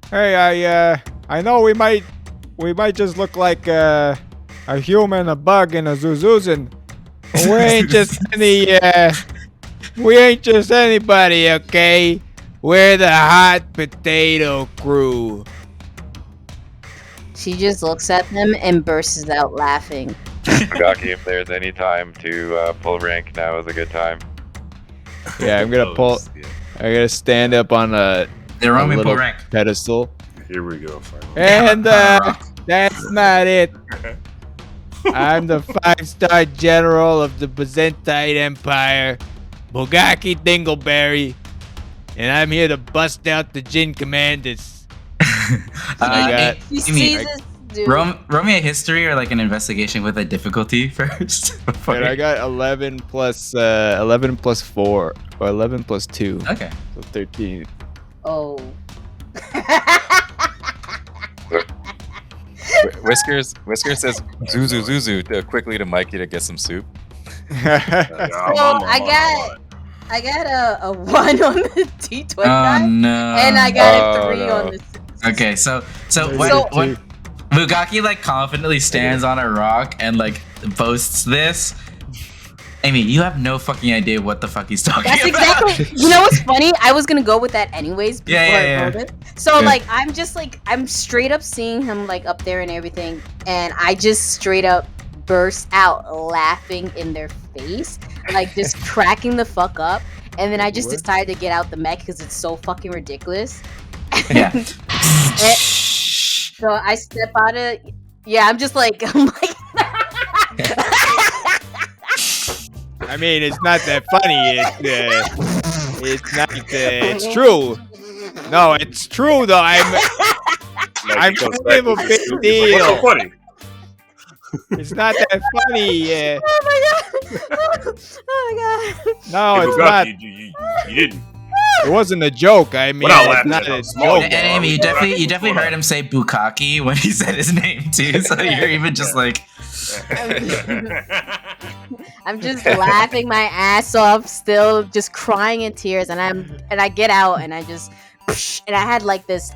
Hey, I know we might just look like a human, a bug, and a Zuzuzan. But we ain't just anybody, okay? We're the hot potato crew. She just looks at them and bursts out laughing. Bugaki, if there's any time to pull rank, now is a good time. Yeah, I'm gonna stand up on a little rank pedestal. Here we go. Finally. And that's not it. I'm the 5-star general of the Byzantine Empire, Bugaki Dingleberry, and I'm here to bust out the Jin Commanders. Roll me a history or like an investigation with a difficulty first. And I got 11 plus 4 or 11 plus 2. Okay. So 13. Oh. Whiskers says Zuzu quickly to Mikey to get some soup. I got a 1 on the D20. Oh no. And I got a 3 on the 6. Okay, so when Bugaki like confidently stands on a rock and like boasts this, Amy, you have no fucking idea what the fuck he's talking That's about. exactly. You know what's funny? I was gonna go with that anyways before I wrote it. So like I'm just like I'm straight up seeing him like up there and everything, and I just straight up burst out laughing in their face, like just cracking the fuck up. And then I just decided to get out the mech because it's so fucking ridiculous. Yeah. So I step out of. Yeah, I'm like. I mean, it's not that funny. It's not. It's true. No, it's true though. I'm kind of a big deal. What's so funny? It's not that funny. Oh my god! Oh my god! No, Hey, it's Bugaki, not. You didn't. It wasn't a joke. I mean, it's not a joke. And Amy, you definitely heard him say Bukaki when he said his name too. So you're even just like. I'm just laughing my ass off, still just crying in tears, and I get out and I just and I had like this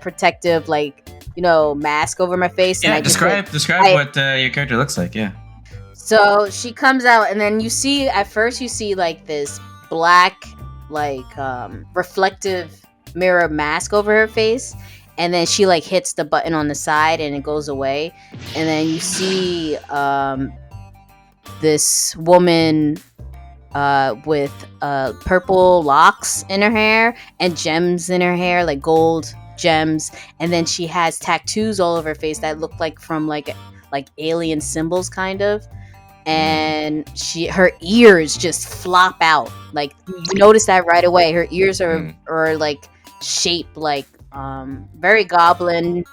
protective mask over my face. Yeah, and describe what your character looks like. Yeah. So she comes out, and then you see like this black reflective mirror mask over her face, and then she like hits the button on the side and it goes away, and then you see this woman with purple locks in her hair and gems in her hair, like gold gems, and then she has tattoos all over her face that look like from like alien symbols kind of, and her ears just flop out. Like you notice that right away. Her ears are like shaped like very goblin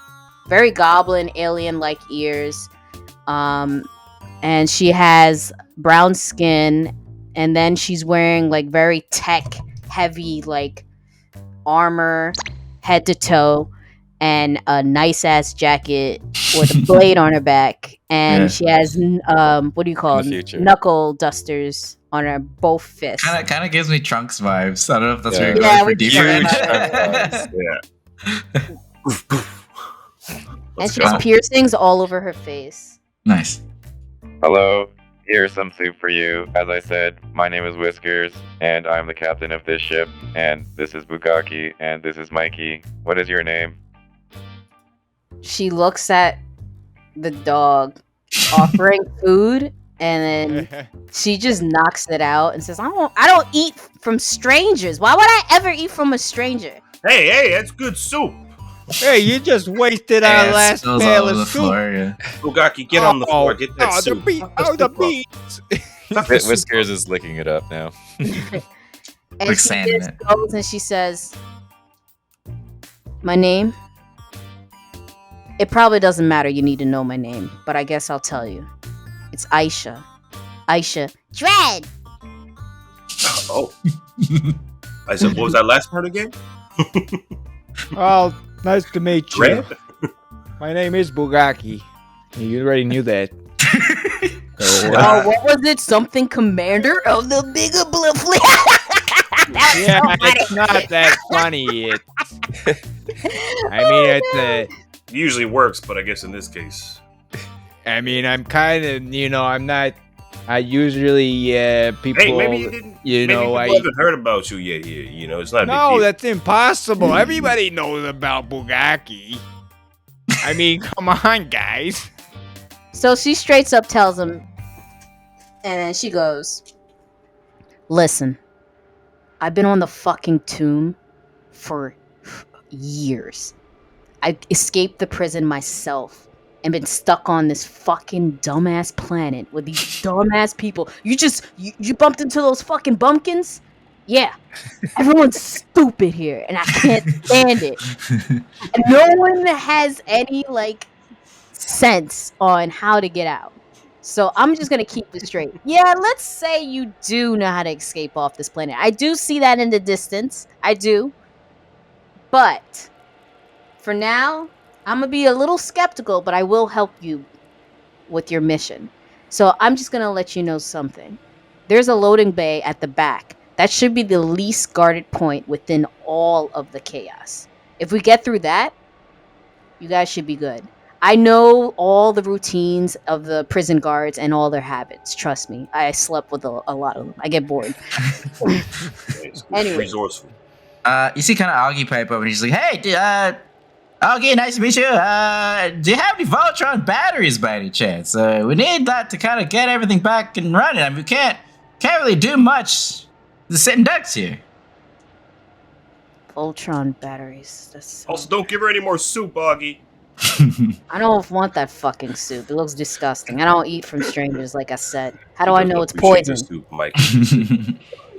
alien like ears, and she has brown skin, and then she's wearing like very tech heavy like armor head to toe, and a nice ass jacket with a blade on her back, and she has knuckle dusters on her both fists. Kind of gives me Trunks vibes. I don't know if that's where you're going for deeper. And she has piercings all over her face. Nice. Hello, here's some soup for you. As I said, my name is Whiskers, and I'm the captain of this ship, and this is Bugaki, and this is Mikey. What is your name? She looks at the dog offering food, and then she just knocks it out and says, I don't eat from strangers. Why would I ever eat from a stranger? Hey, that's good soup. Hey, you just wasted our Ass last spills pail all over of the soup. floor. Yeah. Bugaki, get on the floor. Get that the soup. beans! Fuck the Oh, the soup up. beans! Fuck the soup Whiskers up. is licking it up now. And Like she sanding just it. goes and she says, "My name? It probably doesn't matter. You need to know my name, but I guess I'll tell you. It's Aisha. Aisha Dread." Oh. I said, what was that last part again? Oh, nice to meet you. Dread? My name is Bugaki. You already knew that. What was it? Something commander of the bigger bluff. Yeah, it's not that funny. I mean, it's It usually works, but I guess in this case. I mean, I'm kind of, I'm not. I usually, people. Hey, maybe you didn't. You maybe know, people haven't heard about you yet here. It's not a big No, deal. that's impossible. Everybody knows about Bugaki. I mean, come on, guys. So she straight up tells him, and then she goes, "Listen, I've been on the fucking tomb for years. I escaped the prison myself and been stuck on this fucking dumbass planet with these dumbass people. You bumped into those fucking bumpkins? Yeah. Everyone's stupid here, and I can't stand it. And no one has any, sense on how to get out. So I'm just gonna keep this straight. Yeah, let's say you do know how to escape off this planet. I do see that in the distance. I do. But for now, I'm gonna be a little skeptical, but I will help you with your mission. So I'm just gonna let you know something. There's a loading bay at the back. That should be the least guarded point within all of the chaos. If we get through that, you guys should be good. I know all the routines of the prison guards and all their habits. Trust me. I slept with a lot of them. I get bored. Anyway. Resourceful. You see kind of Augie pipe up and he's like, "Hey, Augie, nice to meet you. Do you have any Voltron batteries by any chance? We need that to kind of get everything back and running. I mean, we can't really do much. The sitting ducks here." Voltron batteries. That's Also, don't give her any more soup, Augie. I don't want that fucking soup. It looks disgusting. I don't eat from strangers, like I said. How do I know it's poison? Soup, Mike.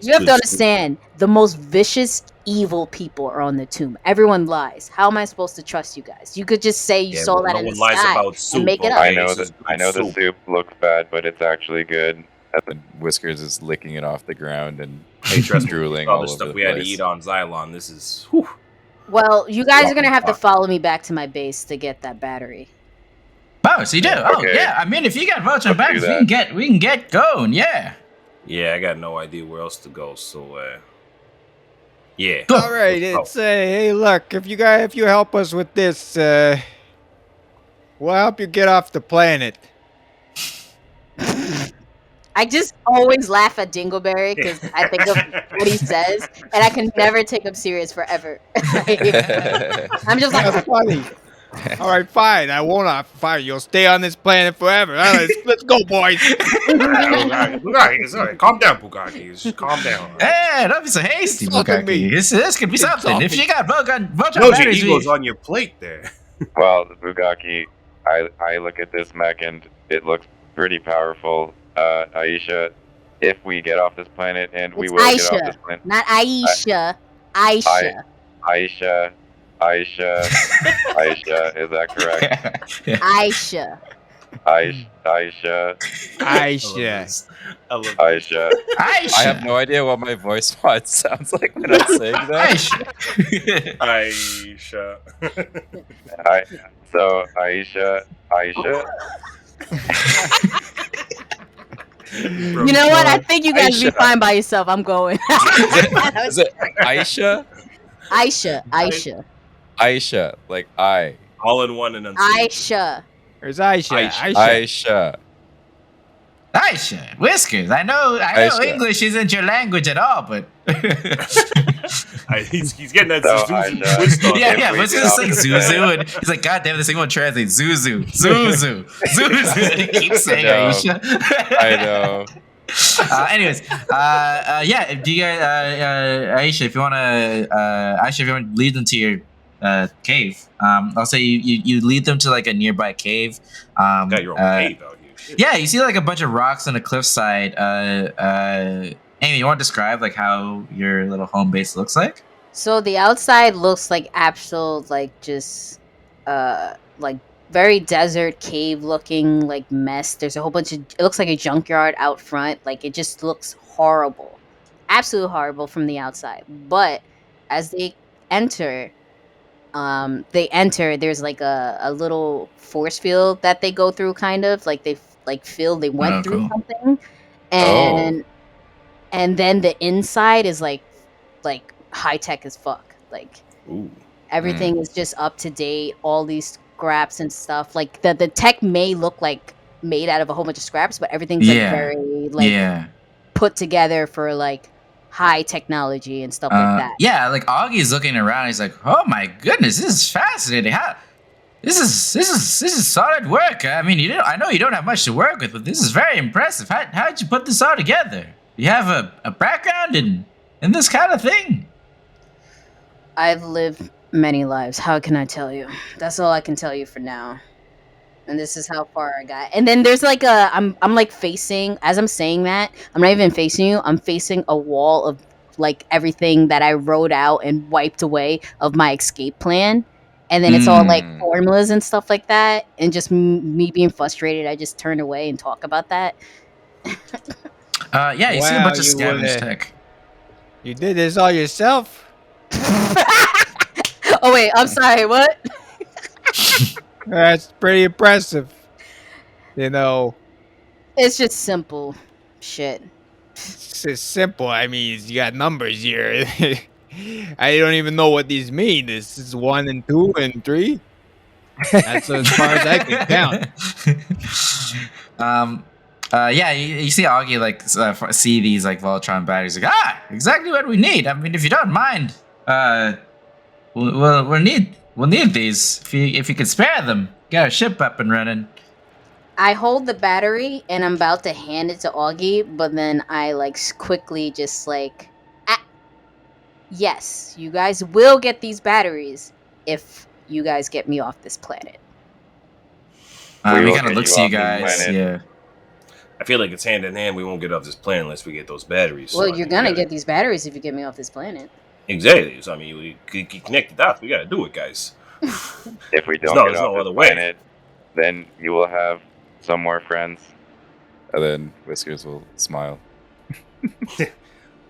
You have to understand, the most vicious, evil people are on the tomb. Everyone lies. How am I supposed to trust you guys? You could just say you saw that in the sky and make it up. I know the soup looks bad, but it's actually good. And Whiskers is licking it off the ground and Hey, trust me, drooling all all the over stuff the we had to place. eat on Xylon. This is. Whew. Well, you guys are going to have to follow me back to my base to get that battery. Oh, so you do? Oh, Okay. yeah. I mean, if you got Voltron Let's batteries, do we can get going. Yeah. Yeah, I got no idea where else to go. So, yeah. Cool. All right, Let's it's hey, look, if you help us with this, we'll help you get off the planet. I just always laugh at Dingleberry because I think of what he says, and I can never take him serious forever. I'm just like, That's funny. All right, fine. I won't fire. You'll stay on this planet forever. All right, let's go, boys. Bugaki, it's all right. Calm down, Bugaki. Just calm down. Hey, don't be so hasty, Insulting me. Bugaki. This could be something. If you got Voltron Those batteries, egos on your plate there. Well, Bugaki, I look at this mech and it looks pretty powerful. Aisha, if we get off this planet, and we it's will get Aisha, off this planet. not Aisha. Aisha. Aisha, is that correct? Aisha. Aisha, Aisha. I love Aisha. Aisha. I have no idea what my voice mod sounds like when I'm saying that. Aisha. Aisha. So Aisha. You know what? I think you guys be Aisha. fine by yourself. I'm going. Is it Aisha? Aisha. Aisha, like I. All in one and Aisha. There's Aisha. Aisha. Aisha. Whiskers. I know Aisha. English isn't your language at all, but He's getting that So, Zuzu Aisha. twist on. yeah, we Whiskers get is off saying this Zuzu, and he's like, God damn, this thing won't translate. Zuzu. And he keeps saying No. Aisha. I know. Anyways, yeah. Do you guys, Aisha, if you want to lead them to your cave. I'll say you lead them to like a nearby cave. Got your own cave out here. Shit. Yeah, you see like a bunch of rocks on a cliffside. Amy, you want to describe like how your little home base looks like? So the outside looks like actual, like just, like very desert cave looking like mess. There's a whole bunch of. It looks like a junkyard out front. Like it just looks horrible, absolutely horrible from the outside. But as they enter, There's like a little force field that they go through, kind of like they feel they went through something, and then the inside is like high tech as fuck. Like everything is just up to date. All these scraps and stuff. Like the tech may look like made out of a whole bunch of scraps, but everything's like very like put together for like high technology and stuff like that. Yeah, like Augie's looking around. He's like, "Oh my goodness, this is fascinating. How this is solid work. I mean, I know you don't have much to work with, but this is very impressive. How did you put this all together? You have a background in this kind of thing?" I've lived many lives. How can I tell you? That's all I can tell you for now. And this is how far I got. And then there's like I'm like facing, as I'm saying that, I'm not even facing you. I'm facing a wall of like everything that I wrote out and wiped away of my escape plan. And then it's all like formulas and stuff like that. And just me being frustrated, I just turn away and talk about that. Yeah, you see a bunch of scavenge tech. You did this all yourself? Oh wait, I'm sorry, what? That's pretty impressive. You know, it's just simple shit. It's simple. I mean, you got numbers here. I don't even know what these mean. This is 1 and 2 and 3. That's as far as I can count. Yeah, you see Augie like see these like Voltron batteries. Like, exactly what we need. I mean, if you don't mind, we'll need these if you could spare them. Get our ship up and running. I hold the battery and I'm about to hand it to Augie, but then I like quickly just like, yes, you guys will get these batteries if you guys get me off this planet. We kind of look to you guys. Yeah. I feel like it's hand in hand. We won't get off this planet unless we get those batteries. Well, you're gonna get these batteries if you get me off this planet. Exactly. So I mean, we connect the dots. We gotta do it, guys. If we don't get off this planet, then you will have some more friends. And then Whiskers will smile.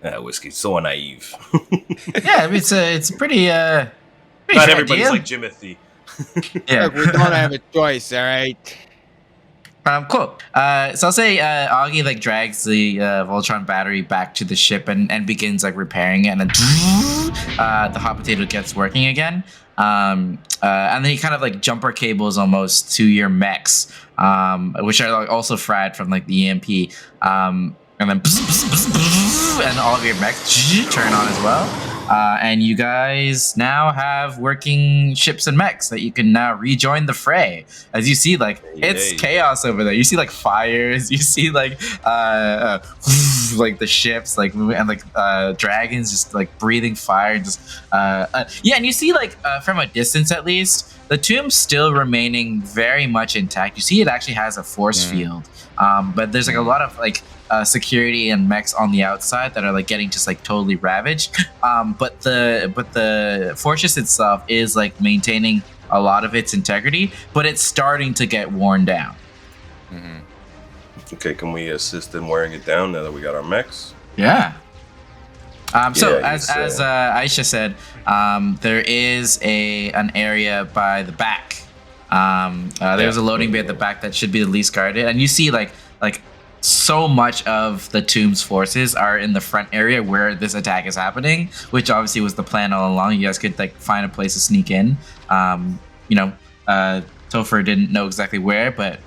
Whiskey's so naive. Yeah, I mean, it's pretty. Not everybody's like Jimothy. Yeah, we don't have a choice. All right. Cool. So I'll say Augie like drags the Voltron battery back to the ship and begins like repairing it, and then the hot potato gets working again. And then he kind of like jumper cables almost to your mechs, which are like, also fried from like the EMP. And then and all of your mechs turn on as well. And you guys now have working ships and mechs that you can now rejoin the fray. As you see, like it's chaos over there. You see like fires. You see like the ships like moving, and like dragons just like breathing fire. And just yeah, and you see like from a distance at least, the tomb's still remaining very much intact. You see, it actually has a force field, but there's like a lot of like security and mechs on the outside that are like getting just like totally ravaged. But the fortress itself is like maintaining a lot of its integrity, but it's starting to get worn down. Okay, can we assist in wearing it down now that we got our mechs? Yeah. So as Aisha said, there is an area by the back. There's a loading bay at the back that should be the least guarded, and you see like so much of the tomb's forces are in the front area where this attack is happening, which obviously was the plan all along. You guys could like find a place to sneak in. Topher didn't know exactly where, but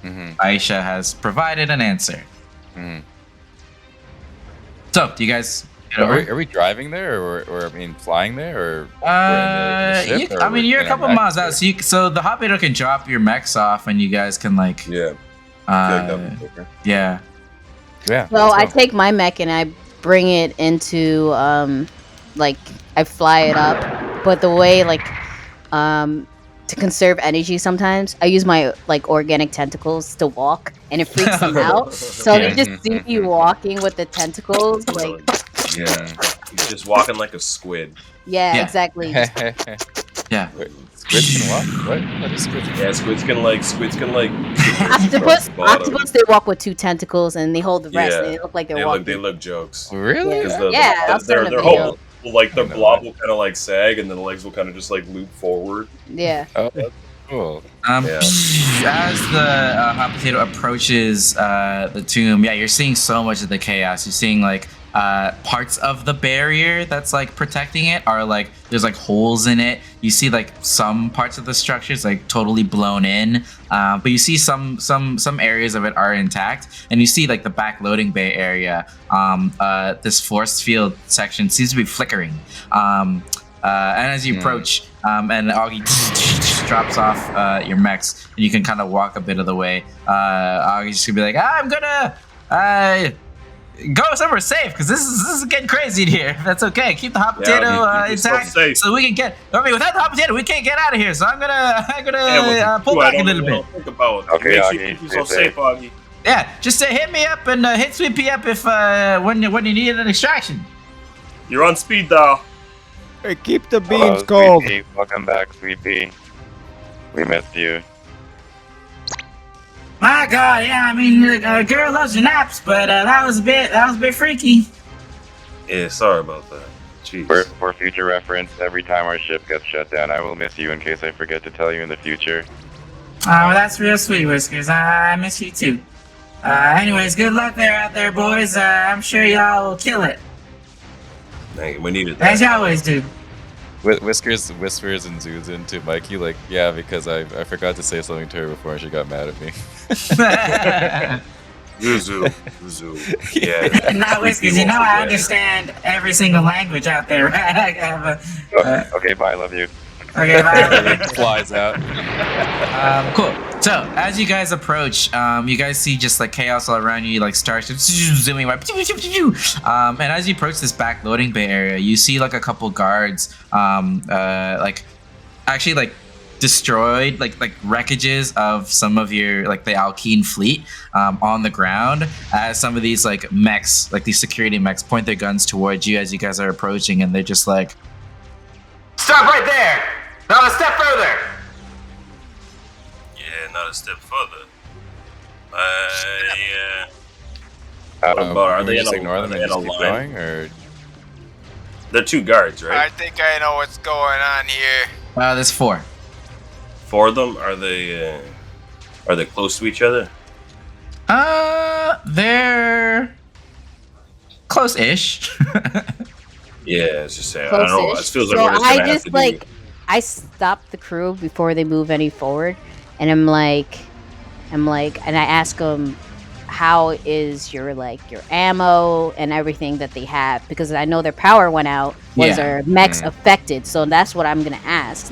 Aisha has provided an answer. So, do you guys get over? Are we driving there, or I mean, flying there, or? I mean, you're a couple miles out, so the hot beta can drop your mechs off, and you guys can like. Yeah. Yeah. Well, I take my mech and I bring it into like I fly it up but the way to conserve energy sometimes I use my like organic tentacles to walk, and it freaks them out. So Yeah. they just see me walking with the tentacles, like Yeah, he's just walking like a squid. yeah. Exactly. Yeah. Wait, squids can walk? What is squids? Yeah, squids can like Octopus, they walk with 2 tentacles and they hold the rest, Yeah. and they look like they're walking. They look jokes. Really? Yeah, I'll send a their video. whole like their I know blob that. will kind of like sag, and then the legs will kind of just like loop forward. Yeah. Oh, that's cool. Yeah. As the hot potato approaches the tomb, yeah, you're seeing so much of the chaos. You're seeing like parts of the barrier that's like protecting it are like there's like holes in it. You see like some parts of the structures like totally blown in, but you see some areas of it are intact, and you see like the back loading bay area. This force field section seems to be flickering. And as you approach, and Augie drops off your mechs, and you can kind of walk a bit of the way. Augie's just gonna be like, I'm gonna go somewhere safe, because this is getting crazy in here. If that's okay, keep the hot potato intact, so we can get. I mean, without the hot potato, we can't get out of here. So I'm gonna pull back a little bit. Think about. Okay, Make sure Augie, you keep yourself stay safe, Augie. Yeah, just hit me up and hit Sweet Pea up if when you need an extraction. You're on speed dial. Hey, keep the Hello, beans cold. Sweet Pea. Welcome back, Sweet Pea. We missed you. My God, yeah, I mean, girl loves your naps, but that was a bit freaky. Yeah, sorry about that. Jeez. For future reference, every time our ship gets shut down, I will miss you in case I forget to tell you in the future. Oh, well, that's real sweet, Whiskers. I miss you too. Anyways, good luck out there, boys. I'm sure y'all will kill it, Dang, we needed that. as you always do. Whiskers whispers and zooms into Mikey like, yeah, because I forgot to say something to her before and she got mad at me. Zuzu. Yeah. Now, Whiskers, you know I understand every single language out there, right? I have Okay, bye, love you. okay, bye. Flies out. Cool. So as you guys approach, you guys see just like chaos all around you, like stars zooming by. And as you approach this back loading bay area, you see like a couple guards, like actually like destroyed, like wreckages of some of your like the Alkene fleet on the ground. As some of these like mechs, like these security mechs, point their guns towards you as you guys are approaching, and they're just like, "Stop right there! Not a step further!" Yeah, not a step further. Yeah. Are they just in a- ignore them are and they in just a keep line? going, or They're 2 guards, I right? think I know what's going on here. There's 4. 4 of them. Are they close to each other? They're close-ish. Yeah, it's just saying. I don't know. It Close-ish. feels like So we're just I gonna have just to like I stop the crew before they move any forward, and and I ask them, how is your ammo and everything that they have, because I know their power went out. Was Yeah. their mechs affected? So that's what I'm gonna ask,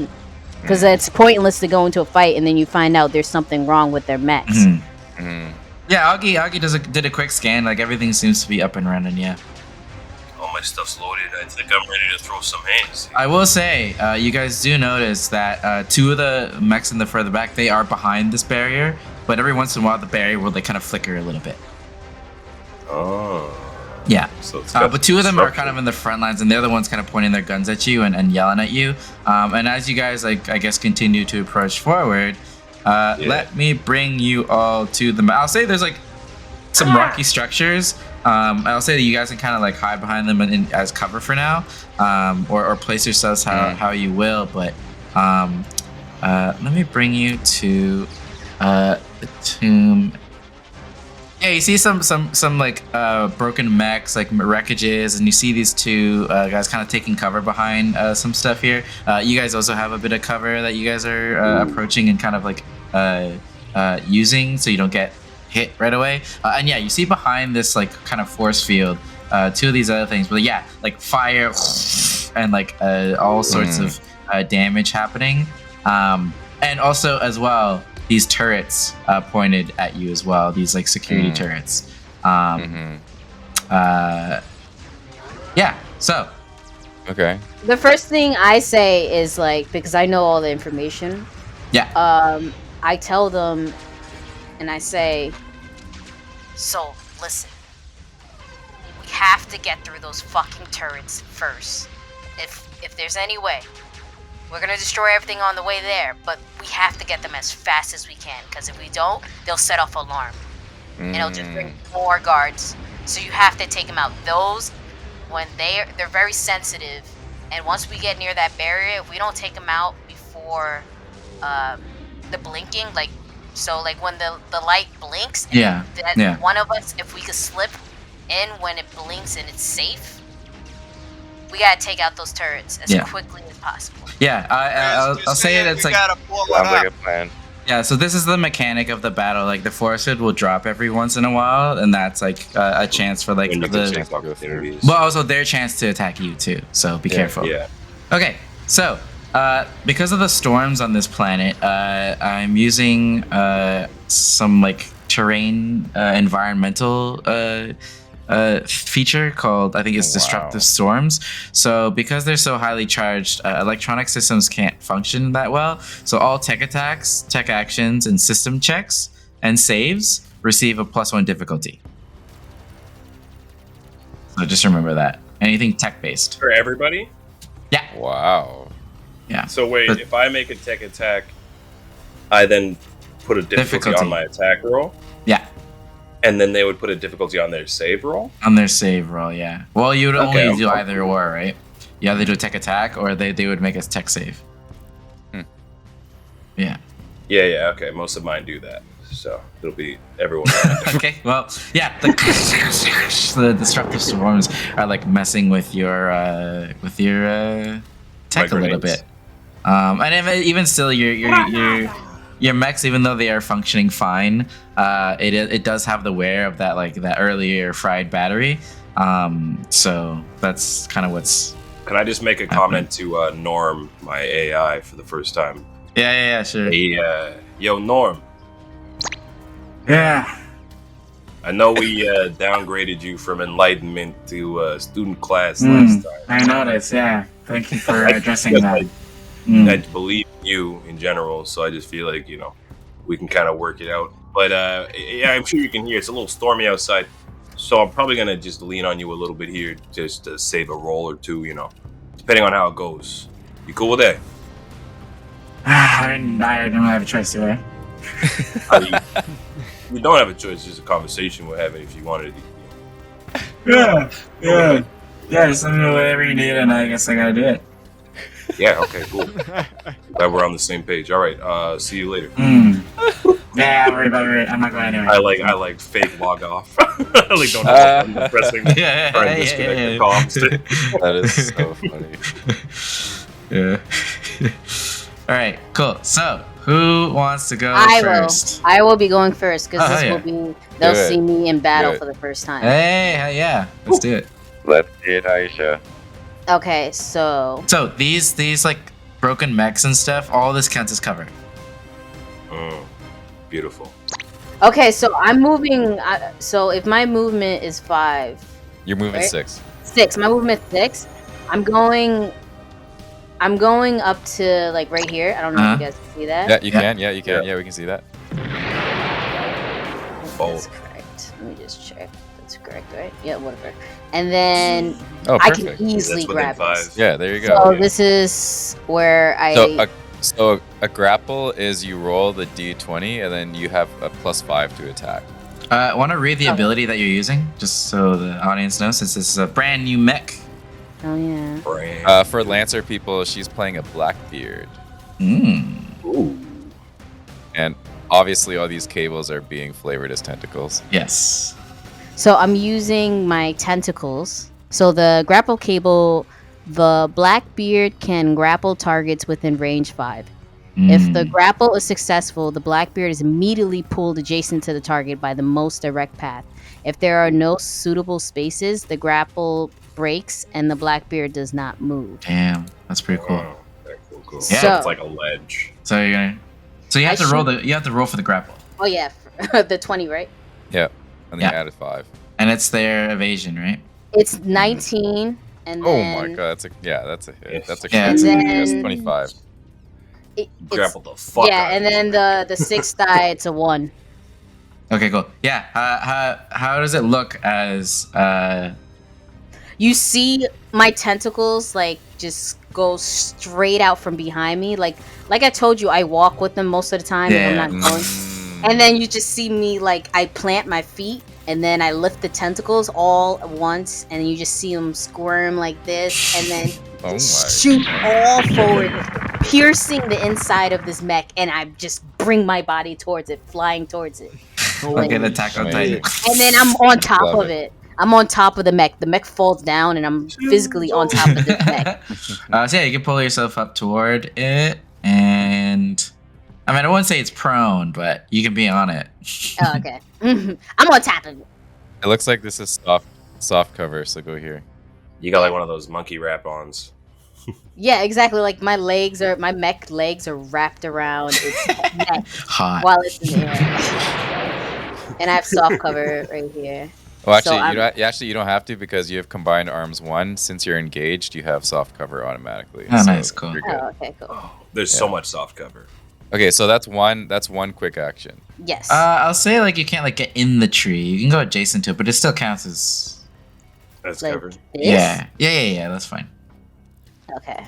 because it's pointless to go into a fight and then you find out there's something wrong with their mechs. Yeah, Augie did a quick scan. Like everything seems to be up and running. Yeah. All my stuff's loaded. I think I'm ready to throw some hands. I will say, you guys do notice that 2 of the mechs in the further back, they are behind this barrier, but every once in a while the barrier will kind of flicker a little bit. Oh. Yeah. So it's But 2 of them are kind of in the front lines, and they're the ones kind of pointing their guns at you and yelling at you. And as you guys, I guess, continue to approach forward, let me bring you all to the... I'll say there's like some rocky structures. I'll say that you guys can kind of like hide behind them as cover for now, or place yourselves how you will. But let me bring you to the tomb. Yeah, you see some like broken mechs, like wreckages, and you see these 2 guys kind of taking cover behind some stuff here. You guys also have a bit of cover that you guys are approaching and kind of like using, so you don't get hit right away. And yeah, you see behind this like kind of force field 2 of these other things, but yeah, like fire and like all sorts of damage happening, and also as well these turrets pointed at you as well, these like security turrets. Yeah, so Okay. The first thing I say is like, because I know all the information. Yeah. I tell them, and I say, so listen, we have to get through those fucking turrets first. If there's any way, we're gonna destroy everything on the way there, but we have to get them as fast as we can, because if we don't, they'll set off alarm, and it'll just bring more guards. So you have to take them out. Those, when they're very sensitive, and once we get near that barrier, if we don't take them out before the blinking, like when the light blinks, and one of us, if we could slip in when it blinks and it's safe, we gotta take out those turrets as quickly as possible. Yeah, I'll say it. It's like sounds like a plan. Yeah, so this is the mechanic of the battle. Like the force will drop every once in a while, and that's like a chance for like well, also their chance to attack you too. So be careful. Yeah. Okay, so because of the storms on this planet, I'm using some like terrain environmental feature called, I think it's disruptive storms. So because they're so highly charged, electronic systems can't function that well. So all tech attacks, tech actions, and system checks and saves receive a +1 difficulty. So just remember that. Anything tech based. For everybody? Yeah. Wow. Yeah. So wait, if I make a tech attack, I then put a difficulty on my attack roll? Yeah. And then they would put a difficulty on their save roll? On their save roll, yeah. Well, you would only do either or, right? You either do a tech attack or they would make a tech save. Yeah. Yeah, okay. Most of mine do that. So it'll be everyone. Okay, well, yeah. The disruptive storms are like messing with your tech a little bit. And even still, your mechs, even though they are functioning fine, it does have the wear of that earlier fried battery. So that's kind of what's. Can I just make a comment to Norm, my AI, for the first time? Yeah, sure. Hey, yo, Norm. Yeah. I know we downgraded you from enlightenment to student class last time. I noticed. Yeah. Thank you for addressing that. I believe in you in general, so I just feel like, we can kind of work it out. But yeah, I'm sure you can hear it's a little stormy outside, so I'm probably gonna just lean on you a little bit here, just to save a roll or two, depending on how it goes. You cool with that? I don't have a choice, do I? You don't have a choice. It's just a conversation we're having. If you wanted to. Yeah. Just let me know whatever you need, and I guess I gotta do it. Yeah. Okay. Cool. Glad we're on the same page. All right. See you later. Yeah. Worry about it. I'm not going anywhere. I like fake log off. I like don't have to pressing. Trying to disconnect the comms. That is so funny. Yeah. All right. Cool. So. Who wants to go first? I will be going first because they'll see me in battle for the first time. Hey, yeah. Let's do it. Let's see it, Aisha. Okay, so these like broken mechs and stuff, all this counts as cover. Beautiful. Okay, so I'm moving. So if my movement is 5, you're moving 6. 6. My movement 6. I'm going up to like right here. I don't know if you guys can see that. Yeah, you can. Yeah, you can. Yeah, we can see that. That's correct. Let me just check. That's correct, right? Yeah, whatever. And then I can easily grab this. Yeah, there you go. So this is where I. So a grapple is you roll the d20 and then you have a +5 to attack. Want to read the ability that you're using, just so the audience knows, since this is a brand new mech. Oh yeah. For Lancer people, she's playing a Blackbeard. Ooh. And obviously, all these cables are being flavored as tentacles. Yes. So I'm using my tentacles. So the grapple cable, the Blackbeard can grapple targets within range 5. If the grapple is successful, the Blackbeard is immediately pulled adjacent to the target by the most direct path. If there are no suitable spaces, the grapple breaks and the Blackbeard does not move. Damn, that's pretty cool. Cool. Yeah, so, it's like a ledge. So you have to roll you have to roll for the grapple. Oh yeah, the 20, right? Yeah, and then you added 5. And it's their evasion, right? It's 19 And Oh then, my god, that's a hit. That's a Yeah, crit. and That's then 25. it's, Grapple the fuck yeah, out and of then the sixth die, it's a 1. Okay, cool. Yeah. How does it look as You see my tentacles like just go straight out from behind me. Like I told you, I walk with them most of the time if I'm Yeah. not going. And then you just see me like I plant my feet and then I lift the tentacles all at once, and you just see them squirm like this, and then Oh my. shoot all forward, piercing the inside of this mech, and I just bring my body towards it, flying towards it. like an Attack on Titan? And then I'm on top Love of it. it. I'm on top of the mech. The mech falls down, and I'm physically on top of this mech. So yeah, you can pull yourself up toward it, and I mean, I wouldn't say it's prone, but you can be on it. Oh, okay. I'm on top of it. It looks like this is soft cover, so go here. You got like one of those monkey wrap-ons. Yeah, exactly. Like my mech legs are wrapped around its neck Hot. while it's in the air. And I have soft cover right here. Well, So actually, you don't have to because you have combined arms 1. Since you're engaged, you have soft cover automatically. Oh, so nice, cool. You're good. Oh, okay, cool. There's so much soft cover. Okay, so that's one quick action. Yes. I'll say like you can't like get in the tree. You can go adjacent to it, but it still counts as. That's Like covered. this? Yeah. That's fine. Okay.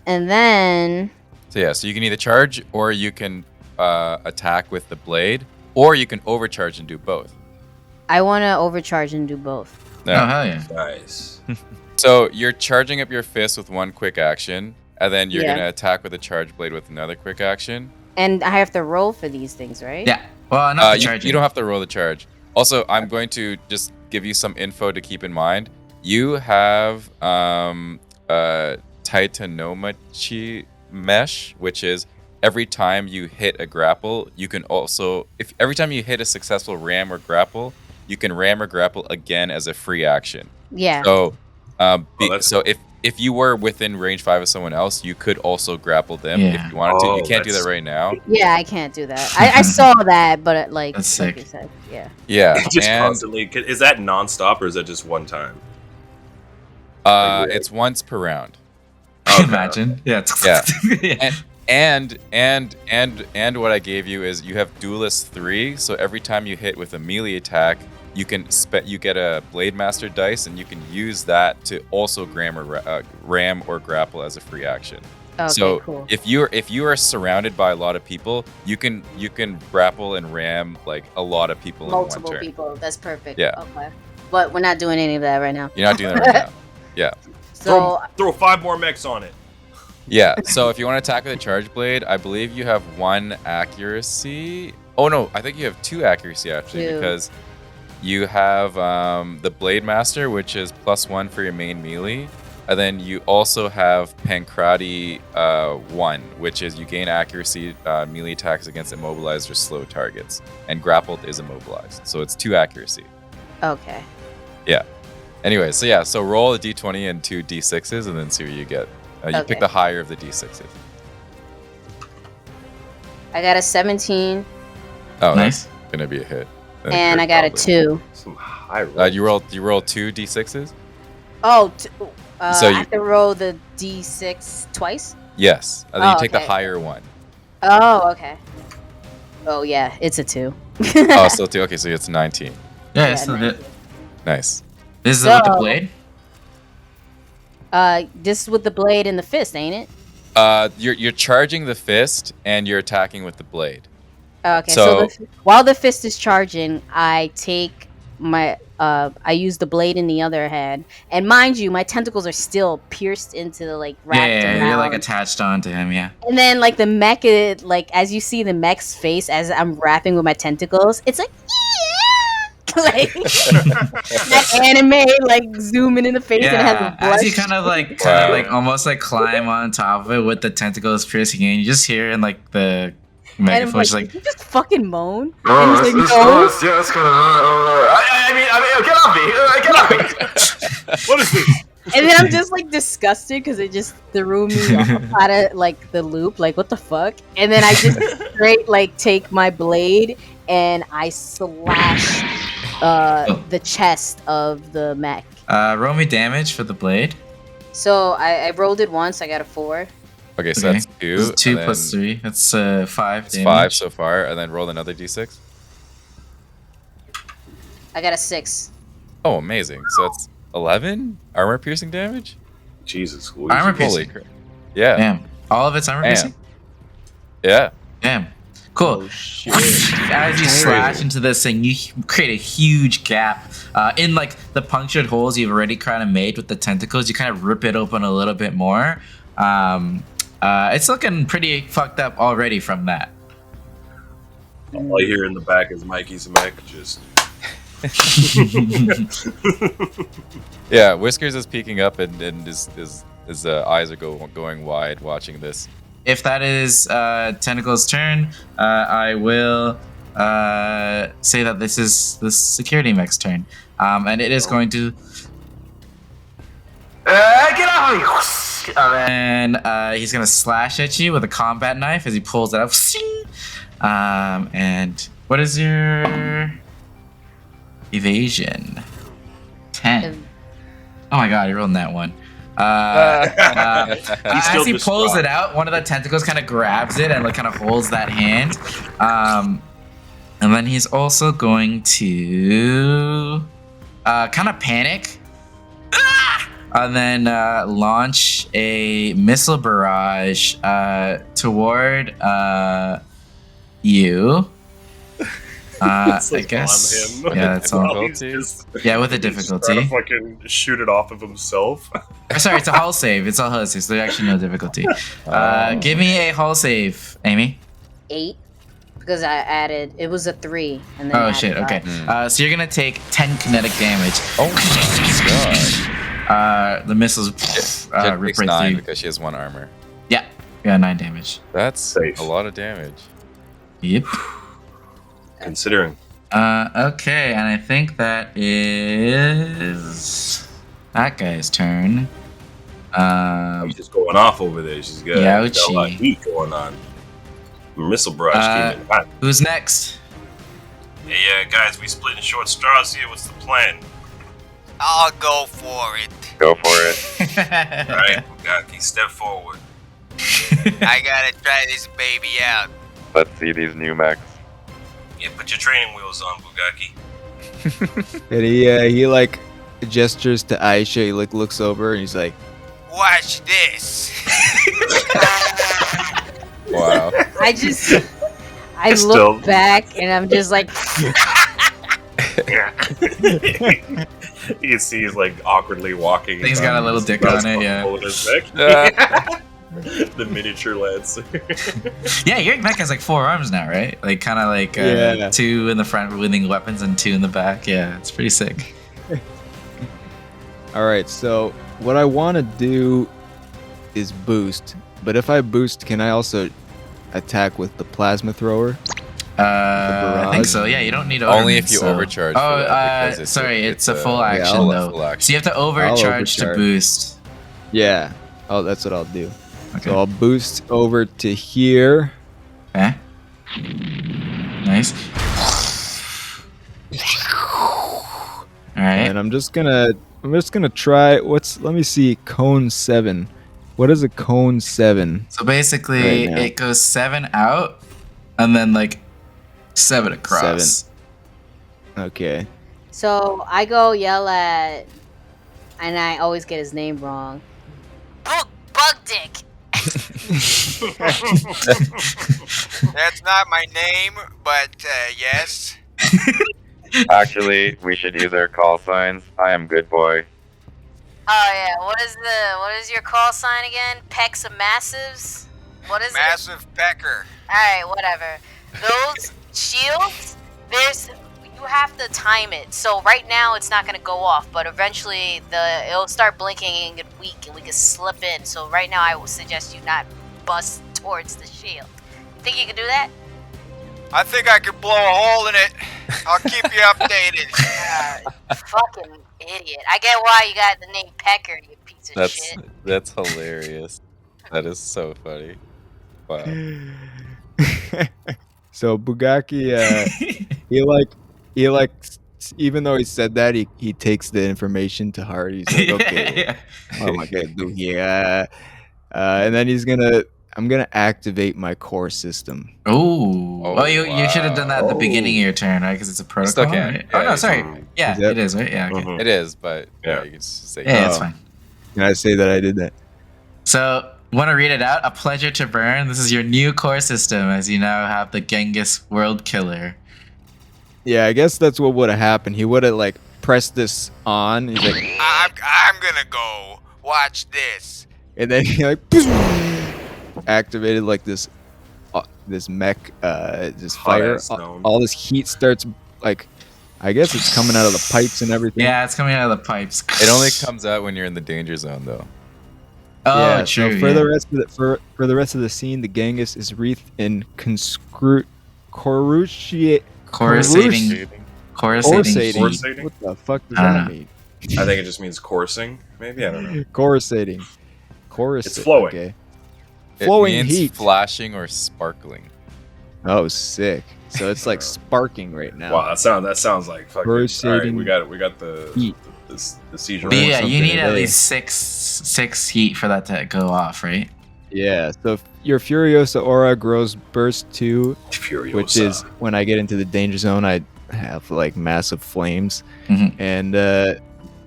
And then So yeah, so you can either charge or you can attack with the blade, or you can overcharge and do both. I want to overcharge and do both. Oh hell yeah! Nice. So you're charging up your fist with one quick action, and then you're Yeah. gonna attack with a charge blade with another quick action. And I have to roll for these things, right? Yeah. Well, not the You charging. don't have to roll the charge. Also, I'm going to just give you some info to keep in mind. You have Titanomachi mesh, which is every time you hit a grapple, you can also, if every time you hit a successful ram or grapple, you can ram or grapple again as a free action. Yeah. So, that's so if you were within range 5 of someone else, you could also grapple them if Yeah. you wanted to. Oh, You can't do that that's- right now. Yeah, I can't do that. I saw that, but like, That's like sick. you said, yeah. Yeah, Just and constantly. Is that nonstop or is that just one time? Like, it's once per round. Imagine. Yeah. Yeah. And what I gave you is you have Duelist 3, so every time you hit with a melee attack, you can you get a Blade Master dice, and you can use that to also ram or grapple as a free action. Okay, So cool. if you are surrounded by a lot of people, you can grapple and ram like a lot of people in Multiple one turn. people. That's perfect. Yeah. Okay. But we're not doing any of that right now. You're not doing that right now. Yeah. So Throw 5 more mechs on it. Yeah, so if you want to attack with a charge blade, I believe you have 1 accuracy. Oh no, I think you have 2 accuracy actually, 2. because you have the Blade Master, which is +1 for your main melee, and then you also have Pancrati 1, which is you gain accuracy melee attacks against immobilized or slow targets, and grappled is immobilized, so it's 2 accuracy. okay. Yeah. Anyway, so roll a d20 and 2 d6s, and then see what you get. You Okay. pick the higher of the d6s. I got a 17 Oh, Nice. that's gonna be a hit. and I got a 2. Some high rolls. You roll 2 d6s. Oh, So I you- have to roll the d6 twice? Yes, and then you Oh, take okay. the higher one. Oh, okay. Oh, yeah, it's a 2. Oh, still 2. Okay, so it's 19. Yeah. Yeah, It's still 19. hit. Nice. This is with the So- blade. This is with the blade and the fist, ain't it? You're charging the fist and you're attacking with the blade. Okay, So- while the fist is charging, I take my I use the blade in the other hand, and mind you, my tentacles are still pierced into the wrapped around. You're like attached onto him. Yeah. And then like the mech, as you see the mech's face as I'm wrapping with my tentacles, it's like yeah, like that anime like zooming in the face and it has a Yeah. blush. As you kind of almost like climb on top of it with the tentacles piercing in, you just hear in like the and I'm megaphone, like, like, you just fucking moan. Oh, and he's like, no. yeah, it's kind of. Get off me! What is this? And then I'm just like disgusted because it just threw me off out of like the loop. Like, what the fuck? And then I just straight like take my blade and I slash the chest of the mech. Roll me damage for the blade. So I rolled it once. I got a 4. Okay, so Okay. that's 2. This is 2 and plus then 3. That's 5 It's damage. 5 so far, and then roll another d6. I got a 6. Oh, amazing. So that's 11 armor piercing damage? Jesus. Armor piercing. Holy crap. Yeah. Damn. All of it's armor piercing? Yeah. Damn. Cool. Oh shit! As you slash into this thing, you create a huge gap in like the punctured holes you've already kind of made with the tentacles. You kind of rip it open a little bit more. It's looking pretty fucked up already from that. All you hear in the back is Mikey's Mac just. Yeah, Whiskers is peeking up and his eyes are going wide watching this. If that is Tentacle's turn, I will say that this is the security mech's turn. And it is going to... get off me! And he's going to slash at you with a combat knife as he pulls it out. And what is your evasion? 10. Oh my god, he rolled that one. As he pulls it out, one of the tentacles kind of grabs it and like kind of holds that hand. And then he's also going to kind of panic. And then launch a missile barrage toward you. I guess. Yeah, that's all. Yeah, with a difficulty. Trying to fucking shoot it off of himself. Sorry, it's a hull save. It's a hull save, so there's actually no difficulty. Give me a hull save, Amy. 8. Because I added, it was a 3. And then Oh shit, okay. So you're gonna take 10 kinetic damage. Oh my god. The missiles Jen rip takes right 9 through. because she has 1 armor. Yeah, 9 damage. That's Safe. a lot of damage. Yep. Considering. Okay, and I think that is that guy's turn. She's just going off over there. She's got a lot of heat going on. Missile barrage came in hot. Who's next? Hey, guys, we splitting short straws here. What's the plan? I'll go for it. Go for it. All right, Bugatti, step forward. I gotta try this baby out. Let's see these new mechs. Yeah, put your training wheels on, Bugatti. And he like gestures to Aisha. He like looks over and he's like, Watch this. Wow. I look back and I'm just like, You can see he's like awkwardly walking. He's got a little dick on it, yeah. The miniature Lancer. Yeah, your mech has like 4 arms now, right? Like kind of like 2 in the front wielding weapons and 2 in the back. Yeah, it's pretty sick. all right, so what I want to do is boost. But if I boost, can I also attack with the plasma thrower? I think so. Yeah, you don't need only if you overcharge. Oh, it's a full action though. Full action. So you have to overcharge to boost. Yeah. Oh, that's what I'll do. Okay. So I'll boost over to here. Okay. Nice. All right. And I'm just gonna try. Let me see. Cone 7. What is a cone 7? So basically, right it goes 7 out, and then like 7 across. 7. Okay. so I go yell at, and I always get his name wrong. Bug Dick. That's not my name, but yes. Actually, we should use our call signs. I am good boy. Oh yeah, what is your call sign again? Pecks of Massives? What is Massive pecker. Alright, whatever. Those shields, you have to time it. So right now it's not gonna go off, but eventually it'll start blinking and get weak and we can slip in. So right now I would suggest you not bust towards the shield. Think you can do that? I think I could blow a hole in it. I'll keep you updated. Fucking idiot. I get why you got the name Pecker, you piece of shit. That's hilarious. That is so funny. Wow. So Bugaki, he even though he said that, he takes the information to heart. He's like, okay, Yeah. what am I gonna do here? And then I'm gonna activate my core system. Ooh. Oh, Well, you should have done that at the beginning of your turn, right? Because it's a protocol. still can. Right? Yeah, Oh no, you sorry. can. Yeah, Is that- it is, right? Yeah. Okay. Mhm. It is, but Yeah. you can just say Yeah, it's Oh. fine. Can I say that I did that? So, want to read it out? A pleasure to burn. This is your new core system, as you now have the Genghis World Killer. Yeah, I guess that's what would have happened. He would have like pressed this on. He's like, I'm gonna go watch this. and then he like activated like this mech, this Hot fire. ass stone. All this heat starts like, I guess it's coming out of the pipes and everything. Yeah, it's coming out of the pipes. It only comes out when you're in the danger zone, though. Oh, Yeah, true. So for yeah. the rest of for the rest of the scene, the Genghis is wreathed in coruscating. Coruscating. Coruscating? What the fuck does Ah. that mean? I think it just means coursing. Maybe I don't know. Coruscating. Chorus. It's flowing. Okay. It Flowing means heat. flashing or sparkling. Oh, sick. So it's like sparking right now. Wow, that sounds like fucking. All right, Coruscating we got the heat. the seizure. But yeah, you something need at today. least six heat for that to go off, right? Yeah. So your Furiosa aura grows burst 2, Furiosa. which is when I get into the danger zone, I have like massive flames, Mhm. and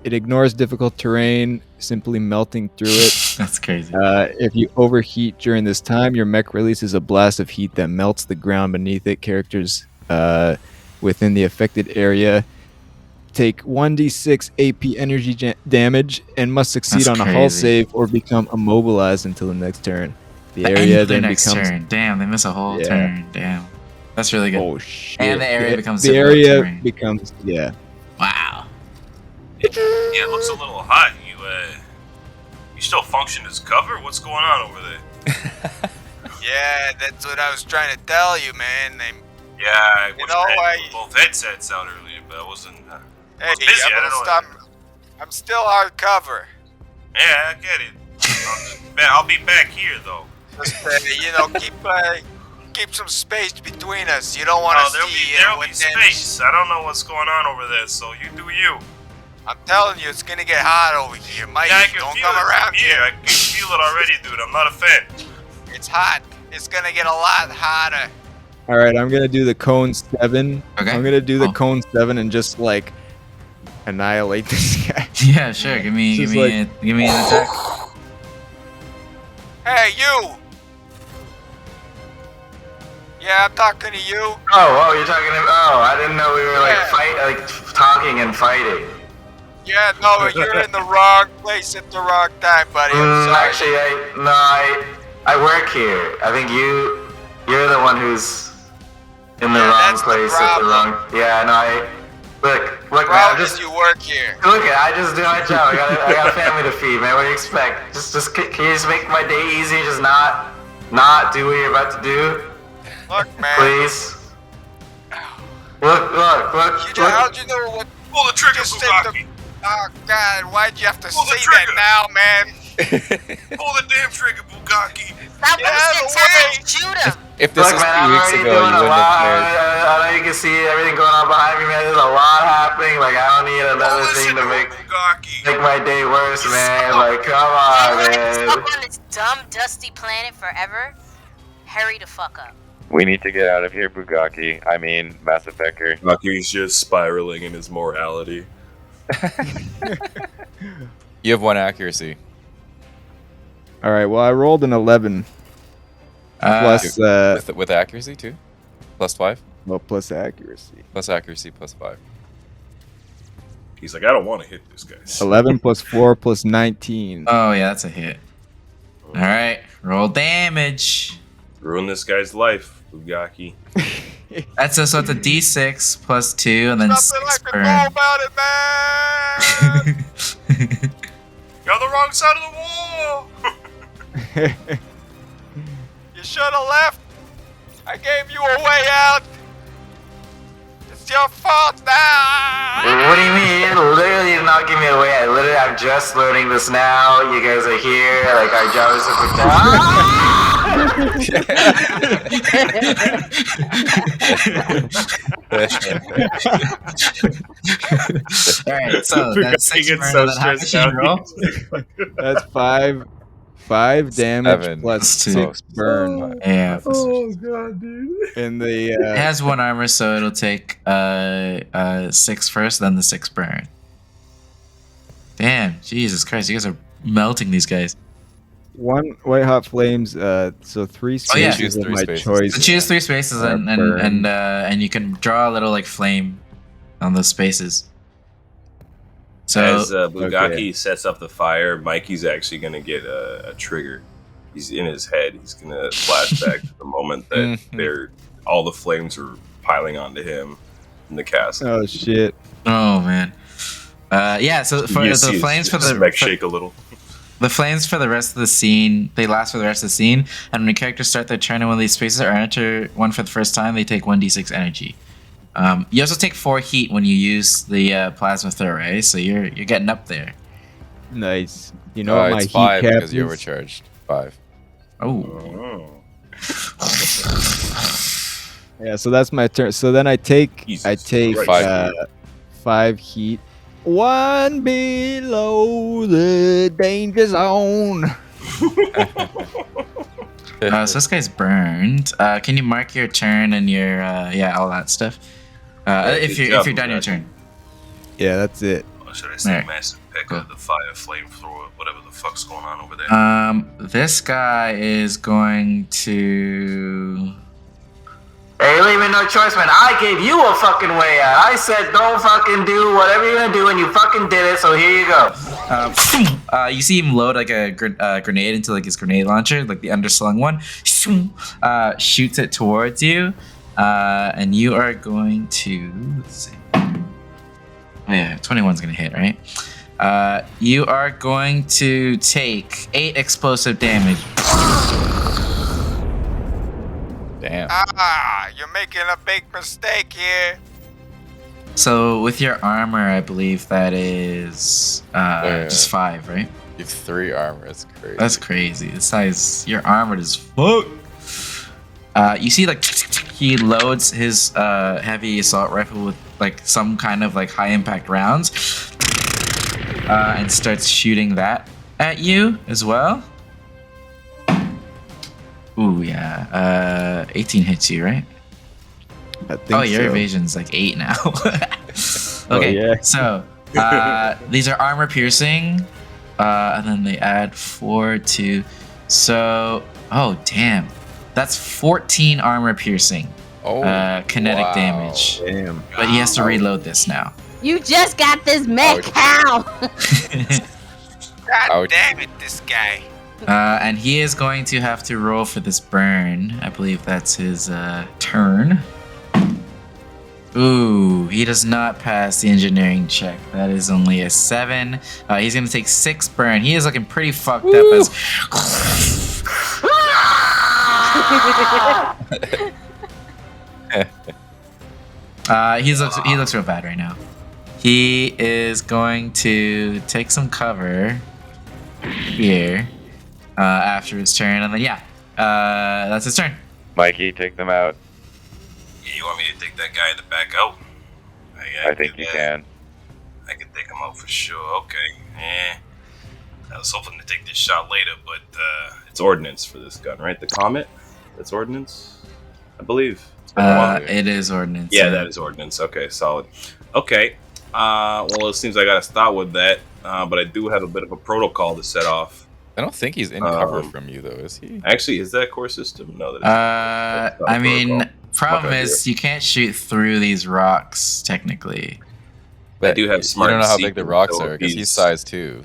it ignores difficult terrain, simply melting through it. That's crazy. If you overheat during this time, your mech releases a blast of heat that melts the ground beneath it. Characters within the affected area take 1d6 AP energy damage and must succeed That's on a hull crazy. save or become immobilized until the next turn. The And area the then next becomes turn. Damn, they miss a whole Yeah. turn. Damn. That's really good. oh shit. And the area becomes the difficult area terrain. becomes Wow. Yeah, it looks a little hot. You still function as cover? What's going on over there? Yeah, that's what I was trying to tell you, man. Yeah, I You was know, had both headsets out earlier, but I wasn't. Hey, busy, I don't know. I'm still hard cover. Yeah, I get it. I'll be back here though. Just keep some space between us. You don't want to there'll see be space. I don't know what's going on over there, so you do you. I'm telling you, it's gonna get hot over here. Mike, Yeah, I can don't feel come it around from here. here. I can feel it already, dude. I'm not a fan. It's hot. It's gonna get a lot hotter. All right, I'm gonna do the cone 7. Okay. I'm gonna do the Oh. cone 7 and just like annihilate this guy. Yeah, sure. Give me Just an attack. Hey, you! Yeah, I'm talking to you. Oh, you're talking to. Oh, I didn't know we were Yeah. talking and fighting. Yeah, no, you're in the wrong place at the wrong time, buddy. I'm sorry. Actually, I work here. I think you're the one who's in the Yeah, wrong that's the place at the problem. wrong. Yeah, no, look, man. Problem I'm is just you work here. look. I just do my job. I got a family to feed, man. What do you expect? Can you just make my day easy? Just not do what you're about to do, Look, man. please. Look. How'd you know what? Pull the trigger, Just take Bugaki. Oh, God, why'd you have to Pull the say trigger. that now, man? Pull the damn trigger, Bugaki. Stop Get out of the way. Shoot him. If this Look, was man, 3 I'm weeks already ago, doing you a wouldn't lot. have cared. I know you can see everything going on behind me, man. There's a lot happening. Like, I don't need another thing to make Bugaki. my day worse, man. Like, come on, You're man. stuck on this dumb, dusty planet forever. Hurry the fuck up. We need to get out of here, Bugaki. I mean, Mass Effector. Bucky's just spiraling in his morality. You have 1 accuracy. All right. Well, I rolled an 11 plus With accuracy too? Plus 5? plus accuracy. Plus accuracy, plus 5. He's like, I don't want to hit this guy. 11 plus 4 plus 19. Oh yeah, that's a hit. All right, roll damage. Ruin this guy's life, Bugaki. That's so it's a D6 plus 2 and then Nothing I 6 can burn. do about it, man. You're on the wrong side of the wall. You should have left. I gave you a way out. It's your fault now. What do you mean? You literally did not give me away. I'm just learning this now. You guys are here. Like, our job is to protect. All right, so that's 6 Gets burn. so And then how much stressed did you roll? That's 5 damage 7 plus two. 6 burn. Yeah. god, dude. And the It has 1 armor, so it'll take 6 first, then the 6 burn. Damn, Jesus Christ, you guys are melting these guys. 1 white hot flames. So 3 yeah. spaces Choose of 3 my spaces. choice. So choose 3 spaces and you can draw a little like flame on those spaces. So As Bugaki sets up the fire, Mikey's actually going to get a trigger. He's in his head. He's going to flash back to the moment that all the flames are piling onto him in the castle. Oh shit! oh man, yeah. So for You the see flames for his the mech shake a little. The flames for the rest of the scene, they last for the rest of the scene, and when your characters start their turn in one of these spaces or enter one for the first time, they take 1d6 energy. You also take 4 heat when you use the plasma throw, right? So you're getting up there. Nice. You know what my it's heat 5 cap because you is? overcharged. 5. Oh. Yeah, so that's my turn. So then I take Jesus 5 heat. 1 below the danger zone. So this guy's burned. Can you mark your turn and your all that stuff? If you're done your turn. Yeah, that's it. Or should I say Alright. massive peck of the fire, flamethrower, whatever the fuck's going on over there? This guy is going to. Hey, you leave me no choice, man. I gave you a fucking way out. I said don't fucking do whatever you're gonna do, and you fucking did it. So here you go. You see him load like a grenade into like his grenade launcher, like the underslung one. Shoots it towards you, and you are going to. Let's see. Oh yeah, 21's gonna hit, right? You are going to take 8 explosive damage. Damn. You're making a big mistake here. So with your armor, I believe that is just 5, right? You have 3 armor. That's crazy. That's crazy. This size, you're armored as fuck. You see, like he loads his heavy assault rifle with like some kind of like high impact rounds, and starts shooting that at you as well. Ooh yeah, 18 hits you, right? I think Oh, your so. evasion's like 8 now. Okay, Oh, yeah. so these are armor piercing, and then they add 4 to. So, oh damn, that's 14 armor piercing. Oh, Kinetic wow. damage. Damn. But he has to reload this now. You just got this mech. How? God damn it, this guy. And he is going to have to roll for this burn. I believe that's his turn. Ooh, he does not pass the engineering check. That is only a 7. He's going to take 6 burn. He is looking pretty fucked up as... he looks real bad right now. He is going to take some cover here after his turn, and then that's his turn. Mikey, take them out. Yeah, you want me to take that guy in the back out? I think you can. I can take him out for sure. Okay. I was hoping to take this shot later, but It's ordnance for this gun, right? The Comet? That's ordnance, I believe. It's been a while. It is ordnance. Yeah, that is ordnance. Okay, solid. Okay. Well, it seems I gotta start with that, but I do have a bit of a protocol to set off. I don't think he's in cover from you, though, is he? Actually, is that core system? No, that is. I mean, protocol. problem My bad, is you can't shoot through these rocks technically. I do have smart. You don't know how big the seeking, rocks so are because he's he's- size 2.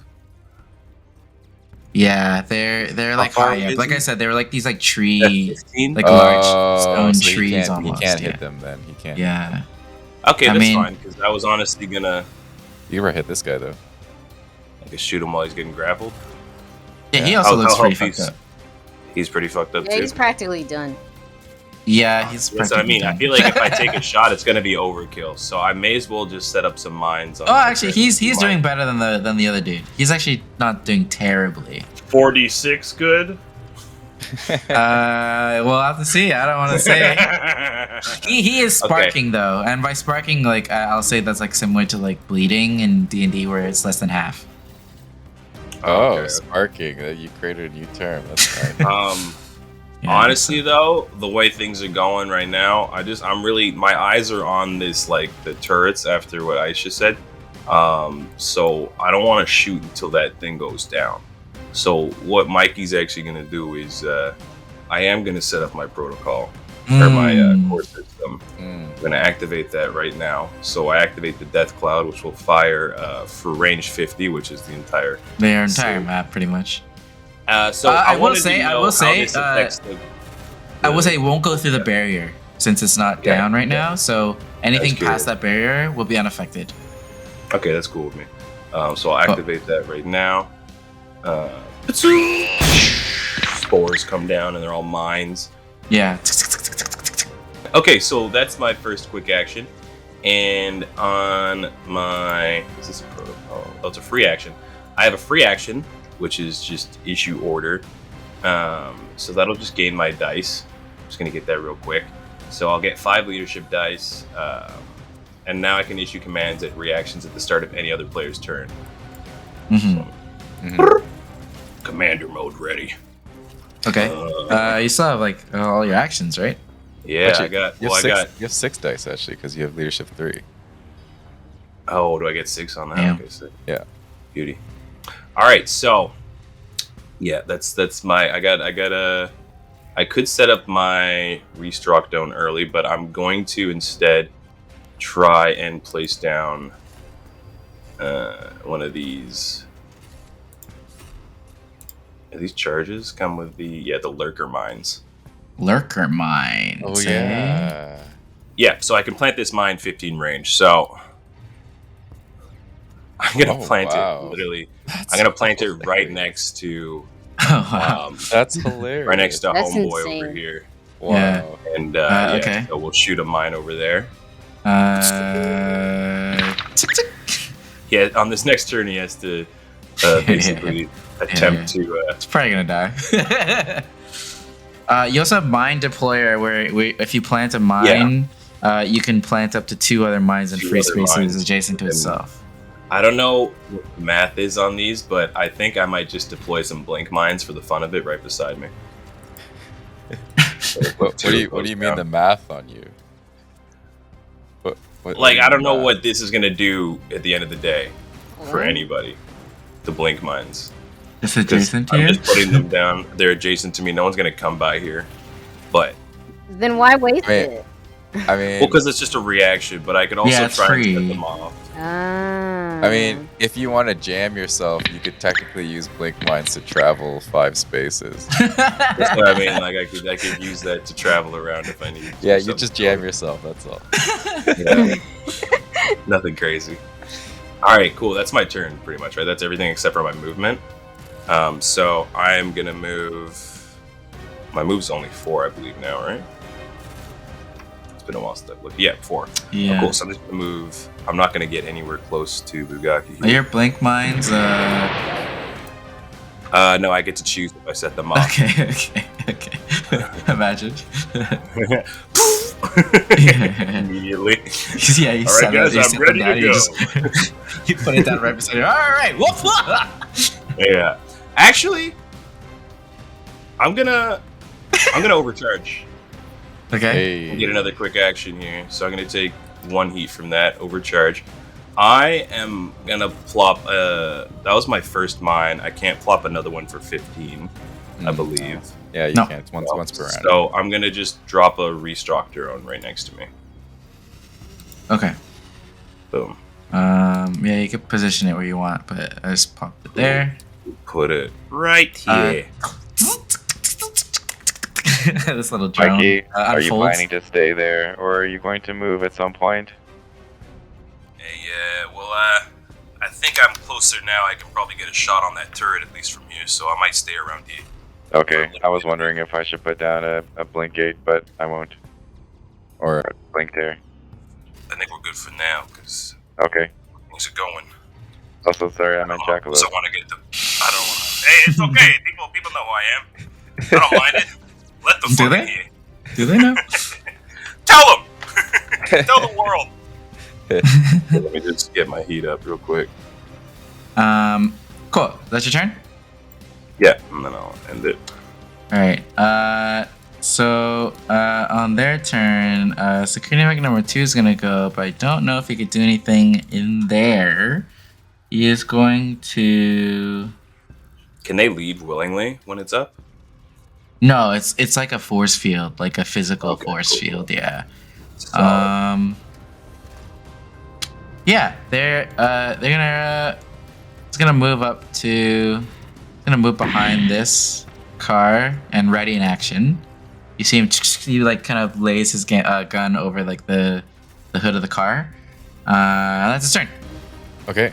Yeah, they're like far high up. is Like he? I said, they were like these like tree, 15? like large stone so trees he can't, almost. He can't yeah. hit them then. He can't. Yeah. Okay, I that's mean- fine because I was honestly gonna You ever hit this guy, though? I could shoot him while he's getting grappled. Yeah, he Yeah. also I'll- looks I'll pretty hope fucked up. He's pretty fucked up Yeah, too. he's practically done. Yeah, he's. That's what I mean. I practically feel like if I take a shot, it's gonna be overkill. So I may as well just set up some mines. On Oh, my actually, thing. he's Mine. doing better than the other dude. He's actually not doing terribly. 46 good. We'll have to see. I don't want to say. He is sparking though, and by sparking, like I'll say that's like similar to like bleeding in D&D, where it's less than half. Oh, sparking! You created a new term. That's right. Honestly, though, the way things are going right now, I'm really, my eyes are on this, like the turrets after what Aisha said. So I don't want to shoot until that thing goes down. So what Mikey's actually going to do is, I am going to set up my protocol or my core system. I'm going to activate that right now. So I activate the Death Cloud, which will fire for range 50, which is the entire map, pretty much. So I will say, it won't go through the barrier since it's not down right now. So anything past that barrier will be unaffected. Okay, that's cool with me. So I'll activate that right now. Spores come down and they're all mines. Yeah. Okay, so that's my first quick action. And on my... Is this a protocol? Oh, it's a free action. I have a free action, which is just issue order. So that'll just gain my dice. I'm just going to get that real quick. So I'll get 5 leadership dice. And now I can issue commands at reactions at the start of any other player's turn. Commander mode ready. Okay. You still have like all your actions, right? Yeah, actually, you have 6 dice actually because you have leadership 3. Oh, do I get 6 on that? Yeah. Okay, so Yeah. Beauty. All right, so yeah, that's my. I could set up my restock down early, but I'm going to instead try and place down one of these. These charges come with the lurker mines. Lurker mines. Oh yeah. Yeah, so I can plant this mine 15 range. So I'm gonna plant it literally. I'm gonna plant it right next to. That's hilarious. Right next to That's Homeboy insane. over here. Wow. Yeah. And okay. so we'll shoot a mine over there. Yeah, on this next turn he has to basically attempt to. It's probably gonna die. You also have mine deployer, where if you plant a mine, you can plant up to 2 other mines in free spaces adjacent to itself. I don't know what the math is on these, but I think I might just deploy some blink mines for the fun of it right beside me. What do you mean the math on you? What I don't know what this is gonna do at the end of the day for anybody. The blink mines. It's adjacent to you? I'm just putting them down. They're adjacent to me. No one's gonna come by here. But Then why waste it? I mean, well, because it's just a reaction. But I could also it's try free. and set them off. I mean, if you want to jam yourself, you could technically use blink mines to travel 5 spaces. That's what I mean. Like I could use that to travel around if I need. To Yeah, you just jam yourself. That's all. Yeah. Nothing crazy. All right, cool. That's my turn, pretty much, right? That's everything except for my movement. So I am gonna move. My move's only 4, I believe now, right? It's been a while since I've looked. Yeah, 4. Yeah. Oh, cool. So I'm just gonna move. I'm not gonna get anywhere close to Bugaki. Are your blink mines? No, I get to choose if I set them off. Okay. Imagine. Immediately. Yeah, you All right, guys, I'm ready to go. You put it down right beside you. All right, woof. Yeah. Actually, I'm gonna overcharge. Okay. Get another quick action here. So I'm gonna take 1 heat from that overcharge. I am gonna plop. That was my first mine. I can't plop another one for 15, I believe. Yeah, you can't. Once per round. So I'm gonna just drop a restock drone right next to me. Okay. Boom. Yeah, you can position it where you want, but I just popped it there. Put it right here. This little drone. Mikey, are you unfolds. planning to stay there, or are you going to move at some point? Hey, well, I think I'm closer now. I can probably get a shot on that turret, at least from here, so I might stay around here. Okay, I was wondering if I should put down a blink gate, but I won't. Or a blink there. I think we're good for now, because Okay. things are going. Also, sorry, I meant Jackalope. I want to get the... I don't want to... Hey, it's okay. People know who I am. I don't mind it. Let the Do fucking they? hear. Do they know? Tell them. Tell the world. Let me just get my heat up real quick. Cool. That's your turn? Yeah, and then I'll end it. Alright. So on their turn, security mech number 2 is gonna go, but I don't know if he could do anything in there. He is going to. Can they leave willingly when it's up? No, it's like a force field, like a physical force cool. field. Yeah. So, Yeah, they're gonna. It's gonna move up to. It's gonna move behind this car and ready in action. You see him. He like kind of lays his gun over like the hood of the car. That's his turn. Okay.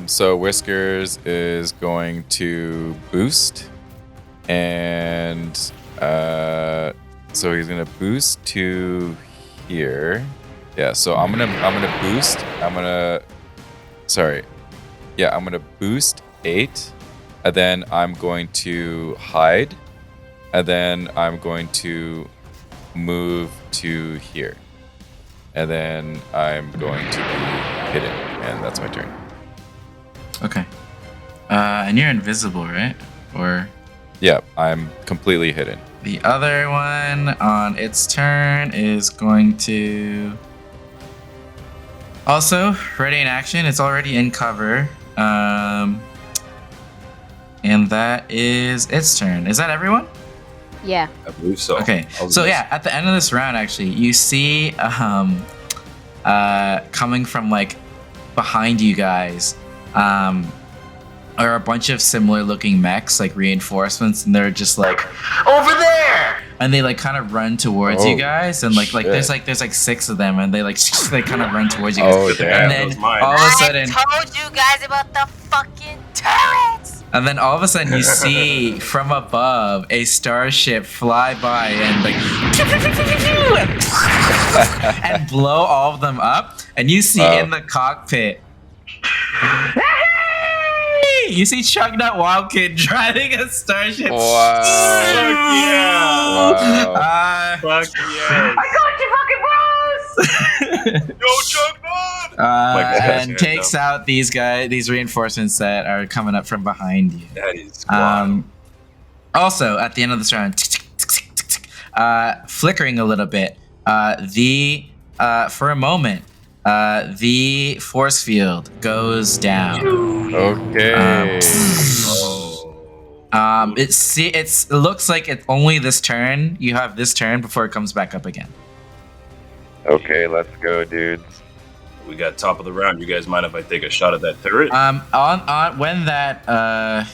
So Whiskers is going to boost, and so he's gonna boost to here. Yeah. So I'm gonna boost. I'm gonna boost 8, and then I'm going to hide, and then I'm going to move to here, and then I'm going to be hidden, and that's my turn. Okay. And you're invisible, right? Or Yeah, I'm completely hidden. the other one on its turn is going to also ready in action. It's already in cover. And that is its turn. Is that everyone? Yeah. I believe so. Okay. So yeah, at the end of this round, actually, you see coming from like behind you guys are a bunch of similar looking mechs, like reinforcements, and they're just like over there, and they like kind of run towards you guys, and like there's like 6 of them, and they they kind of run towards you guys. Oh, damn. And then all of a sudden, I told you guys about the fucking turrets. and then all of a sudden you see from above a starship fly by and like and blow all of them up, and you see in the cockpit. You see Chuck Nut Wild Kid driving a starship. Wow. Fuck yeah. I got you, fucking bros! Yo, Chuck Nut! And takes out these reinforcements that are coming up from behind you. That is wild. Also, at the end of this round, flickering a little bit, for a moment, the force field goes down. Okay. It looks like it's only this turn. You have this turn before it comes back up again. Okay, let's go, dudes. We got top of the round. You guys mind if I take a shot at that turret? On when that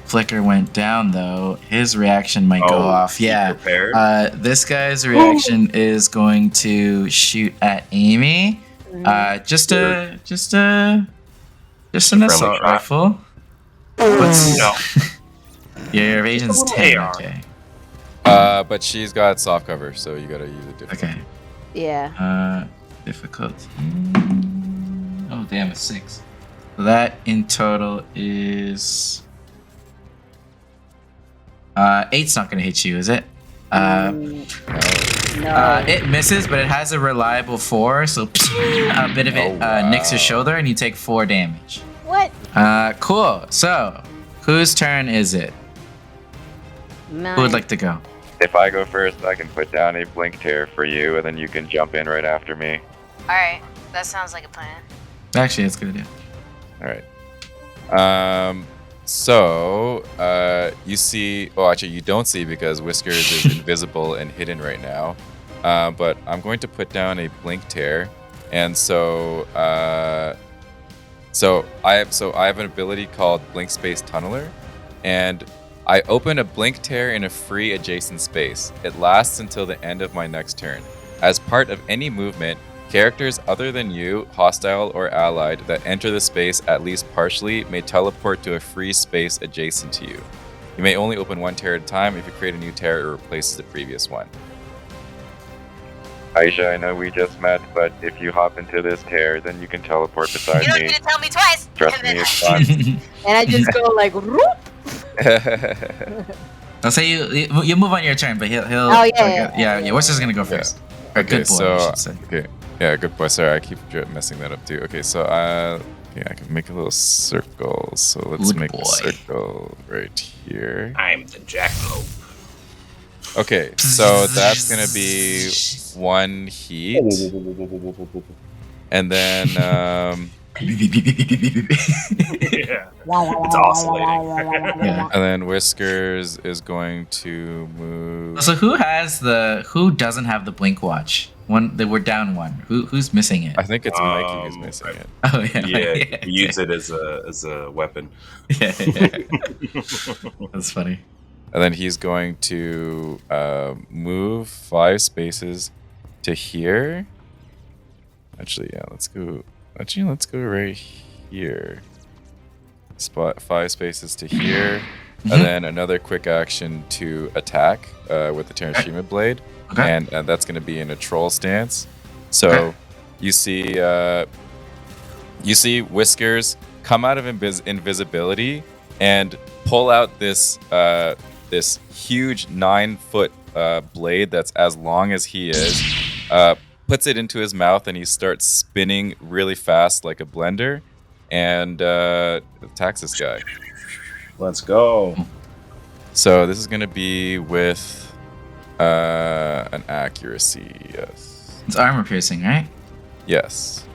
flicker went down, though, his reaction might go off. Yeah. Prepared? This guy's reaction is going to shoot at Amy. Just an assault shot. rifle. What's your evasion's 10? Okay. But she's got soft cover, so you gotta use it differently. Okay. Yeah. Difficulty. Oh damn, it's 6. So that in total is 8's not gonna hit you, is it? No. It misses, but it has a reliable 4, so a bit of it nicks your shoulder, and you take 4 damage. What? Cool. So, whose turn is it? Mine. Who would like to go? If I go first, I can put down a blink tear for you, and then you can jump in right after me. All right. That sounds like a plan. Actually, that's a good idea. All right. So you see. Oh, actually, you don't see because Whiskers is invisible and hidden right now. But I'm going to put down a blink tear, and so I have an ability called Blink Space Tunneler, and I open a blink tear in a free adjacent space. It lasts until the end of my next turn. As part of any movement, characters other than you, hostile or allied, that enter the space at least partially may teleport to a free space adjacent to you. You may only open one tear at a time. If you create a new tear, it replaces the previous one. Aisha, I know we just met, but if you hop into this tear, then you can teleport beside You don't me. need to tell me twice. Trust me, it's fun. And I just go like, whoop. I'll say you move on your turn, but he'll. Oh, yeah. Whisker's gonna go first. Or good boy, I should say. Okay, yeah, good boy. Sorry, I keep messing that up too. Okay, so I can make a little circle. So let's Good make boy. a circle right here. I'm the jackalope. Okay, so that's gonna be 1 heat, and then Yeah. It's oscillating. Yeah. and then Whiskers is going to move. So who doesn't have the blink watch? We're down one. Who's missing it? I think it's Mikey who's missing it. Oh yeah. Yeah, use it as a weapon. Yeah. That's funny. And then he's going to move 5 spaces to here. Actually, yeah, let's go right here. Spot 5 spaces to here. And then another quick action to attack with the Terashima Blade. Okay. And that's going to be in a troll stance. So you see Whiskers come out of invisibility and pull out this this huge 9-foot blade that's as long as he is, puts it into his mouth, and he starts spinning really fast like a blender, and attacks this guy. Let's go. So this is going to be with an accuracy, yes. It's armor piercing, right? Yes.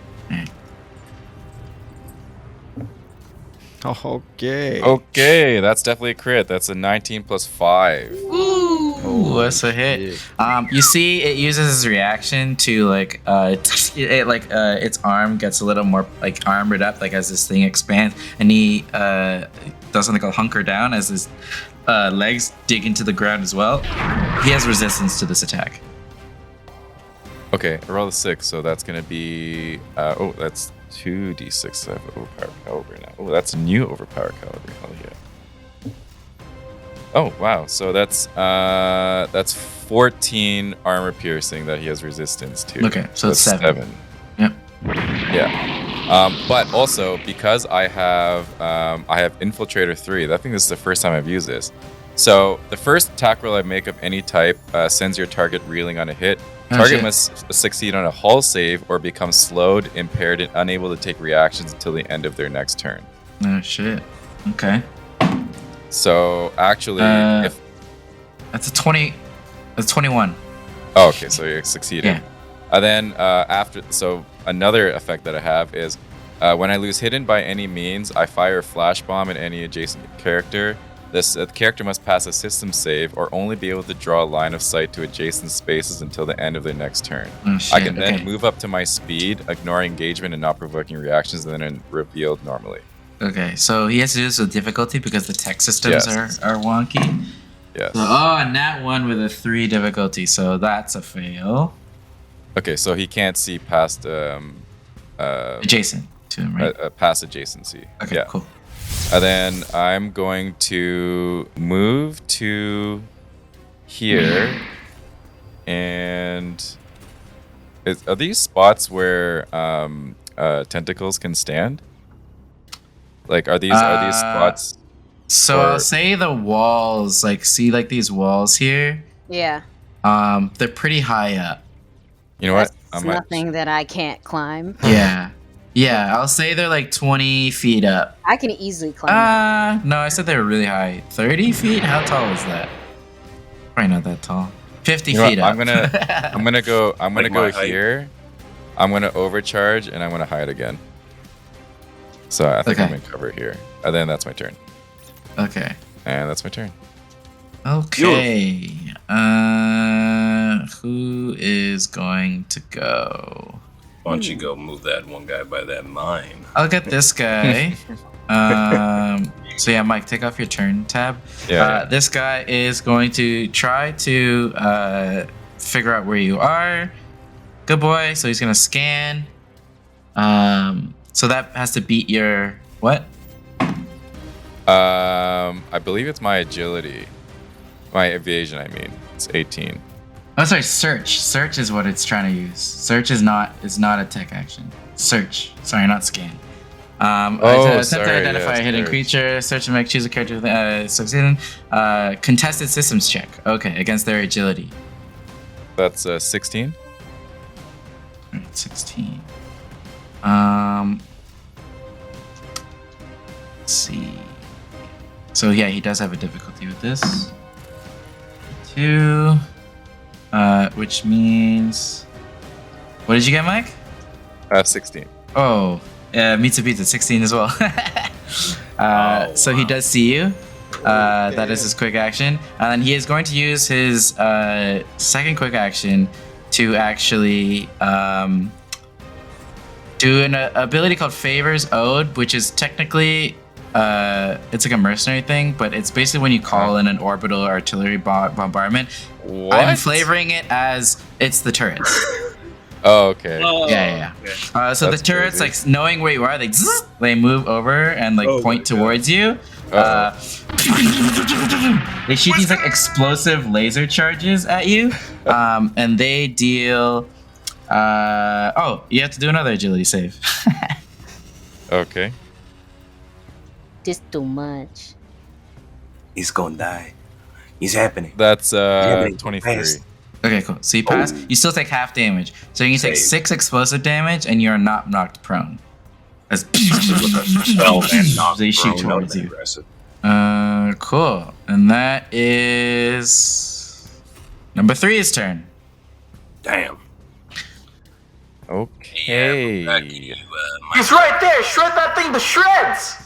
Okay, that's definitely a crit. That's a 19 plus 5. Ooh, that's a hit. You see, it uses his reaction to its arm gets a little more like armored up, like as this thing expands, and he does something called hunker down as his legs dig into the ground as well. He has resistance to this attack. Okay, I rolled a 6, so that's gonna be that's 2d6. I have overpowered caliber now. Oh, that's a new overpowered caliber. Hell yeah. Oh wow, so that's 14 armor piercing that he has resistance to. Okay, so it's 7. Yep. Yeah. But also because I have Infiltrator 3. I think this is the first time I've used this. So the first attack roll I make of any type sends your target reeling on a hit. Target must succeed on a hull save or become slowed, impaired, and unable to take reactions until the end of their next turn. Oh shit. Okay. So actually, if that's a 20, that's 21. Oh, okay, so you're succeeding. Yeah. And then another effect that I have is when I lose hidden by any means, I fire a flash bomb at any adjacent character. The character must pass a system save or only be able to draw a line of sight to adjacent spaces until the end of their next turn. Oh, shit. I can then move up to my speed, ignore engagement and not provoking reactions, and then revealed normally. Okay, so he has to do this with difficulty because the tech systems are wonky. Yes. So, and that one with a 3 difficulty, so that's a fail. Okay, so he can't see past adjacent to him, right? Past adjacency. Okay, yeah. Cool. And then I'm going to move to here, and are these spots where tentacles can stand? Like, are these spots? So I'll say the walls, like, see, like these walls here. Yeah. They're pretty high up. You know what? It's nothing that I can't climb. Yeah, I'll say they're like 20 feet up. I can easily climb. No, I said they were really high. 30 feet? How tall is that? Probably not that tall. 50 feet up. I'm gonna go here. I'm gonna overcharge and I'm gonna hide again. So I think I'm gonna cover here. And then that's my turn. Okay. And that's my turn. Okay. Who is going to go? Why don't you go move that one guy by that mine? I'll get this guy. So yeah, Mike, take off your turn tab. Yeah. This guy is going to try to figure out where you are. Good boy. So he's gonna scan. So that has to beat your what? I believe it's my agility. My evasion, I mean. It's 18. Oh, sorry, search. Search is what it's trying to use. Search is not a tech action. Search. Sorry, not scan. Attempt sorry, to identify yes, a hidden there. creature. Search and make choose a character succeeding. Contested systems check. Okay, against their agility. That's 16. Alright, 16. Let's see. So yeah, he does have a difficulty with this. 2. Which means. What did you get, Mike? 16. Oh, meets a pizza, 16 as well. So he does see you. That is his quick action. And he is going to use his second quick action to actually do an ability called Favors Ode, which is technically it's like a mercenary thing, but it's basically when you call in an orbital artillery bombardment. What? I'm flavoring it as it's the turrets. Oh, okay. Yeah. So That's the turrets, crazy. like knowing where you are, they move over and like point towards you. They shoot these like explosive laser charges at you, and they deal. You have to do another agility save. Okay. This too much. He's gonna die. He's happening. That's Happening 23. fast. Okay, cool. So you pass. Oh. You still take half damage, so you can take Save. 6 explosive damage, and you're not knocked prone. As Well, and not they shoot prone, not towards you. aggressive. Cool. And that is number 3's turn. Damn. Okay. He's right there. Shred that thing to shreds.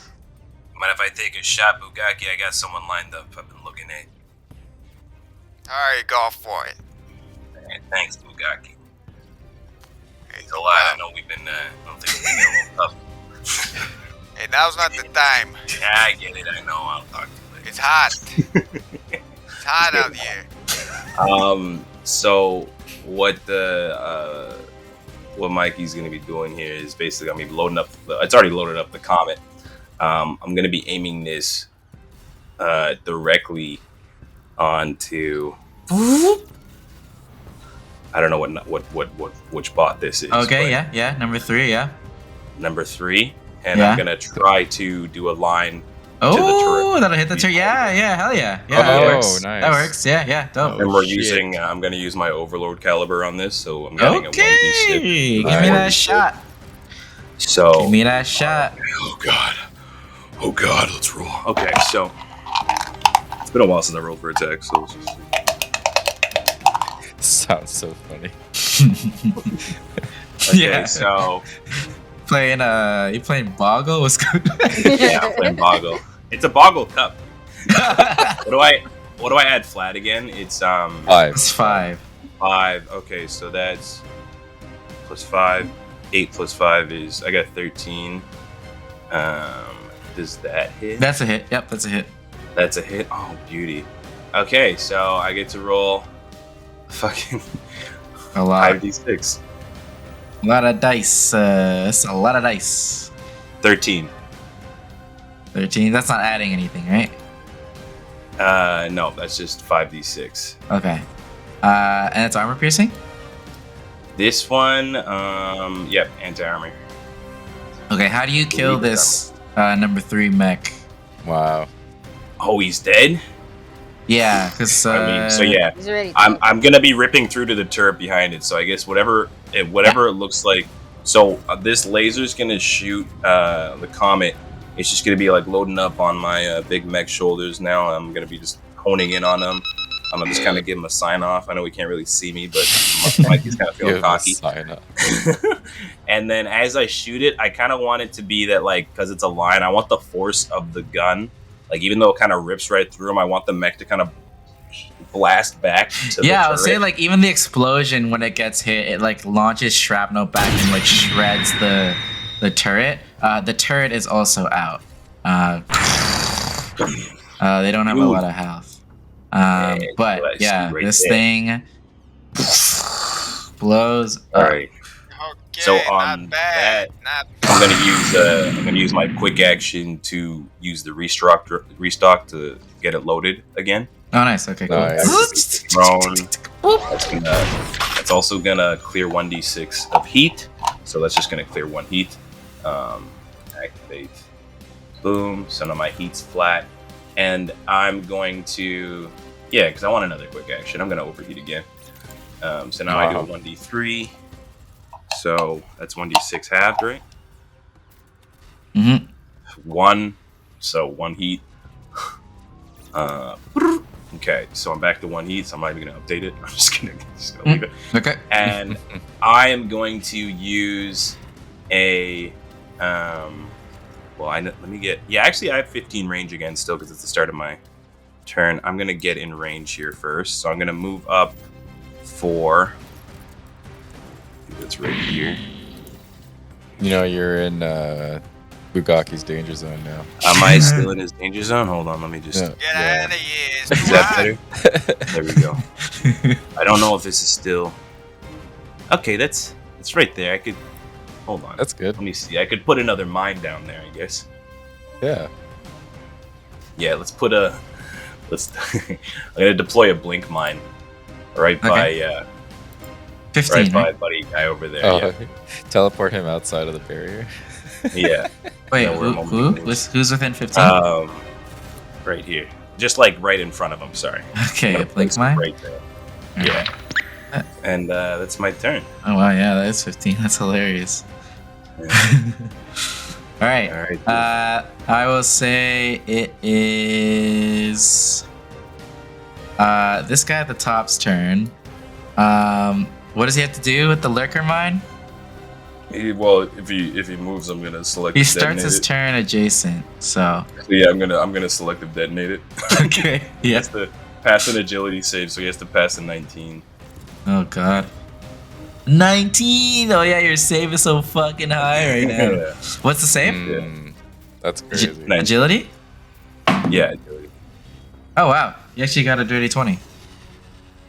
Mind if I take a shot, Bugaki? I got someone lined up. I've been looking at. Alright, go for it. And thanks, Bugaki. It's a lot. I know we've been. I don't think we've been a little tough. Hey, now's not the time. Yeah, I get it. I know. I'll talk to you later. It's hot. It's hot out here. So what what Mikey's gonna be doing here is basically gonna be loading up. It's already loaded up the comet. I'm gonna be aiming this directly onto. I don't know which bot this is. Okay, but yeah. Number 3, yeah. Number 3, and Yeah. I'm gonna try to do a line. Oh, that'll hit the turret. Yeah, hell yeah. Yeah, that Oh, works. nice. That works. Yeah, dope. And we're shit. using. I'm gonna use my Overlord caliber on this, so I'm getting a 1d6. Okay, give me that shot. So. Give me that shot. Oh god, let's roll. Okay, so it's been a while since I rolled for attack, so let's just see. Sounds so funny. Okay, Yeah. so You playing Boggle? What's good? yeah, I'm playing Boggle. It's a Boggle cup. What do I add flat again? It's 5. It's 5. 5. Okay, so that's plus 5. 8 plus 5 is I got 13. Does that hit? That's a hit. Yep, that's a hit. That's a hit. Oh, beauty. Okay, so I get to roll fucking A lot. 5d6. A lot of dice. That's a lot of dice. 13. 13. That's not adding anything, right? No, that's just 5d6. Okay. And it's armor piercing? This one, yep, anti-armor. Okay, how do you kill this number 3 mech? Wow. Oh, he's dead? Yeah, because I mean, so yeah, He's already I'm gonna be ripping through to the turret behind it. So I guess whatever it looks like. So this laser's gonna shoot the comet. It's just gonna be like loading up on my big mech shoulders now. I'm gonna be just honing in on them. I'm gonna just kind of give him a sign off. I know he can't really see me, but Mikey's kind of feeling Give a cocky. sign up. And then as I shoot it, I kind of want it to be that, like, because it's a line, I want the force of the gun, like, even though it kind of rips right through him, I want the mech to kind of blast back to the I would say turret. like even the explosion when it gets hit, it like launches shrapnel back and like shreds the turret. The turret is also out. They don't have a lot of health. But I see yeah, right this there. thing blows All up. right. Okay, So not on bad. that, Not I'm gonna use my quick action to use the restock to get it loaded again. Oh, nice. Okay, cool. Nice. Thrown. That's also gonna clear 1d6 of heat. So that's just gonna clear 1 heat. activate. Boom. So now my heat's flat. And I'm going to... Yeah, because I want another quick action. I'm going to overheat again. So now I do a 1d3. So that's 1d6 halved, right? Mm-hmm. 1. So 1 heat. Okay, so I'm back to 1 heat, so I'm not even going to update it. I'm just gonna leave it. Okay. And I am going to use a... let me get... Yeah, actually, I have 15 range again still because it's the start of my turn. I'm going to get in range here first. So I'm going to move up 4. I think that's right here. You know, you're in Bugaki's danger zone now. Am I still in his danger zone? Hold on, let me just... Get out of here. It's Is too that hot. better? There we go. I don't know if this is still... Okay, that's right there. I could... Hold on. That's good. Let me see. I could put another mine down there, I guess. Yeah. Yeah, let's put a... I'm going to deploy a blink mine right by... 15, right by right? buddy guy over there. Oh, teleport him outside of the barrier. Yeah. Wait, Yeah, we're who's within 15? Right here. Just like right in front of him, sorry. Okay, I'm a gonna blink place it mine? right there. Yeah. And that's my turn. Oh wow, yeah, that is 15. That's hilarious. All right. All right. I will say it is this guy at the top's turn. What does he have to do with the lurker mine? Well, if he moves, I'm gonna select. He starts his turn adjacent, so. Yeah, I'm gonna selective detonate it. Okay. He Yeah. has to pass an agility save, so he has to pass a 19. Oh god. 19. Oh yeah, your save is so fucking high right now. Yeah. What's the save? That's crazy. Agility? Yeah, agility. Oh wow, you actually got a dirty 20.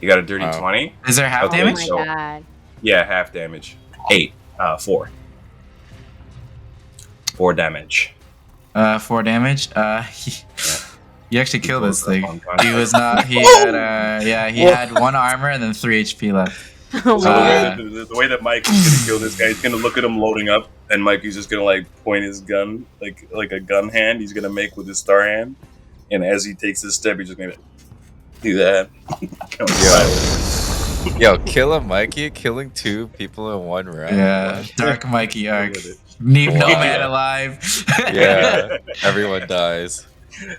You got a dirty 20? Is there half Okay, damage? Oh my god. Yeah, half damage. 8. 4. 4 damage. 4 damage. You actually killed this thing. unconscious. He was not. He had. He had 1 armor and then 3 HP left. Oh So my god. the way that Mike is gonna kill this guy, he's gonna look at him loading up, and Mikey's just gonna like point his gun, like a gun hand. He's gonna make with his star hand, and as he takes his step, he's just gonna do that. Yo, kill a Mikey, killing 2 people in 1 round. Yeah, Dark Mikey arc. Leave no Wow. man alive. Yeah, everyone dies.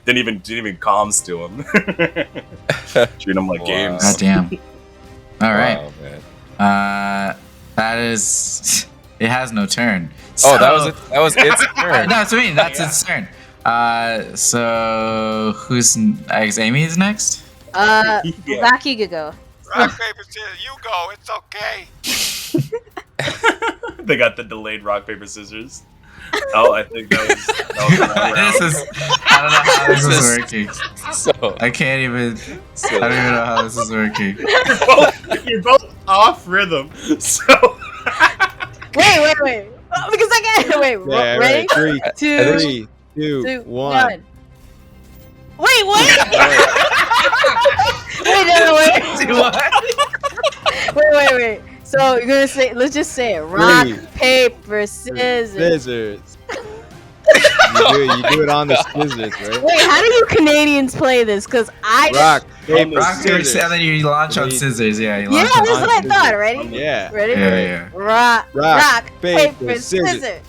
Didn't even comms to him. Treat him like Wow. games. God damn. All right. Wow, man. That is. It has no turn. Oh, that was its turn. That's what I mean. That's its turn. So who's? I guess Amy is next. Bugaki could go. Rock, paper, scissors. You go. It's okay. They got the delayed rock paper scissors. Oh, I think that was This is. I don't know how this is working. So, I can't even. I don't even know how this is working. you're both off rhythm. So Wait. Oh, because I got wait. Yeah, Ready? right. 3, 2, 2, 2, 1. 1. Wait, what? Wait. So you're gonna say? Let's just say it. Rock, 3, paper, scissors. Scissors. You do it on the scissors, right? Wait, how do you Canadians play this? Cause I Rock, paper, Rock, paper, scissors. and then you launch on scissors. Yeah, you yeah, launch that's on what I thought. Ready? Yeah. Ready? Yeah. Rock, paper, scissors. scissors.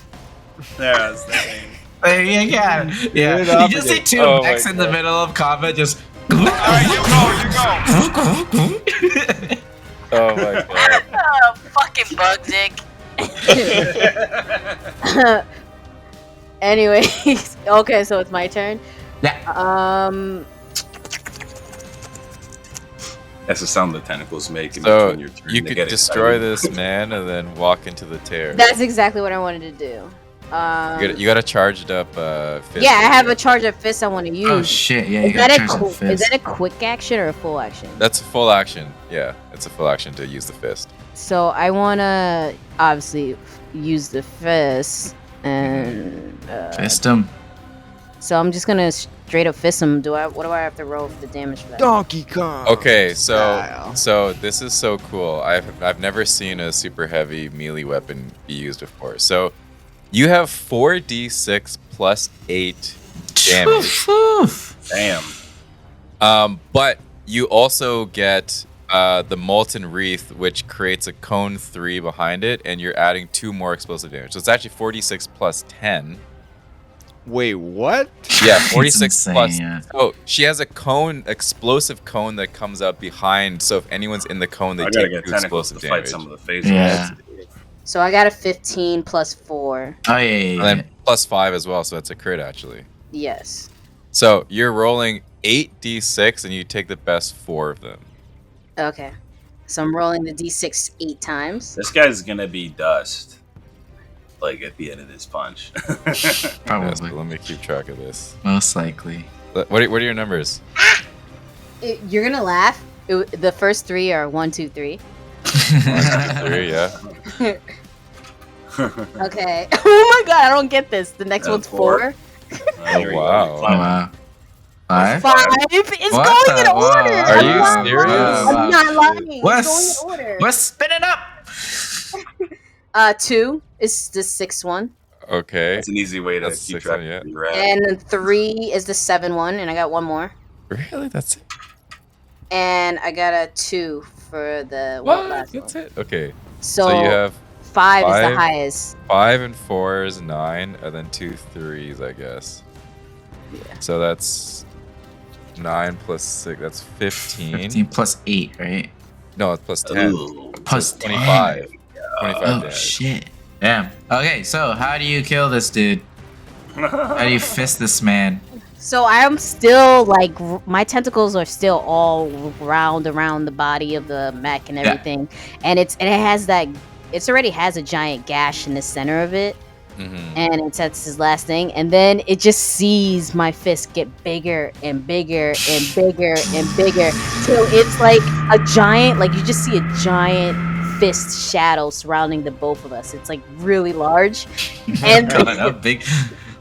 that's the thing. Yeah. Get it You off just of see it. 2 Oh mechs my in the God. middle of combat, just. Alright, you go. oh my god. Oh, fucking bug dick. Anyways, okay, so it's my turn. Yeah. That's the sound the tentacles make in So between your turn. you They could get destroy excited. this man and then walk into the tear. That's exactly what I wanted to do. You got a charged up fist. Yeah, I have a charge of fist I want to use. Oh shit! Yeah, you Is got that, to charge the is fist. that a quick action or a full action? That's a full action. Yeah, it's a full action to use the fist. So I want to obviously use the fist, and Fist him. so I'm just gonna straight up fist him. What do I have to roll for the damage for that? Donkey Kong. Okay, style. so this is so cool. I've never seen a super heavy melee weapon be used before. So You have 4d6 plus 8 damage. Damn. But you also get the Molten Wreath, which creates a cone 3 behind it, and you're adding 2 more explosive damage. So it's actually 46 plus 10. Wait, what? Yeah, 46 insane, plus. yeah. Oh, she has a cone, explosive cone that comes up behind. So if anyone's in the cone, they I gotta take get 2 tentacles to explosive fight damage. some of the phases. Yeah. So I got a 15 plus 4. Oh yeah. And then plus 5 as well, so that's a crit actually. Yes. So you're rolling 8d6 and you take the best 4 of them. Okay. So I'm rolling the d6 8 times. This guy's gonna be dust. Like at the end of this punch. Probably. Yeah, so let me keep track of this. Most likely. What are your numbers? You're gonna laugh. The first 3 are 1, 2, 3. 3, yeah. Okay. Oh my god, I don't get this. The next one's 4. Oh wow. Oh, wow. 5? 5. It's What going in the- order. whoa. Are I'm you not serious? lying. I'm not lying. What's- It's going in order. Let's spin it up. 2 is the 6th one. Okay. That's an easy way to That's keep 6 track on, yeah. of your rat. And then 3 is the 7 one, and I got one more. Really? That's it? And I got a 2 for the one last That's one. it? Okay. So, So you have 5 is the 5. highest. 5 and 4 is 9, and then 2 3s, I guess. Yeah. So that's 9 plus 6. That's 15. 15 plus 8, right? No, it's plus 10. Ooh. Plus 25. 25 Oh damage. shit. Damn. Okay, so how do you kill this dude? How do you fist this man? So I'm still like my tentacles are still all round around the body of the mech and Yeah. everything, and it already has a giant gash in the center of it, and that's his last thing, and then it just sees my fist get bigger and bigger and bigger and bigger, so it's like a giant, like you just see a giant fist shadow surrounding the both of us. It's like really large, and a big,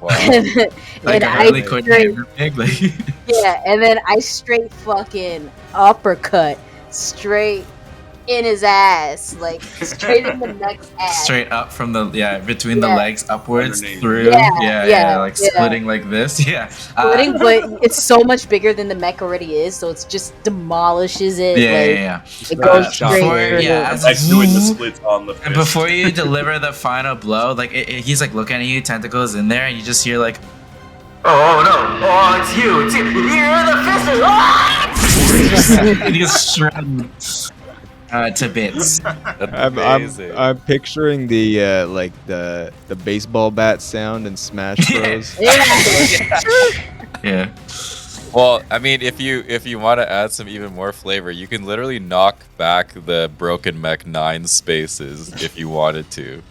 Wow. like and a I Harley Quinn hammer pig, like yeah, and then I straight fucking uppercut straight in his ass, like straight in the neck's ass. straight up from the between the Yeah. legs upwards Underneath. through, Yeah, like yeah. splitting like this, yeah. Splitting, but it's so much bigger than the mech already is, so it's just demolishes it. Yeah, like, yeah. It goes Before- straight. yeah, as Like doing the splits on the fist. And before you deliver the final blow, like he's like looking at you, tentacles in there, and you just hear like, Oh no! Oh, it's you! It's you! You're the fisters! Ah! and he gets shredded to bits. That's I'm amazing. I'm picturing the like the baseball bat sound in Smash Bros. Yeah. Well, I mean, if you want to add some even more flavor, you can literally knock back the broken mech 9 spaces if you wanted to.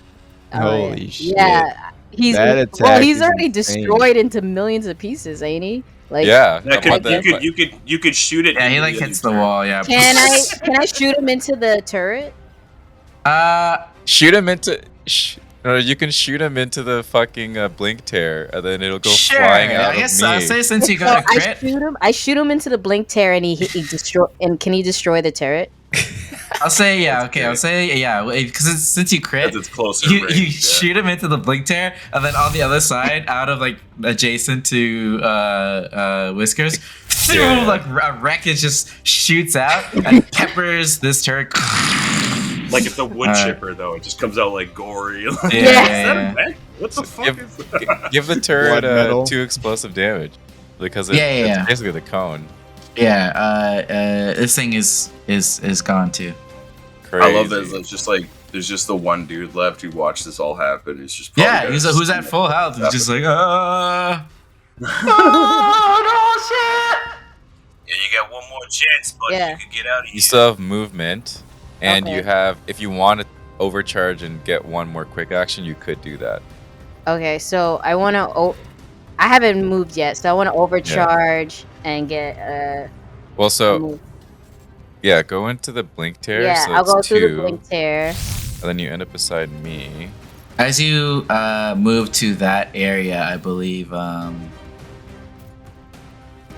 Holy shit! Yeah, he's That attack he's is already insane. destroyed into millions of pieces, ain't he? Like, Yeah. That about could, that, you could shoot it. Yeah, he into like the hits other the turret. wall. Yeah. Can I shoot him into the turret? shoot him into. No, you can shoot him into the fucking blink tear, and then it'll go Sure. flying out I guess of me. I'll say since you So got a I crit, shoot him into the blink tear, and he destroy. And can he destroy the turret? I'll say yeah. Okay, I'll say yeah. Because since you crit, Because it's closer. you range, yeah. shoot him into the blink tear, and then on the other side, out of like adjacent to Whiskers, Yeah. like a wreckage just shoots out and peppers this turret. Like it's a wood chipper though. It just comes out like gory. Yeah, Is yeah, that yeah. a mech? What the fuck Give- is that? Give the turret Blood metal. 2 explosive damage because Yeah, yeah, yeah. it's basically the cone. Yeah, this thing is gone too. Crazy. I love that. It's just like there's just the one dude left who watched this all happen. It's just Yeah, who's at full health. He's just like, Oh no! Shit! Yeah, you got one more chance, but Yeah. you could get out of You here. still have movement, and Okay. you have, if you want to overcharge and get one more quick action, you could do that. Okay, so I want to. I haven't moved yet, so I want to overcharge and get Well, a so move. yeah, go into the blink tear. Yeah, so I'll it's go 2, through the blink tear. and then you end up beside me. as you move to that area, I believe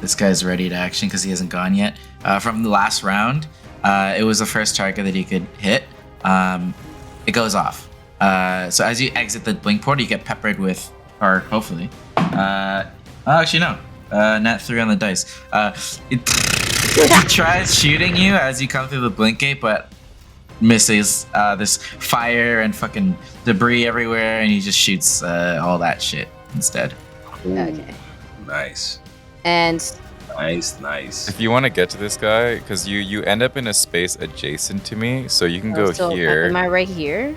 this guy's ready to action because he hasn't gone yet. From the last round, it was the first target that he could hit. It goes off. So as you exit the blink portal, you get peppered with, or hopefully, actually no, nat 3 on the dice. It tries shooting you as you come through the blink gate, but misses. There's fire and fucking debris everywhere, and he just shoots all that shit instead. Okay. Nice. And Nice. If you want to get to this guy, because you end up in a space adjacent to me, so you can go so here. am I right here?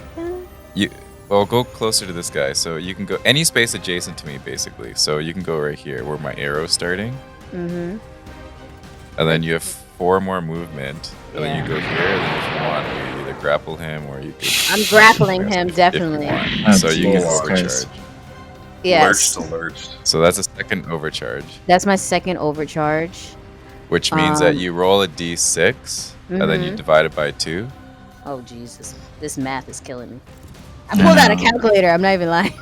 Well, go closer to this guy, so you can go any space adjacent to me, basically. So you can go right here, where my arrow's starting. Mm-hmm. And then you have 4 more movement. And then you go here, and then if you want, you either grapple him or you can... I'm grappling him, definitely. So you can Jesus overcharge. Christ. Yes. Lurched. So that's a second overcharge. That's my second overcharge. Which means that you roll a d6, and then you divide it by 2. Oh, Jesus. This math is killing me. I pulled out a calculator. I'm not even lying.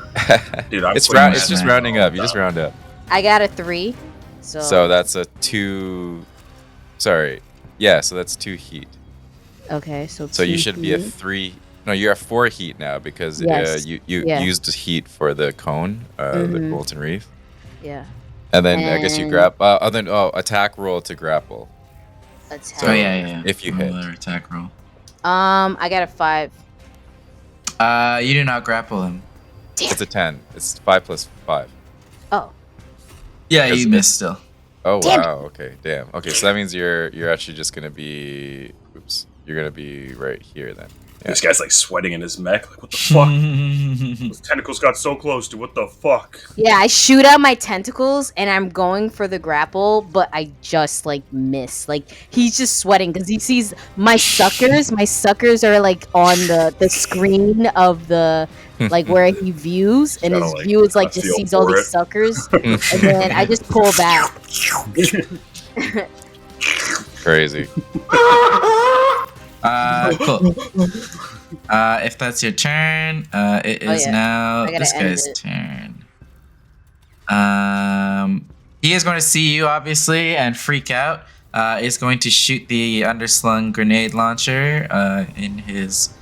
Dude, it's just rounding up. You just round up. I got a 3. So that's a 2... Sorry. Yeah, so that's 2 heat. Okay, so you should be a 3... No, you're at 4 heat now because you used heat for the cone, the Molten Reef. Yeah. And then I guess you grab... attack roll to grapple. Attack. So yeah. If you hit. Another attack roll. I got a 5. You do not grapple him. Damn. It's a 10. It's 5 plus 5. Oh. Yeah, you missed still. Oh, Damn wow. Okay, damn. Okay, so that means you're actually just going to be... Oops. You're going to be right here then. Yeah. This guy's like sweating in his mech. Like, what the fuck? Those tentacles got so close to what the fuck? Yeah, I shoot out my tentacles and I'm going for the grapple, but I just like miss. Like he's just sweating because he sees my suckers. My suckers are like on the screen of the like where he views, and his view is like just sees all these suckers, and then I just pull back. Crazy. Cool. If that's your turn, it is now this guy's turn. He is going to see you, obviously, and freak out. Is going to shoot the underslung grenade launcher in his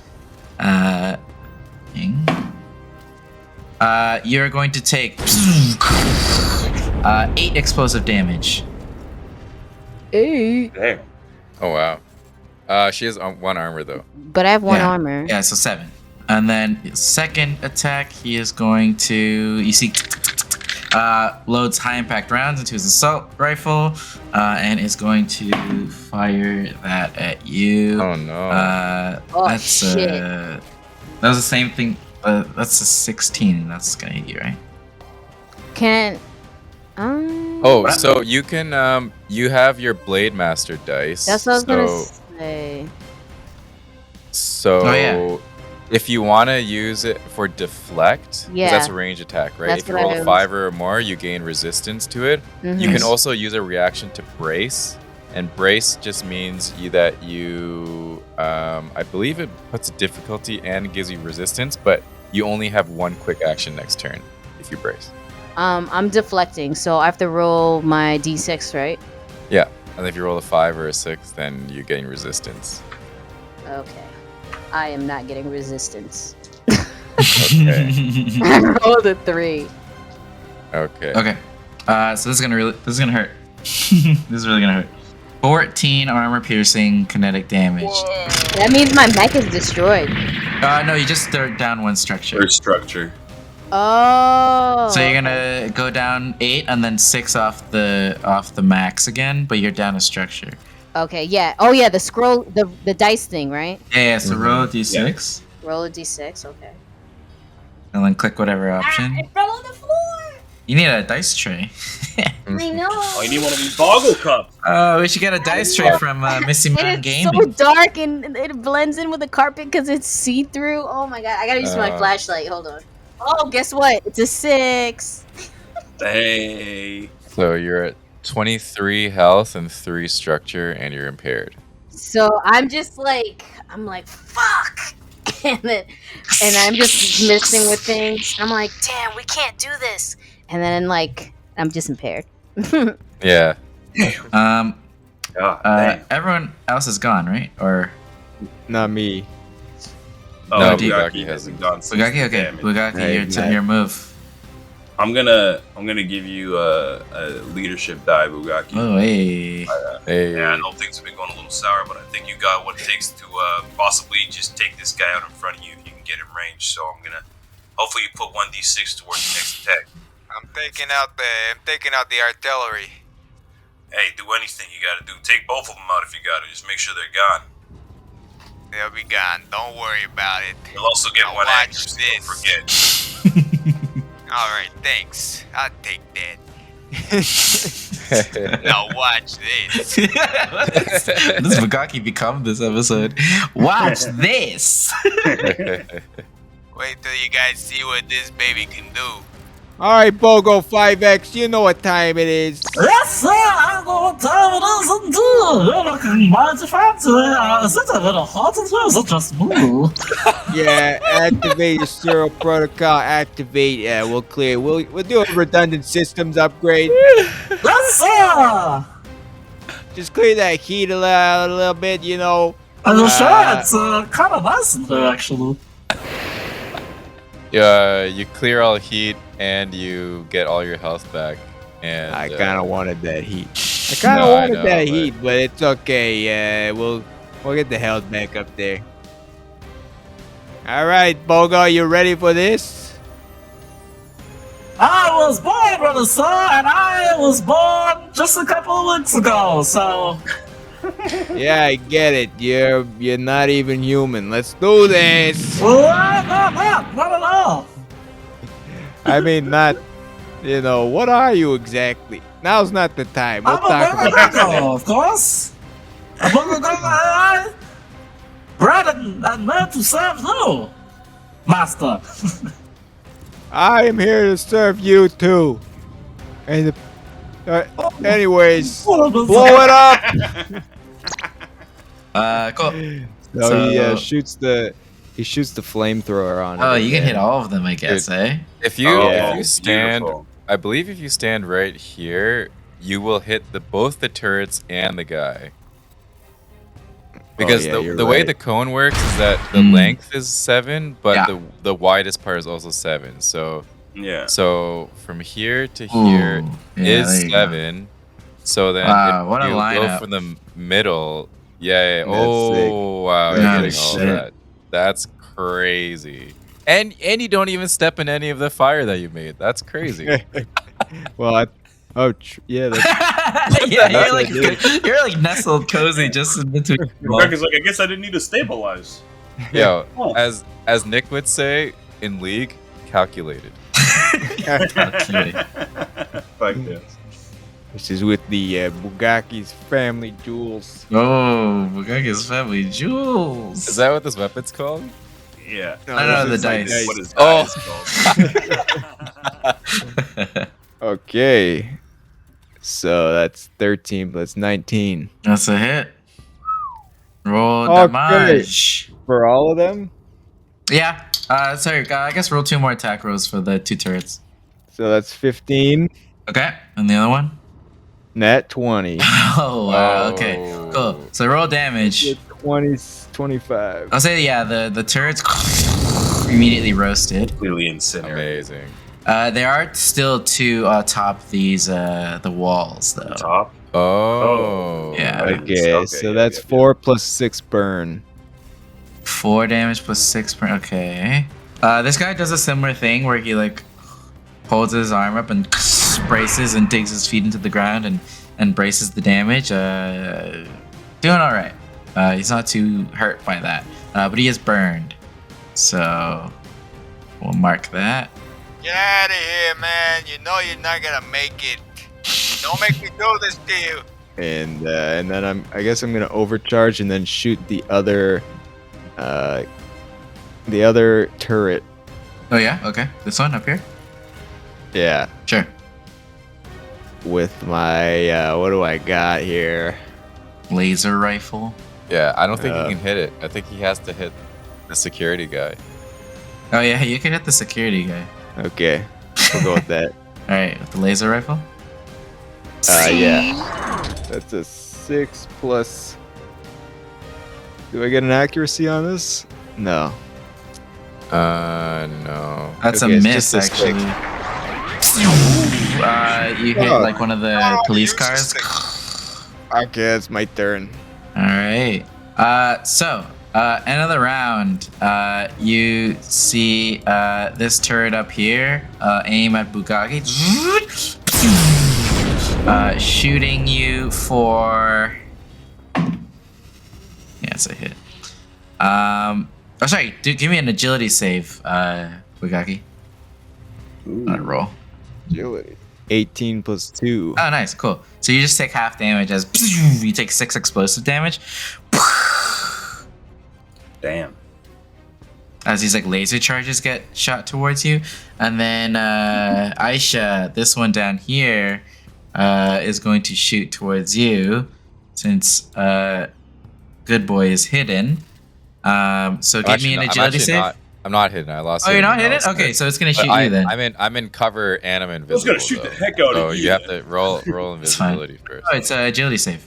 thing. You're going to take 8 explosive damage. 8. Damn. Oh, wow. She has 1 armor, though. But I have 1 armor. Yeah, so 7. And then his second attack, he is going to, you see, loads high impact rounds into his assault rifle, and is going to fire that at you. Oh no. Shit. That was the same thing. That's a 16. That's gonna hit you, right? So you can you have your Blade Master dice. That's what I was gonna say. So if you want to use it for deflect, that's a range attack, right? That's if you roll a 5 or more, you gain resistance to it. Mm-hmm. You can also use a reaction to brace, and brace just means that you, I believe it puts a difficulty and gives you resistance, but you only have 1 quick action next turn if you brace. I'm deflecting, so I have to roll my d6, right? Yeah, and if you roll a 5 or a 6, then you're getting resistance. Okay. I am not getting resistance. Okay. I rolled a 3. Okay. Okay. So this is gonna hurt. This is really gonna hurt. 14 armor piercing kinetic damage. Whoa. That means my mech is destroyed. No, you just throw down 1 structure. First structure. Oh. So you're gonna go down 8 and then 6 off the max again, but you're down a structure. Okay, yeah. Oh yeah, the scroll, the dice thing, right? Yeah, so roll a d6. Yeah. Roll a d6, okay. And then click whatever option. It fell on the floor! You need a dice tray. I know. Oh, you need one of these boggle cups. Oh, we should get a dice tray from Missy Moon It's Gaming. so dark and it blends in with the carpet because it's see-through. Oh my god, I gotta use my flashlight. Hold on. Oh, guess what? It's a 6. Hey. So you're at 23 health and 3 structure, and you're impaired. So I'm like, fuck. And I'm just messing with things. I'm like, damn, we can't do this. And then like, I'm just impaired. Yeah. Everyone else is gone, right? Or Not me. Oh, No, Bugaki Bugaki hasn't gone. Bugaki, okay. Damage. Bugaki, Hey, your move. I'm gonna give you a leadership die, Bugaki. Oh, hey. Hey. Yeah, I know things have been going a little sour, but I think you got what it takes to possibly just take this guy out in front of you if you can get him range. So I'm gonna hopefully you put 1d6 towards the next attack. I'm taking out the artillery. Hey, do anything you gotta do. Take both of them out if you gotta. Just make sure they're gone. They'll be gone. Don't worry about it. You'll also get Now one watch accuracy. this. Don't forget. All right, thanks. I'll take that. Now watch this. What does Bugaki become this episode? Watch this! Wait till you guys see what this baby can do. All right, Bogo 5X, you know what time it is. Yes, sir. I know what time it is indeed. You're looking mighty fancy. Is it a little hot in here? Is it just me? Yeah, activate your serial protocol. Activate. Yeah, we'll clear. We'll do a redundant systems upgrade. Yes, sir. Just clear that heat a little bit, you know. Are you sure? It's kind of nice in here, actually. You clear all heat and you get all your health back. And I kind of wanted that heat. I kind of No, I wanted know, that but- heat, but it's okay. We'll get the health back up there. All right, Bogo, you ready for this? I was born ready, sir, and I was born just a couple of weeks ago, so... Yeah, I get it. You're not even human. Let's do this. Not at all. I mean, not. You know, what are you exactly? Now's not the time. We'll I'm a talk about that. Burger, of course. A Burger I bred and made to serve you, master. I am here to serve you too. And anyways, blow it up. Cool. So he So- shoots the flamethrower on it. Oh, you can hit all of them, I guess, eh? If you stand, beautiful. I believe if you stand right here, you will hit both the turrets and the guy. Because yeah, you're the way right. the cone works is that the length is 7, but Yeah. the widest part is also 7. So Yeah. from here to here Ooh, yeah, there is you go. 7. So then Wow, if what a you go lineup. from the middle, yeah. That's Oh sick. wow, Holy you're getting all shit. that. That's crazy. And you don't even step in any of the fire that you made. That's crazy. Well, yeah. That's, Yeah, That's you're like nestled cozy just in between. Rebecca's like, I guess I didn't need to stabilize. Yo, Oh. as Nick would say in League, calculated. Like this. this is with the Bugaki's family jewels. Oh, Bugaki's family jewels. Is that what this weapon's called? Yeah. I know the this is like dice. What is Oh. called? Okay. So that's 13 plus 19. That's a hit. Roll Okay. damage. For all of them? Yeah. Sorry. I guess roll 2 more attack rolls for the 2 turrets. So that's 15. Okay. And the other one? Nat 20. Oh wow. Okay. Oh. Cool. So roll damage. 25. I'll say the turrets immediately roasted. Clearly incinerated. Amazing. There are still 2 atop these the walls though. Top. Oh. Yeah. Okay, so that's 4 plus 6 burn. 4 damage plus 6 per. Okay. This guy does a similar thing where he like holds his arm up and braces and digs his feet into the ground and braces the damage. Doing all right. He's not too hurt by that, but he is burned. So we'll mark that. Get out of here, man. You know you're not gonna make it. Don't make me do this to you. And then I guess I'm gonna overcharge and then shoot the other turret. Oh yeah. Okay. This one up here. Yeah, Sure. with my what do I got here? Laser rifle. Yeah, I don't think Uh, he can hit it. I think he has to hit the security guy. Oh yeah. You can hit the security guy. Okay, we'll go with that. All right. With the laser rifle. Yeah, that's a 6 plus. Do I get an accuracy on this? No. No. That's Okay, a it's miss, just a stick. actually. You hit like one of the police use a cars. stick. Okay, it's my turn. All right. So end of the round. You see this turret up here. Aim at Bugaki. Shooting you for. Yeah, it's a hit. Oh, sorry. Dude, give me an agility save, Bugaki. Roll. Agility. 18 plus 2. Oh, nice, cool. So you just take half damage as you take 6 explosive damage. Damn. As these like laser charges get shot towards you, and then Aisha, this one down here, is going to shoot towards you, since Good Boy is hidden. So give me an agility save. I'm not hidden. I lost. Oh, you're not hidden? Okay, so it's gonna shoot you then. I'm in cover and I'm invisible. I was gonna shoot the heck out so of you. you have to roll invisibility first. Oh, it's an agility save.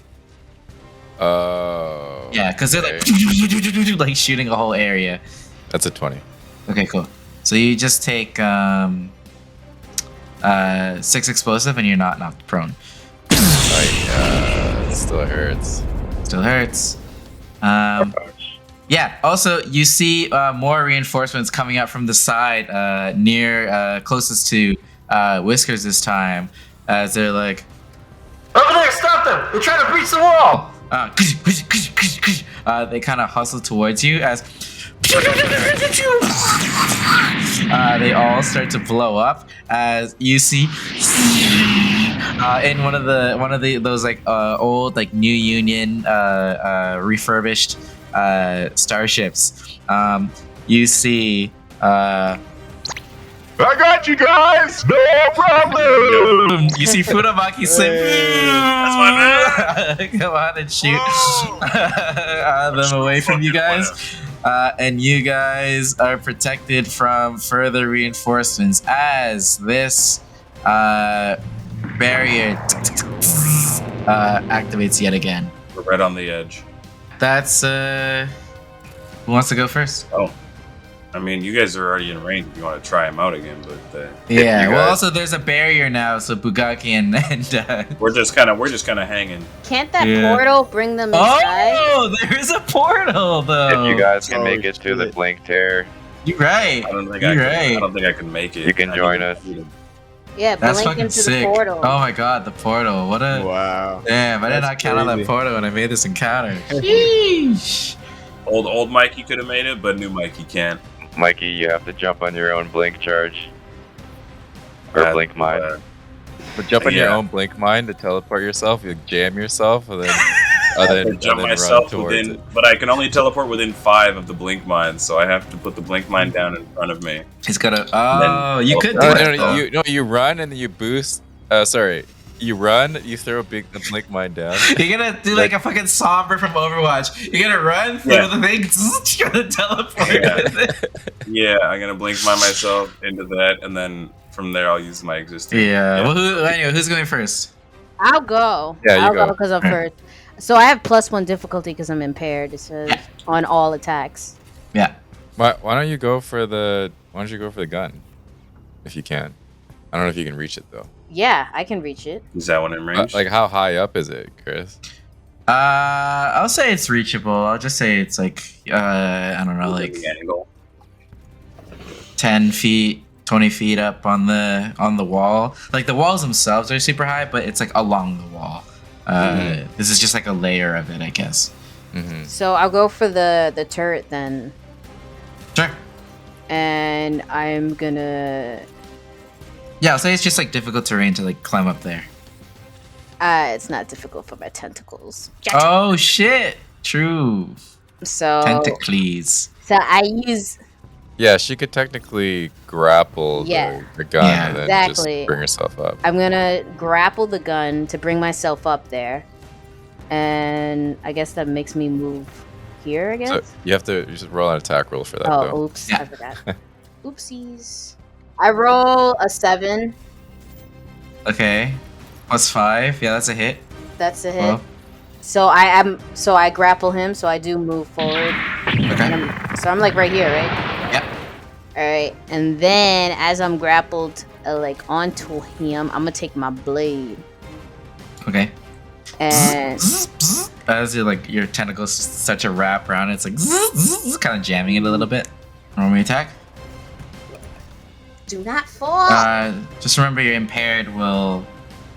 Oh. Yeah, because they're like shooting a whole area. That's a 20. Okay, cool. So you just take 6 explosive and you're not knocked prone. It still hurts. Still hurts. Yeah. Also, you see more reinforcements coming up from the side, near closest to Whiskers this time, as they're like, Over there, stop them! They're trying to breach the wall! they kind of hustle towards you as they all start to blow up. As you see, in one of those like old like New Union refurbished starships, you see. I got you guys! No problem! You see Funabaki slip. That's my man. Come on and shoot them away from you guys. And you guys are protected from further reinforcements as this barrier activates yet again. We're right on the edge. That's who wants to go first? Oh. I mean, you guys are already in range if you want to try them out again, but yeah. Well, also there's a barrier now, so Bugaki and we're just kind of hanging. Can't that portal bring them inside? Oh, there is a portal though. If you guys can make it to the Blink Tear, you're right. I don't think I can make it. you can join us. Yeah, That's blink fucking into sick. the portal. Oh my god, the portal. What a Wow. damn! I did That's not count on that crazy. portal when I made this encounter. Sheesh. Old Mikey could have made it, but new Mikey can't. Mikey, you have to jump on your own Blink charge. Or Blink Mine. But jump on your Yeah. own blink mine to teleport yourself. You jam yourself, and then Jump run myself towards within, it. but I can only teleport within 5 of the blink mines, so I have to put the blink mine down in front of me. He's got a. Oh, you could do No, that. though. you run and then you boost. Sorry, you run. You throw a blink mine down. You're gonna do like a fucking somber from Overwatch. You're gonna run through the thing, you're gonna teleport. Yeah, I'm gonna blink mine myself into that, and then from there I'll use my existing. Yeah. Well, anyway, who's going first? I'll go. Yeah, you I'll go. go because I'm first. So I have +1 difficulty because I'm impaired. It says on all attacks. Yeah. Why don't you go for the gun, if you can? I don't know if you can reach it though. Yeah, I can reach it. Is that one in range? Like how high up is it, Chris? I'll say it's reachable. I'll just say it's like I don't know, like The angle. 10 feet, 20 feet up on the wall. Like the walls themselves are super high, but it's like along the wall. This is just like a layer of it, I guess. Mm-hmm. So I'll go for the turret then, Sure. and I'm gonna. Yeah, I'll say it's just like difficult terrain to like climb up there. It's not difficult for my tentacles. Oh shit! True. So Tentacles. So I use. Yeah, she could technically grapple Yeah. the gun Yeah. and then Exactly. just bring herself up. I'm gonna grapple the gun to bring myself up there, and I guess that makes me move here. I guess. So you just roll an attack roll for that Oh, though. oops! Yeah. I forgot. Oopsies. I roll a 7. Okay. +5. Yeah, that's a hit. That's a hit. Well, So I grapple him. So I do move forward. okay. So I'm like right here, right? Yep. All right, and then as I'm grappled like onto him, I'm gonna take my blade Okay. and As your tentacles start to wrap around, it's like kind of jamming it a little bit. Roll me attack. do not fall. Just remember your impaired will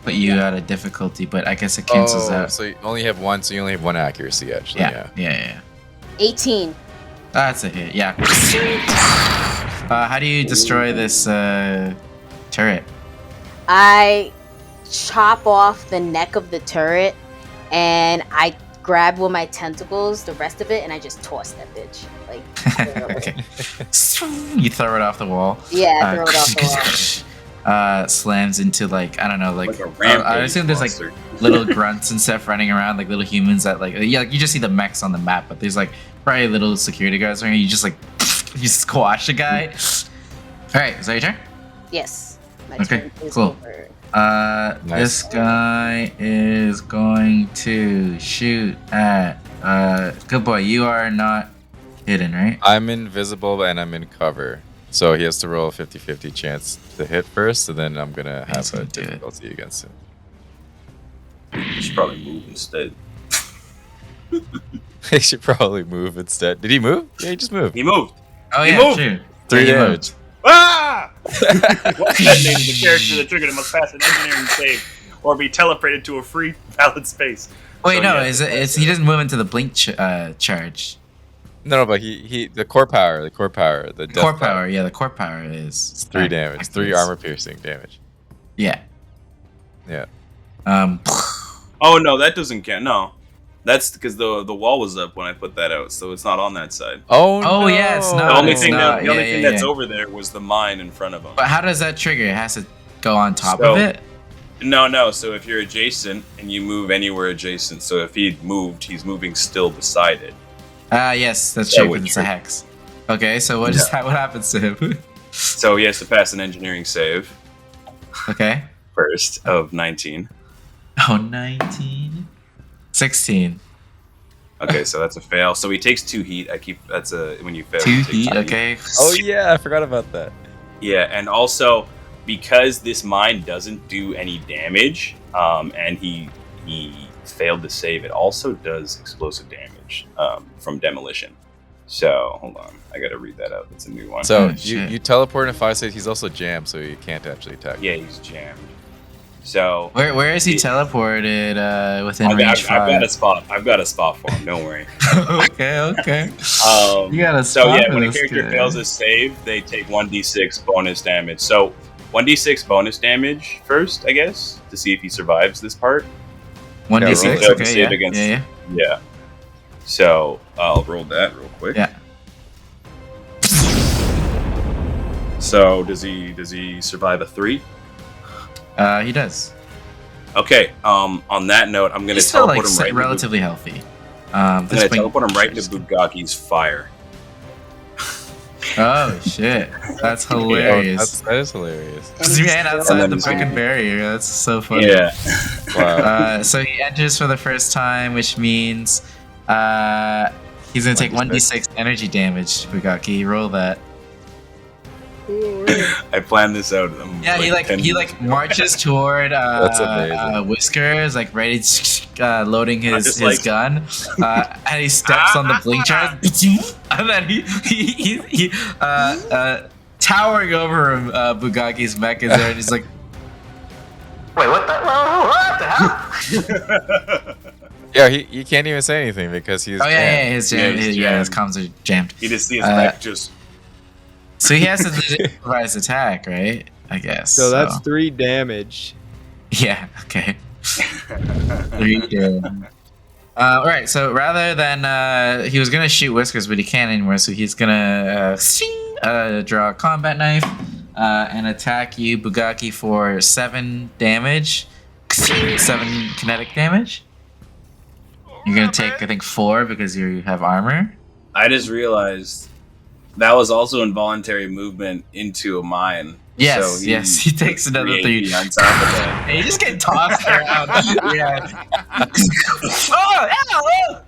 put you at a difficulty, but I guess it cancels out. So you only have one. So you only have one accuracy actually. Yeah. 18. That's a hit. Yeah. How do you destroy this turret? I chop off the neck of the turret and I grab with my tentacles the rest of it and I just toss that bitch. Okay. You throw it off the wall. Yeah, I throw it off the wall. Slams into I don't know, Like a rampage I assume there's monster. little grunts and stuff running around, like little humans that you just see the mechs on the map, but there's probably little security guards around. You just you squash a guy. All right, is that your turn? Yes. My Okay, turn is cool. over. This guy is going to shoot at. Good boy, you are not hidden, right? I'm invisible and I'm in cover. So he has to roll a 50-50 chance to hit first, and then I'm gonna have a difficulty against him. You should probably move instead. He should probably move instead. Did he move? Yeah, he just moved. He moved. Oh He yeah, moved. sure. 3 Yeah, he damage. moved. Ah! What's that name of the character that triggered it must pass an engineering save or be teleported to a free valid space. Wait, So, no, yeah, he doesn't move into the blink charge. No, but he the core power, the Core power, yeah, the core power is It's 3 damage, 3 armor piercing damage. Yeah. Yeah. Oh no, that doesn't count. No, that's because the wall was up when I put that out, so it's not on that side. Oh no. Yeah, it's The not. only it's thing not. the only Yeah, thing yeah, that's yeah. over there was the mine in front of him. But how does that trigger? It has to go on top So- of it. No. So if you're adjacent and you move anywhere adjacent, so if he moved, he's moving still beside it. Yes, that's That true. would Because it's a trigger. hex. Okay, so what is that? What happens to him? So he has to pass an engineering save Okay. first of 19. Oh, 19. 16. Okay, so that's a fail. So he takes 2 heat. That's a when you fail. 2 you take heat. 2 Okay. Oh yeah, I forgot about that. Yeah, and also because this mine doesn't do any damage, and he failed to save, it also does explosive damage from demolition. So hold on, I gotta read that out. It's a new one. So Oh, you shit. teleport in 5 seconds. He's also jammed, so you can't actually attack. yeah, he's jammed. So Where is he He- teleported within I've range got 5? a spot. I've got a spot for him. Don't worry. Okay. You got a So spot yeah, for when a this character guy. fails a save, they take 1d6 bonus damage. So 1d6 bonus damage first, I guess, to see if he survives this part. 1d6. roll it. Okay, Save yeah. against- Yeah. Yeah. So I'll roll that real quick. Yeah. So does he survive a 3? He does. Okay. On that note, I'm gonna He's still teleport him right. relatively healthy. I'm This gonna blink- teleport him right into Bugaki's fire. Oh shit, that's hilarious. That is hilarious. Because you ran outside And the then- freaking barrier. That's so funny. Yeah. Wow. So he enters for the first time, which means he's gonna take 1d6 energy damage. Bugaki, roll that. I planned this out. Yeah, he marches toward That's amazing. Whiskers, ready, loading his just gun, and he steps on the blink charge, and then he towering over him, Bugaki's mech is there, and he's like, Wait, what the hell? Yeah, he can't even say anything because he's. oh yeah, jammed. his he's his jammed. comms are jammed. You just see his back just. So he has to improvise attack, right? I guess. So that's 3 damage. yeah. Okay. 3 damage. All right. So rather than he was gonna shoot Whiskers, but he can't anymore. So he's gonna draw a combat knife and attack you, Bugaki, for 7 damage. 7 kinetic damage. You're gonna take, I think, 4 because you have armor. I just realized that was also involuntary movement into a mine. Yes, So yes, he takes another 3 on top of that. Hey, you just get tossed around. Yeah. Oh,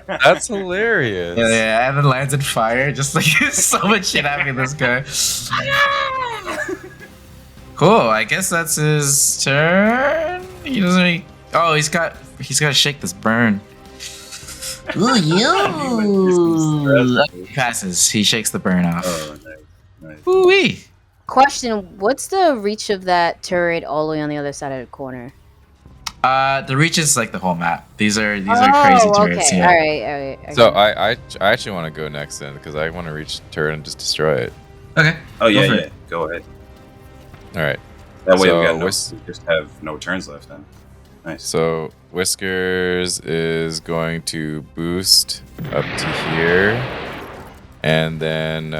That's hilarious. yeah, and then lands in fire. Just like so much shit happening to this guy. Cool. I guess that's his turn. He doesn't. Oh, he's got to shake this burn. Ooh, you. He passes. He shakes the burn off. Oh, nice. Ooh wee. Question: what's the reach of that turret all the way on the other side of the corner? The reach is like the whole map. These are crazy turrets. Okay. Yeah. All right. So I actually want to go next then because I want to reach the turret and just destroy it. Okay. Oh yeah, Go for yeah. it. Go ahead. All right. That way So we just have no turns left then. Nice. So Whiskers is going to boost up to here, and then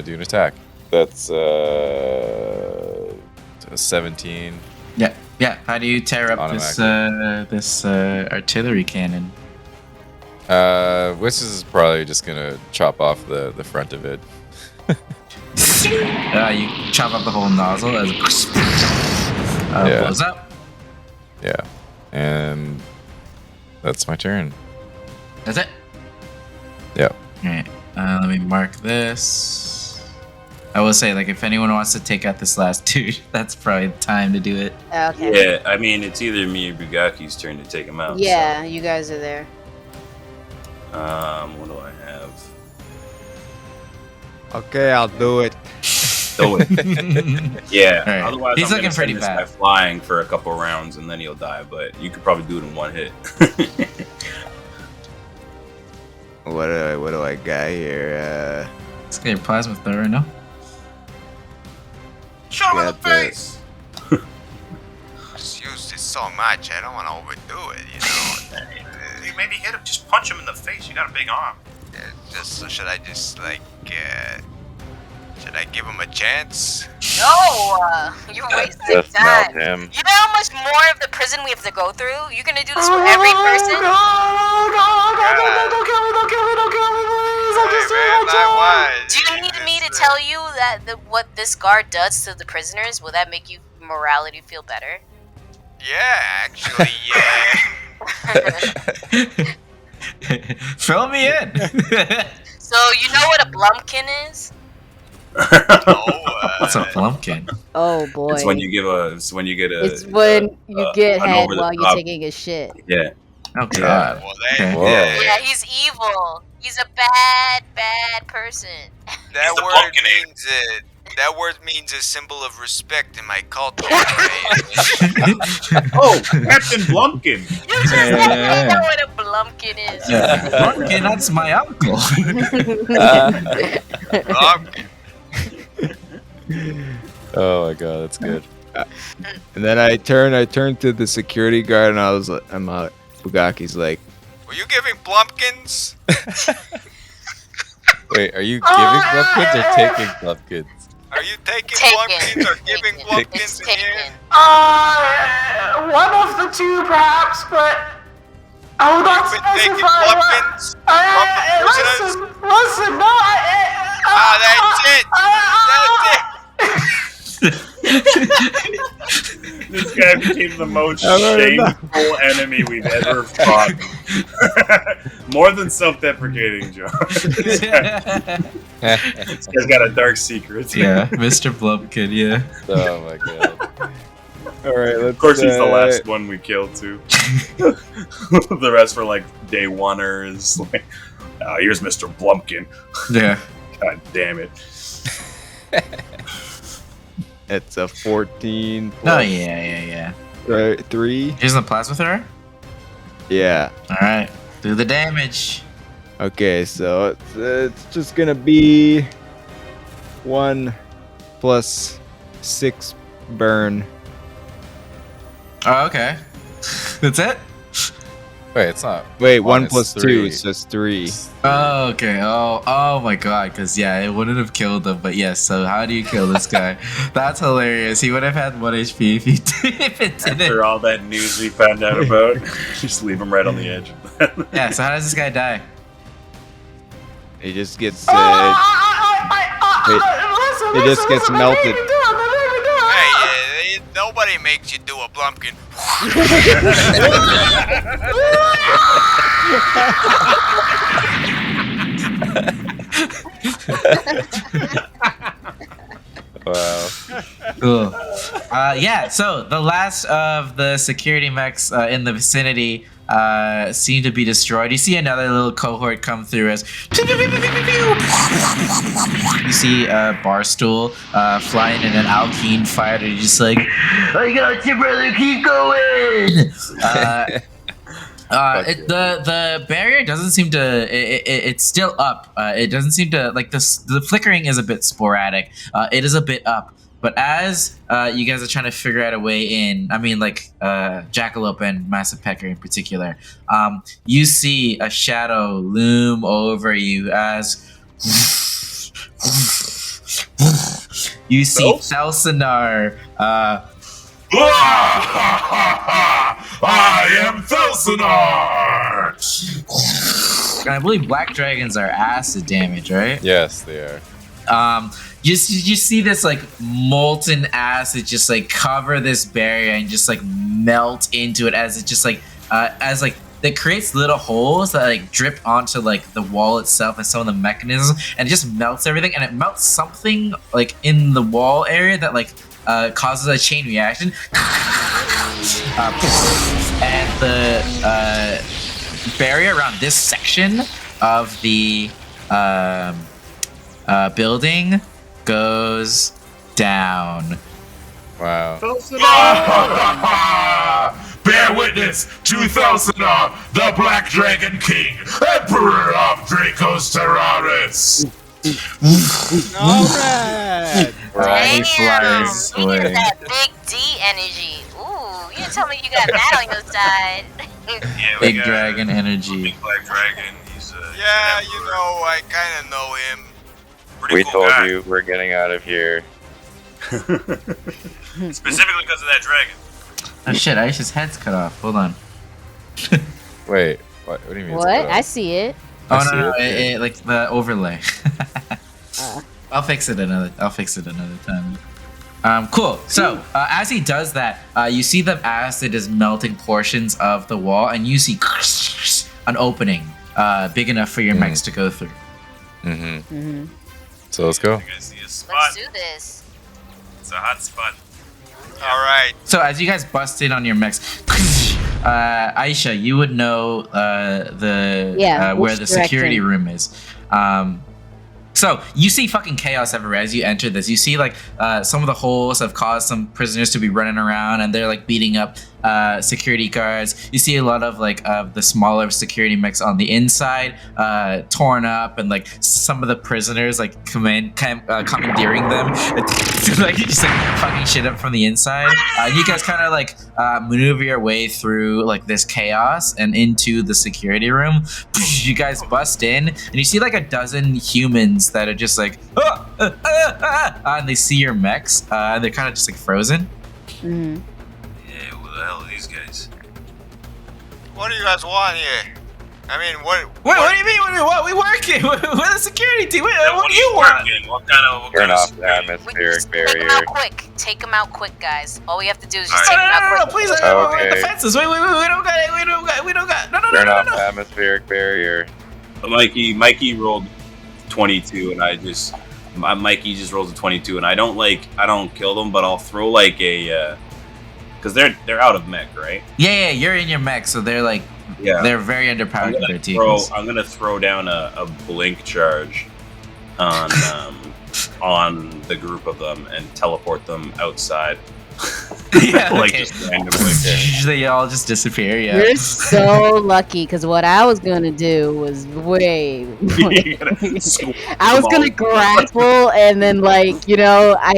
do an attack. That's a 17. Yeah. How do you tear up this artillery cannon? Whiskers is probably just gonna chop off the front of it. You chop up the whole nozzle as it blows up. Yeah, and that's my turn. That's it. Yep. Alright. Let me mark this. I will say, like, if anyone wants to take out this last dude, that's probably the time to do it. Okay. Yeah, I mean it's either me or Bugaki's turn to take him out. Yeah, you guys are there. What do I have? Okay, I'll do it. Do it. Yeah. Right. Otherwise, He's I'm looking gonna pretty send this bad. guy flying for a couple rounds and then he'll die. But you could probably do it in one hit. What do I got here? Let's get your plasma thrower, no? Shut him in the Got the- face! Just use this so much, I don't want to overdo it, you know. You maybe hit him, just punch him in the face. You got a big arm. Should I just like, should I give him a chance? No, you're wasting Just melt time. him. You know how much more of the prison we have to go through? You're gonna do this with every person? Do you need me to tell you that what this guard does to the prisoners? Will that make you morality feel better? Yeah, actually, yeah. Fill me in. So you know what a blumpkin is? What's a plumpkin? Oh boy. It's when you get a. It's when you get an head over the while you're top- taking a shit. Yeah. Oh god. Well, Okay. Whoa. Yeah, he's evil. He's a bad person. that the word pumpkin means that word means a symbol of respect in my culture. Oh, Captain Blumpkin. You just said you know what a blumpkin is. Plumpkin, that's my uncle. Oh my god, that's good. And then I turned to the security guard and I'm out. Bugaki's like, Were you giving plumpkins? Wait, are you giving Blumpkins or taking Blumpkins? Are you taking Taken. plumpkins or giving It's plumpkins in here? taken. One of the two, perhaps, but I will not You've been taking specify what. plumpkins from the prisoners? Listen, no, That's it. This guy became the most already know. shameful enemy we've ever fought. More than self-deprecating, John. This guy's got a dark secret. Yeah, Mr. Blumpkin, yeah. Oh my god. all right, let's. Of course, he's the last one we killed, too. The rest were like day oneers. Like, here's Mr. Blumpkin. Yeah. God damn it. It's a 14. Oh yeah. Right, 3. Using the plasma thrower? Yeah. Alright. Do the damage. Okay, so it's just gonna be 1 plus 6 burn. Oh, okay. That's it? Wait, it's not. Wait, 1 it's plus 2 3. is just 3. Oh, okay. Oh my god. Because, yeah, it wouldn't have killed him. But, yes, so how do you kill this guy? That's hilarious. He would have had 1 HP if it didn't. After all that news we found out about, just leave him right on the edge. Yeah, so how does this guy die? He just gets. Listen, It just gets melted. Hey, nobody makes you do a Blumpkin. Wow. Cool. Yeah, so the last of the security mechs in the vicinity seem to be destroyed. You see another little cohort come through as you see Barstool flying in an Alkene fighter, just like, I got you, brother, keep going. The barrier doesn't seem to. It's still up. It doesn't seem to like this. The flickering is a bit sporadic. It is a bit up. But as you guys are trying to figure out a way in, I mean, like Jackalope and Massive Pecker in particular, you see a shadow loom over you as you see Felsinar. I am Felsinar! And I believe black dragons are acid damage, right? Yes, they are. You see this like molten acid just like cover this barrier and just like melt into it as it just like it creates little holes that like drip onto like the wall itself and some of the mechanisms, and it just melts everything, and it melts something like in the wall area that like causes a chain reaction. And the barrier around this section of the building goes down. Wow. Bear witness to Felsinar, the Black Dragon King, Emperor of Dracos Terraris. Alright! He flies You away. got that big D energy. Ooh, you didn't tell me you got that on your side. Yeah, we Big got dragon energy. Big Black Dragon. He's Yeah, you know, I kind of know him. pretty We cool told guy. you we're getting out of here. Specifically because of that dragon. Oh shit, Aisha's head's cut off. Hold on. Wait, what do you mean? it's What? cut I off? see it. Oh I see no, it. it like the overlay. I'll fix it another time. Cool. So as he does that, you see the acid is melting portions of the wall, and you see an opening big enough for your mechs to go through. Mm-hmm. So let's go. You guys see a spot? Let's do this. It's a hot spot. All right. So as you guys bust in on your mechs, Aisha, you would know where which the security direction? room is. So you see fucking chaos everywhere as you enter this. You see like some of the holes have caused some prisoners to be running around, and they're like beating up security guards. You see a lot of like the smaller security mechs on the inside torn up, and like some of the prisoners like commandeering them, like just like fucking shit up from the inside. You guys kind of like maneuver your way through like this chaos and into the security room. You guys bust in, and you see like a dozen humans that are just like, and they see your mechs, and they're kind of just like frozen. Mm-hmm. Yeah, who the hell are these guys? What do you guys want here? I mean, what? Wait, what do you mean? What? We working? We're the security team. Yeah, What do you want? working? What kind of Turn off the security? atmospheric Take them barrier. out quick. Take them out quick, guys. All we have to do is just All take them out No, quick. please. Okay. The fences. Wait, we don't got it. We don't got. No. Turn off the atmospheric barrier. Mikey rolled 22, and Mikey just rolls a 22, and I don't kill them, but I'll throw like a because they're out of mech, right? Yeah, you're in your mech, so they're like, they're very underpowered with their teeth. I'm gonna throw down a blink charge on on the group of them and teleport them outside. Yeah, Like okay. just randomly. They all just disappear. Yeah. You're so lucky, because what I was gonna do was way. I was gonna grapple and then I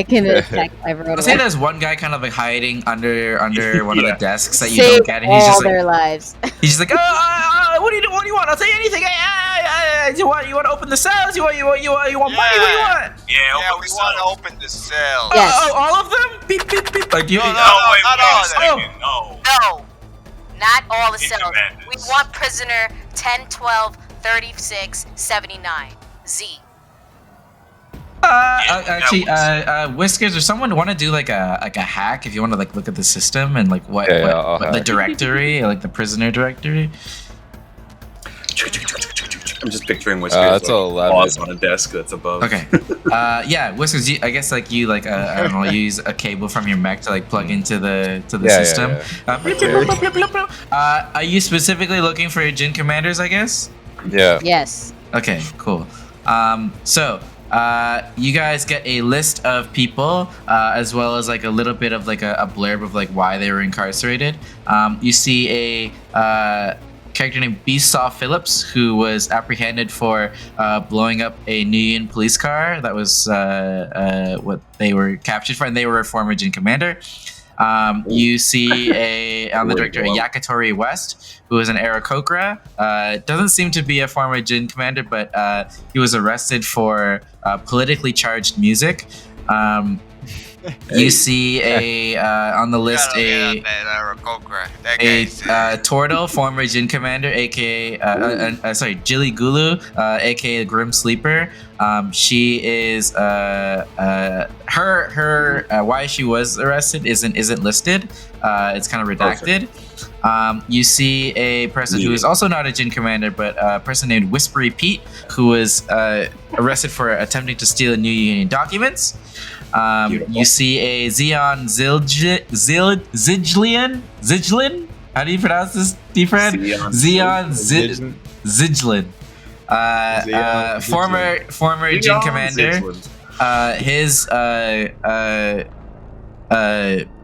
can attack everyone. I'll say there's one guy kind of like hiding under one of the desks that you Save don't get, and he's all just like, their lives. he's just like, what do you want? I'll say anything. You want to open the cells? You want money? What do you want? Yeah, Yeah, we want to open the cell. Yes. Oh, all of them? Beep beep beep. Like you. No, wait, not all wait a of second. them. No. No, not all the It's cells. madness. We want prisoner 10, 12, 36, 79. Z. Actually, Whiskers or someone want to do like a hack if you want to like look at the system and like what the directory, like the prisoner directory. I'm just picturing Whiskers. That's like, pause on a desk that's above. Okay. Yeah, Whiskers. I guess like you like I don't know, use a cable from your mech to like plug into the system. Are you specifically looking for your Jin commanders? I guess. Yeah. Yes. Okay. Cool. So. You guys get a list of people, as well as like a little bit of like a blurb of like why they were incarcerated. You see a character named Beastsaw Phillips, who was apprehended for blowing up a New Union police car. That was what they were captured for, and they were a former Jin commander. You see on the director Yakitori West, who is an Aarakocra. Doesn't seem to be a former Jin commander, but he was arrested for politically charged music. You see on the list a Tordal, former Jin commander, aka Jilly Gulu, aka Grim Sleeper. She is her why she was arrested isn't listed. It's kind of redacted. You see a person who is also not a Jin commander, but a person named Whispery Pete, who was arrested for attempting to steal New Union documents. You see a Zeon Zidlin? How do you pronounce this, D-Fran? Zeon Zidlin. Former Jin commander. His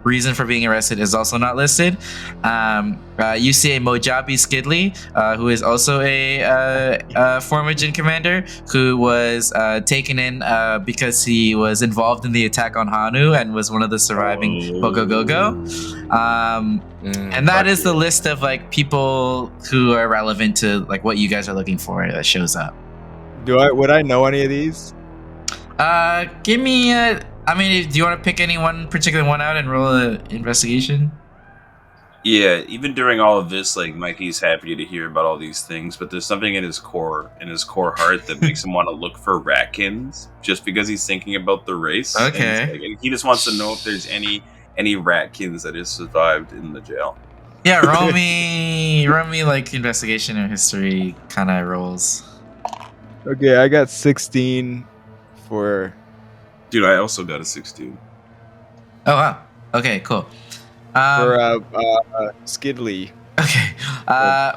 reason for being arrested is also not listed. You see a Mojabi Skidley, who is also a former Jin commander, who was taken in because he was involved in the attack on Hanu and was one of the surviving Bogogogo. And that is the list of like people who are relevant to like what you guys are looking for that shows up. Would I know any of these? Give me do you want to pick any one particular one out and roll an investigation? Yeah, even during all of this, like Mikey's happy to hear about all these things, but there's something in his core heart that makes him want to look for ratkins, just because he's thinking about the race. Okay. And he just wants to know if there's any ratkins that has survived in the jail. Yeah, roll me like investigation or history kind of rolls. Okay, I got 16 for. Dude, I also got a 16. Oh wow. Okay, cool. For Skidley. Okay.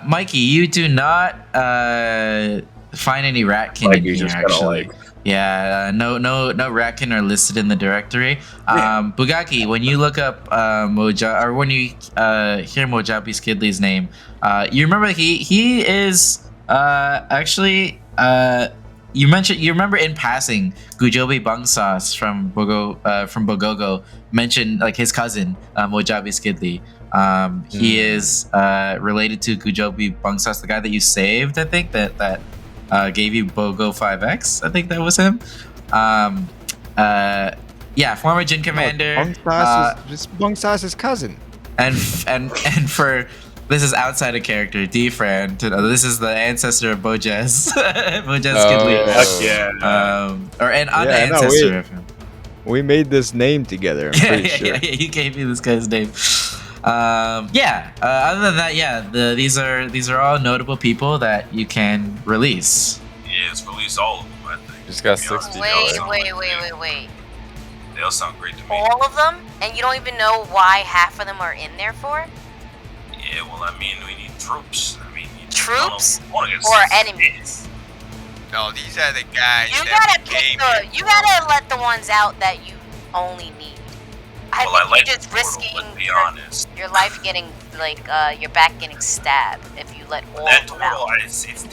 Mikey, you do not find any ratkin in here actually. Yeah, no ratkin are listed in the directory. Bugaki, when you look up when you hear Mojabi Skidley's name, you remember he is actually you remember in passing Gujobi Bangsas from Bogogo mentioned like his cousin Mojabi Skidley. He is related to Gujobi Bangsas, the guy that you saved. I think that gave you Bogo 5X. I think that was him. Yeah, former Jin commander. Bangsas' cousin. And for this is outside of character, D-Fran. This is the ancestor of Bojaz. Bojaz Skidley. Or an ancestor of him. We made this name together, I'm pretty sure. Yeah, you gave me this guy's name. Other than that, these are all notable people that you can release. Yeah, let's release all of them, I think. Just got 60. Wait. They all sound great to me. All of them? And you don't even know why half of them are in there for? Yeah, well, I mean, we need troops. Troops or enemies? No, these are the guys you gotta let the ones out that you only need. I think you're just risking your life getting your back getting stabbed if you let all of them out.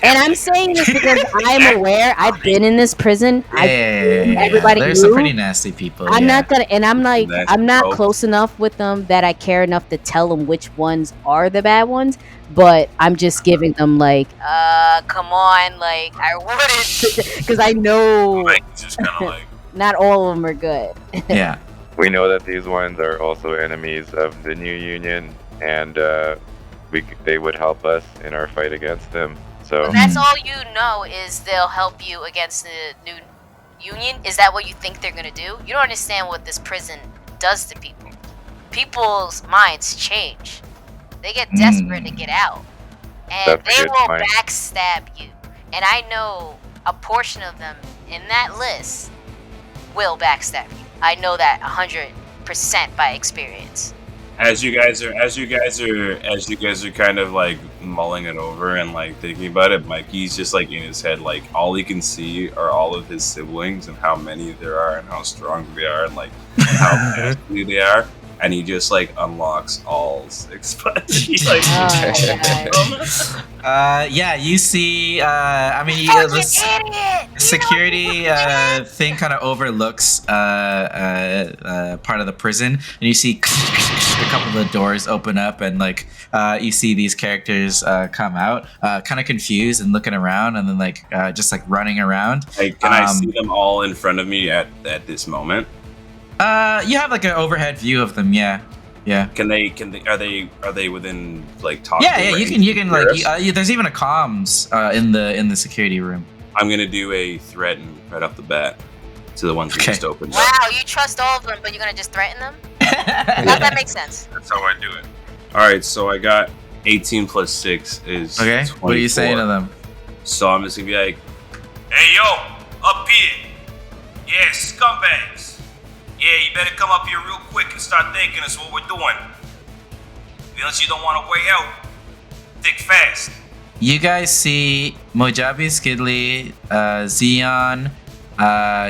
And I'm saying this because I'm aware. I've been in this prison. Everybody there's some pretty nasty people. I'm not close enough with them that I care enough to tell them which ones are the bad ones. But I'm just giving them come on, I wouldn't, because I know just kind of not all of them are good. Yeah. We know that these ones are also enemies of the New Union, and they would help us in our fight against them. So that's all you know is they'll help you against the New union? Is that what you think they're gonna do? You don't understand what this prison does to people. People's minds change. They get desperate to get out. And That's a they good will point. backstab you. And I know a portion of them in that list will backstab you. I know that 100% by experience. As you guys are kind of like mulling it over and like thinking about it, Mikey's just like in his head, like all he can see are all of his siblings and how many there are and how strong they are and like how nasty they are, and he just like unlocks all 6 buttons. Like, yeah, you see. I mean, this security thing kind of overlooks part of the prison, and you see a couple of the doors open up, and like you see these characters come out, kind of confused and looking around, and then like just like running around. Like, can I see them all in front of me at this moment? You have like an overhead view of them. Yeah. Are they within like talk? Yeah. You can like. There's even a comms in the security room. I'm gonna do a threaten right off the bat to the ones who just opened. Wow, you trust all of them, but you're gonna just threaten them? That makes sense. That's how I do it. All right, so I got 18 plus 6 is okay. 24. What are you saying to them? So I'm just gonna be like, "Hey yo, up here! Yeah, scumbags! Yeah, you better come up here real quick and start thanking us what we're doing. Unless you don't want to wait out, think fast." You guys see Mojabi Skidley, Xeon,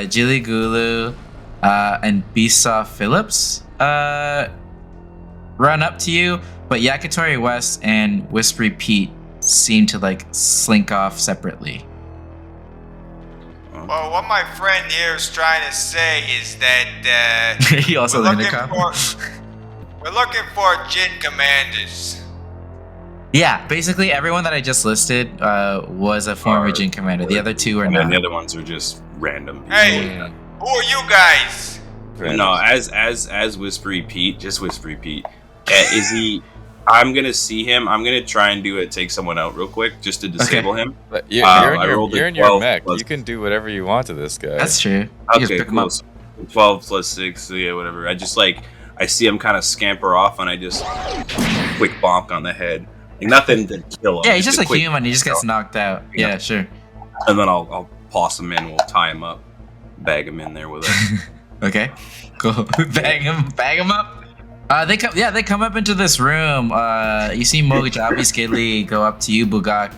Jilly Gulu, and Bisa Phillips run up to you, but Yakitori West and Whispery Pete seem to like slink off separately. Well, what my friend here is trying to say is that he also we're looking looking for gin commanders. Yeah, basically everyone that I just listed was a former Jin commander. The other two are not. And the other ones are just random people. Hey, who are you guys? No, as Whispery Pete, just Whispery Pete. Is he? I'm gonna see him. I'm gonna try and take someone out real quick just to disable him. But you're in your mech. You can do whatever you want to this guy. That's true. You Okay, just pick him cool. up. So 12 plus 6, so yeah, whatever. I just like I see him kind of scamper off, and I just quick bonk on the head. Like, nothing to kill him. Yeah, he's just a quick human. He just gets knocked out. Yeah, sure. And then I'll toss him in. We'll tie him up, bag him in there with us. Okay, cool. bag him up. They come up into this room. You see Mojabi Skidley go up to you, Bugak.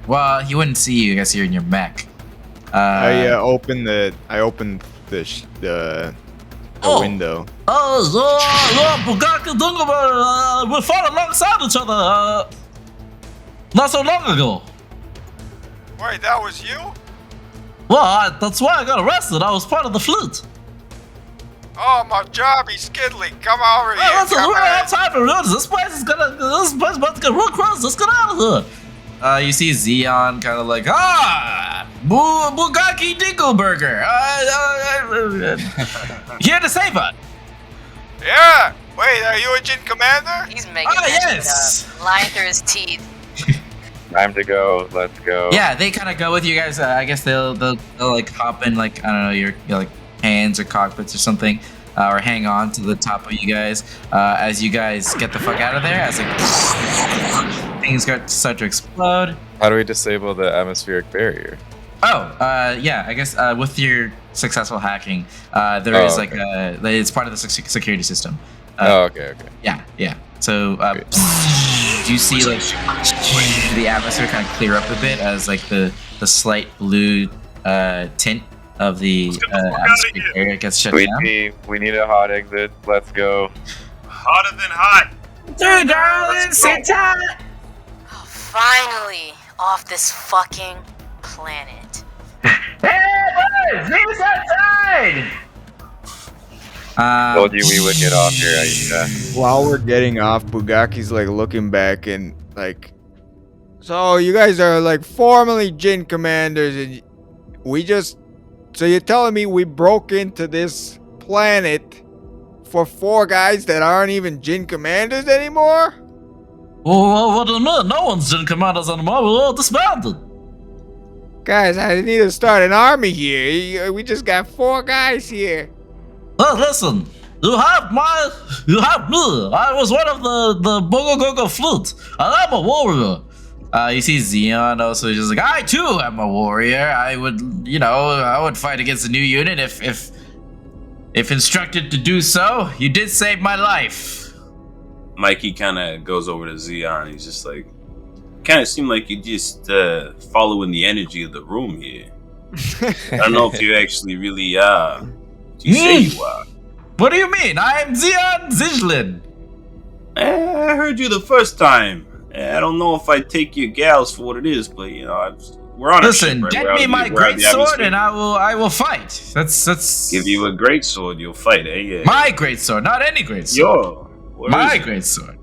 Well, he wouldn't see you. I guess you're in your mech. I opened the window. Bugak and Dungleberry, we fought alongside each other not so long ago. Wait, that was you? Well, that's why I got arrested. I was part of the fleet. Oh, Mojabi Skidley, come over here. Listen, we don't have time for this. This place is about to get real crazy. Let's get out of here. You see Xeon kind of like, Bugaki Dingleberger, here to save us. Yeah. Wait, are you a Jin commander? He's making that shit up, lying through his teeth. Time to go. Let's go. Yeah, they kind of go with you guys. I guess they'll like hop in like I don't know your like hands or cockpits or something, or hang on to the top of you guys as you guys get the fuck out of there. As like things start to explode. How do we disable the atmospheric barrier? Yeah, I guess with your successful hacking, there is like it's part of the security system. Okay. Yeah. So do you see like the atmosphere kind of clear up a bit as like the slight blue tint of the atmosphere area gets shut down? We need a hot exit. Let's go. Hotter than hot. Dude, darling, sit tight. Finally, off this fucking planet. Hey, boys, leave us outside. Told you we would get off here, Aisha. While we're getting off, Bugaki's like looking back and like, so you guys are like formerly Jin commanders, and so you're telling me we broke into this planet for 4 guys that aren't even Jin commanders anymore? Well, what do you mean? No one's Jin commanders anymore. We're all disbanded. Guys, I need to start an army here. We just got 4 guys here. Well, listen, you have me. I was one of the Bogo flute. I'm a warrior. You see Xeon also just like, I too am a warrior. I would fight against a new unit if instructed to do so. You did save my life. Mikey kind of goes over to Xeon. He's just like, kind of seem like you just following the energy of the room here. I don't know if you actually really are. You say you are. What do you mean? I am Xeon Zijlin. I heard you the first time. I don't know if I take your gals for what it is, but we're on. Listen, our ship, right? get me my great sword, and I will fight. That's. Give you a great sword, you'll fight, eh? Yeah. My great sword, not any great sword. My great sword.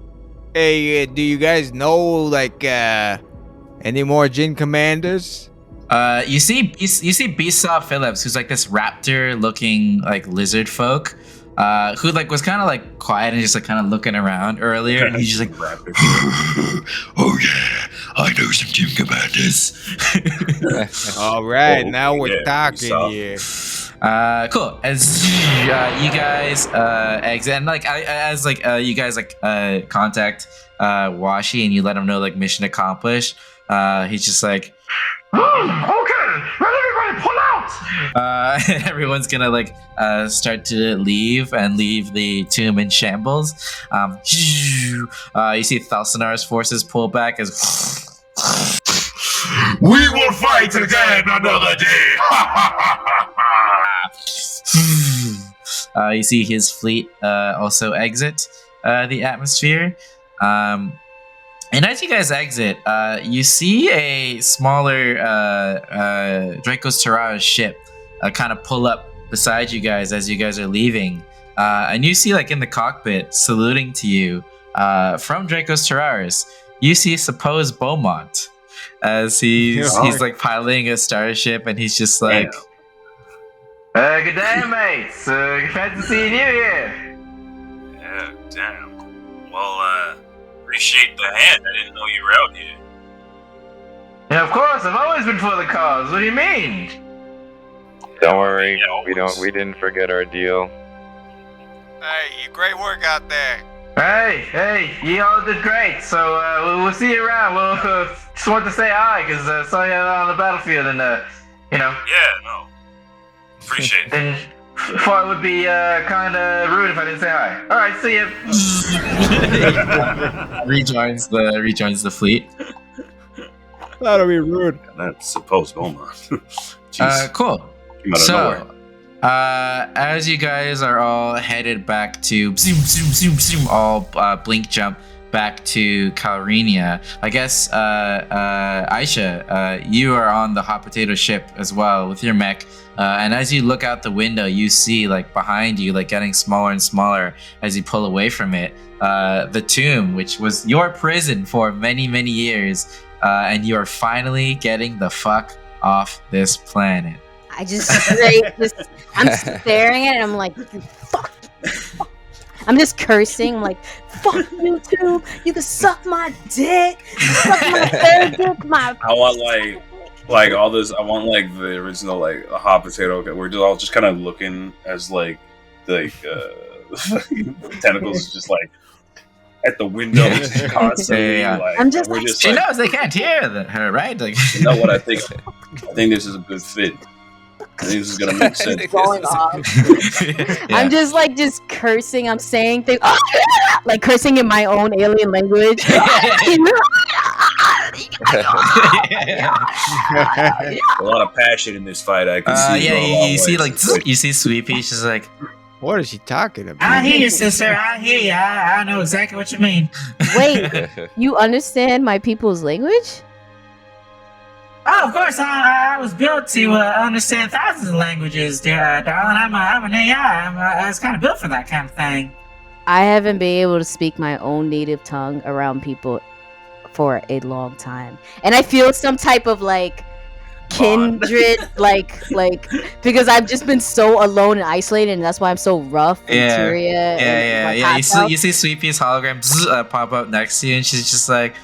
Hey, do you guys know like any more Jin commanders? You see Bsaw Phillips, who's like this raptor-looking like lizard folk, who like was kind of like quiet and just like kind of looking around earlier, and he's just like, "Oh yeah, I know some Jin commanders." All right, now we're talking here. Cool. As you guys exit, and like as you guys like contact Washi, and you let him know like mission accomplished. He's just like, okay, let everybody pull out. Everyone's gonna like start to leave the tomb in shambles. You see Thalsanar's forces pull back as we will fight again another day. You see his fleet also exit the atmosphere. And as you guys exit, you see a smaller Draco's Terrara's ship kind of pull up beside you guys as you guys are leaving. And you see, like, in the cockpit, saluting to you from Draco's Terrara's, you see Suppose Beaumont as he's like piloting a starship, and he's just like, good day, mates. Fancy seeing you here. Yeah, damn. Well, appreciate the hand. I didn't know you were out here. Yeah, of course. I've always been for the cause. What do you mean? Don't worry, we didn't forget our deal. Hey, you great work out there. Hey, you all did great. So we'll see you around. We'll just want to say hi because saw you on the battlefield, and Yeah, no. Appreciate it. And thought it would be kind of rude if I didn't say hi. All right, see you. rejoins the fleet. That'll be rude. That's supposed Beaumont. Cool. So, as you guys are all headed back to all blink jump back to Calrinia, I guess Aisha, you are on the hot potato ship as well with your mech. And as you look out the window, you see like behind you, like getting smaller and smaller as you pull away from it, the tomb, which was your prison for many, many years. And you are finally getting the fuck off this planet. I just I'm staring at it. I'm like, fuck. I'm just cursing. I'm like, fuck you too. You can suck my dick. Suck my third dick. I want like all this. I want like the original like a hot potato. Okay, we're just all just kind of looking as like tentacles just like at the window just constantly. Yeah. Like, I'm just we're like, just She like, knows they can't hear her, right? Like, you know what I think? I think this is a good fit. I think this is gonna make sense. going off. Yeah. I'm just cursing. I'm saying things like cursing in my own alien language. A lot of passion in this fight. I can see. you see like you see Sweet Peach is like, What is she talking about? I hear you, sister. I hear you. I know exactly what you mean. Wait, you understand my people's language? Oh, of course. I was built to understand thousands of languages, darling. I'm an AI. I was kind of built for that kind of thing. I haven't been able to speak my own native tongue around people for a long time, and I feel some type of like kindred, like because I've just been so alone and isolated, and that's why I'm so rough and Tyria. Yeah. You see Sweet Pea's hologram pop up next to you, and she's just like,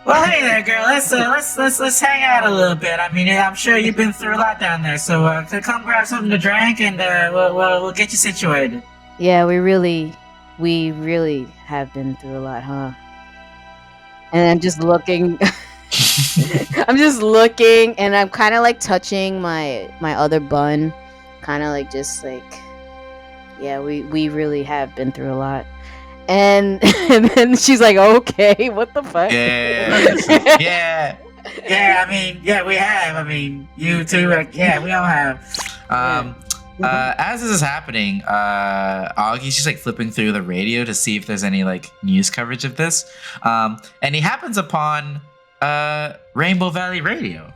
Well, hey there, girl. Let's hang out a little bit. I mean, I'm sure you've been through a lot down there. So come grab something to drink, and we'll get you situated. Yeah, we really have been through a lot, huh? And I'm just looking. I'm just looking, and I'm kind of like touching my other bun, kind of like just like, yeah, we really have been through a lot. And then she's like, okay, what the fuck? Yeah. I mean, yeah, we have. I mean, you too. Yeah, we all have. As this is happening, Augie's just like flipping through the radio to see if there's any like news coverage of this, and he happens upon Rainbow Valley Radio.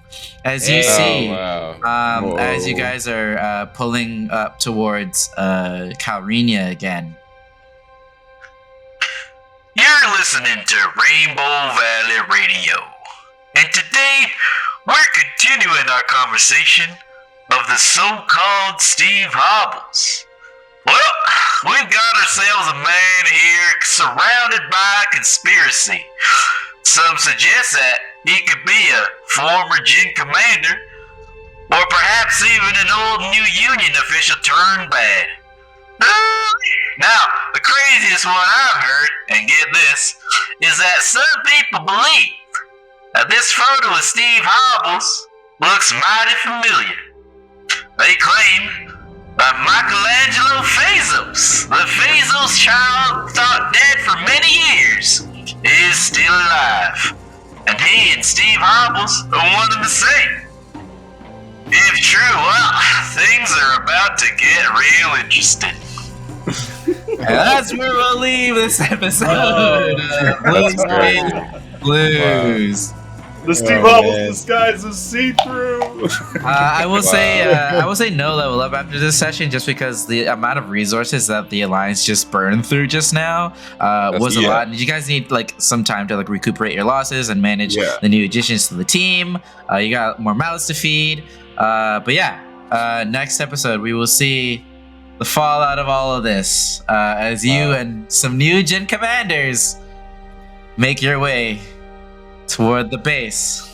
As you see, as you guys are pulling up towards Calrenia again. You're listening to Rainbow Valley Radio, and today we're continuing our conversation of the so-called Steve Hobbles. Well, we've got ourselves a man here surrounded by conspiracy. Some suggest that he could be a former Gin commander, or perhaps even an old New Union official turned bad. Now, the craziest one I've heard, and get this, is that some people believe that this photo of Steve Hobbles looks mighty familiar. They claim that Michelangelo Fazos, the Fazos child thought dead for many years, is still alive. And he and Steve Hobbles are one and the same. If true, well, things are about to get real interesting. And that's where we'll leave this episode of Blues. The Steve Hobbles disguise is see-through. I will say no level up after this session, just because the amount of resources that the Alliance just burned through just now was a lot. And you guys need like some time to like recuperate your losses and manage the new additions to the team. You got more mouths to feed. But yeah, next episode we will see the fallout of all of this as you and some new Gen commanders make your way toward the base.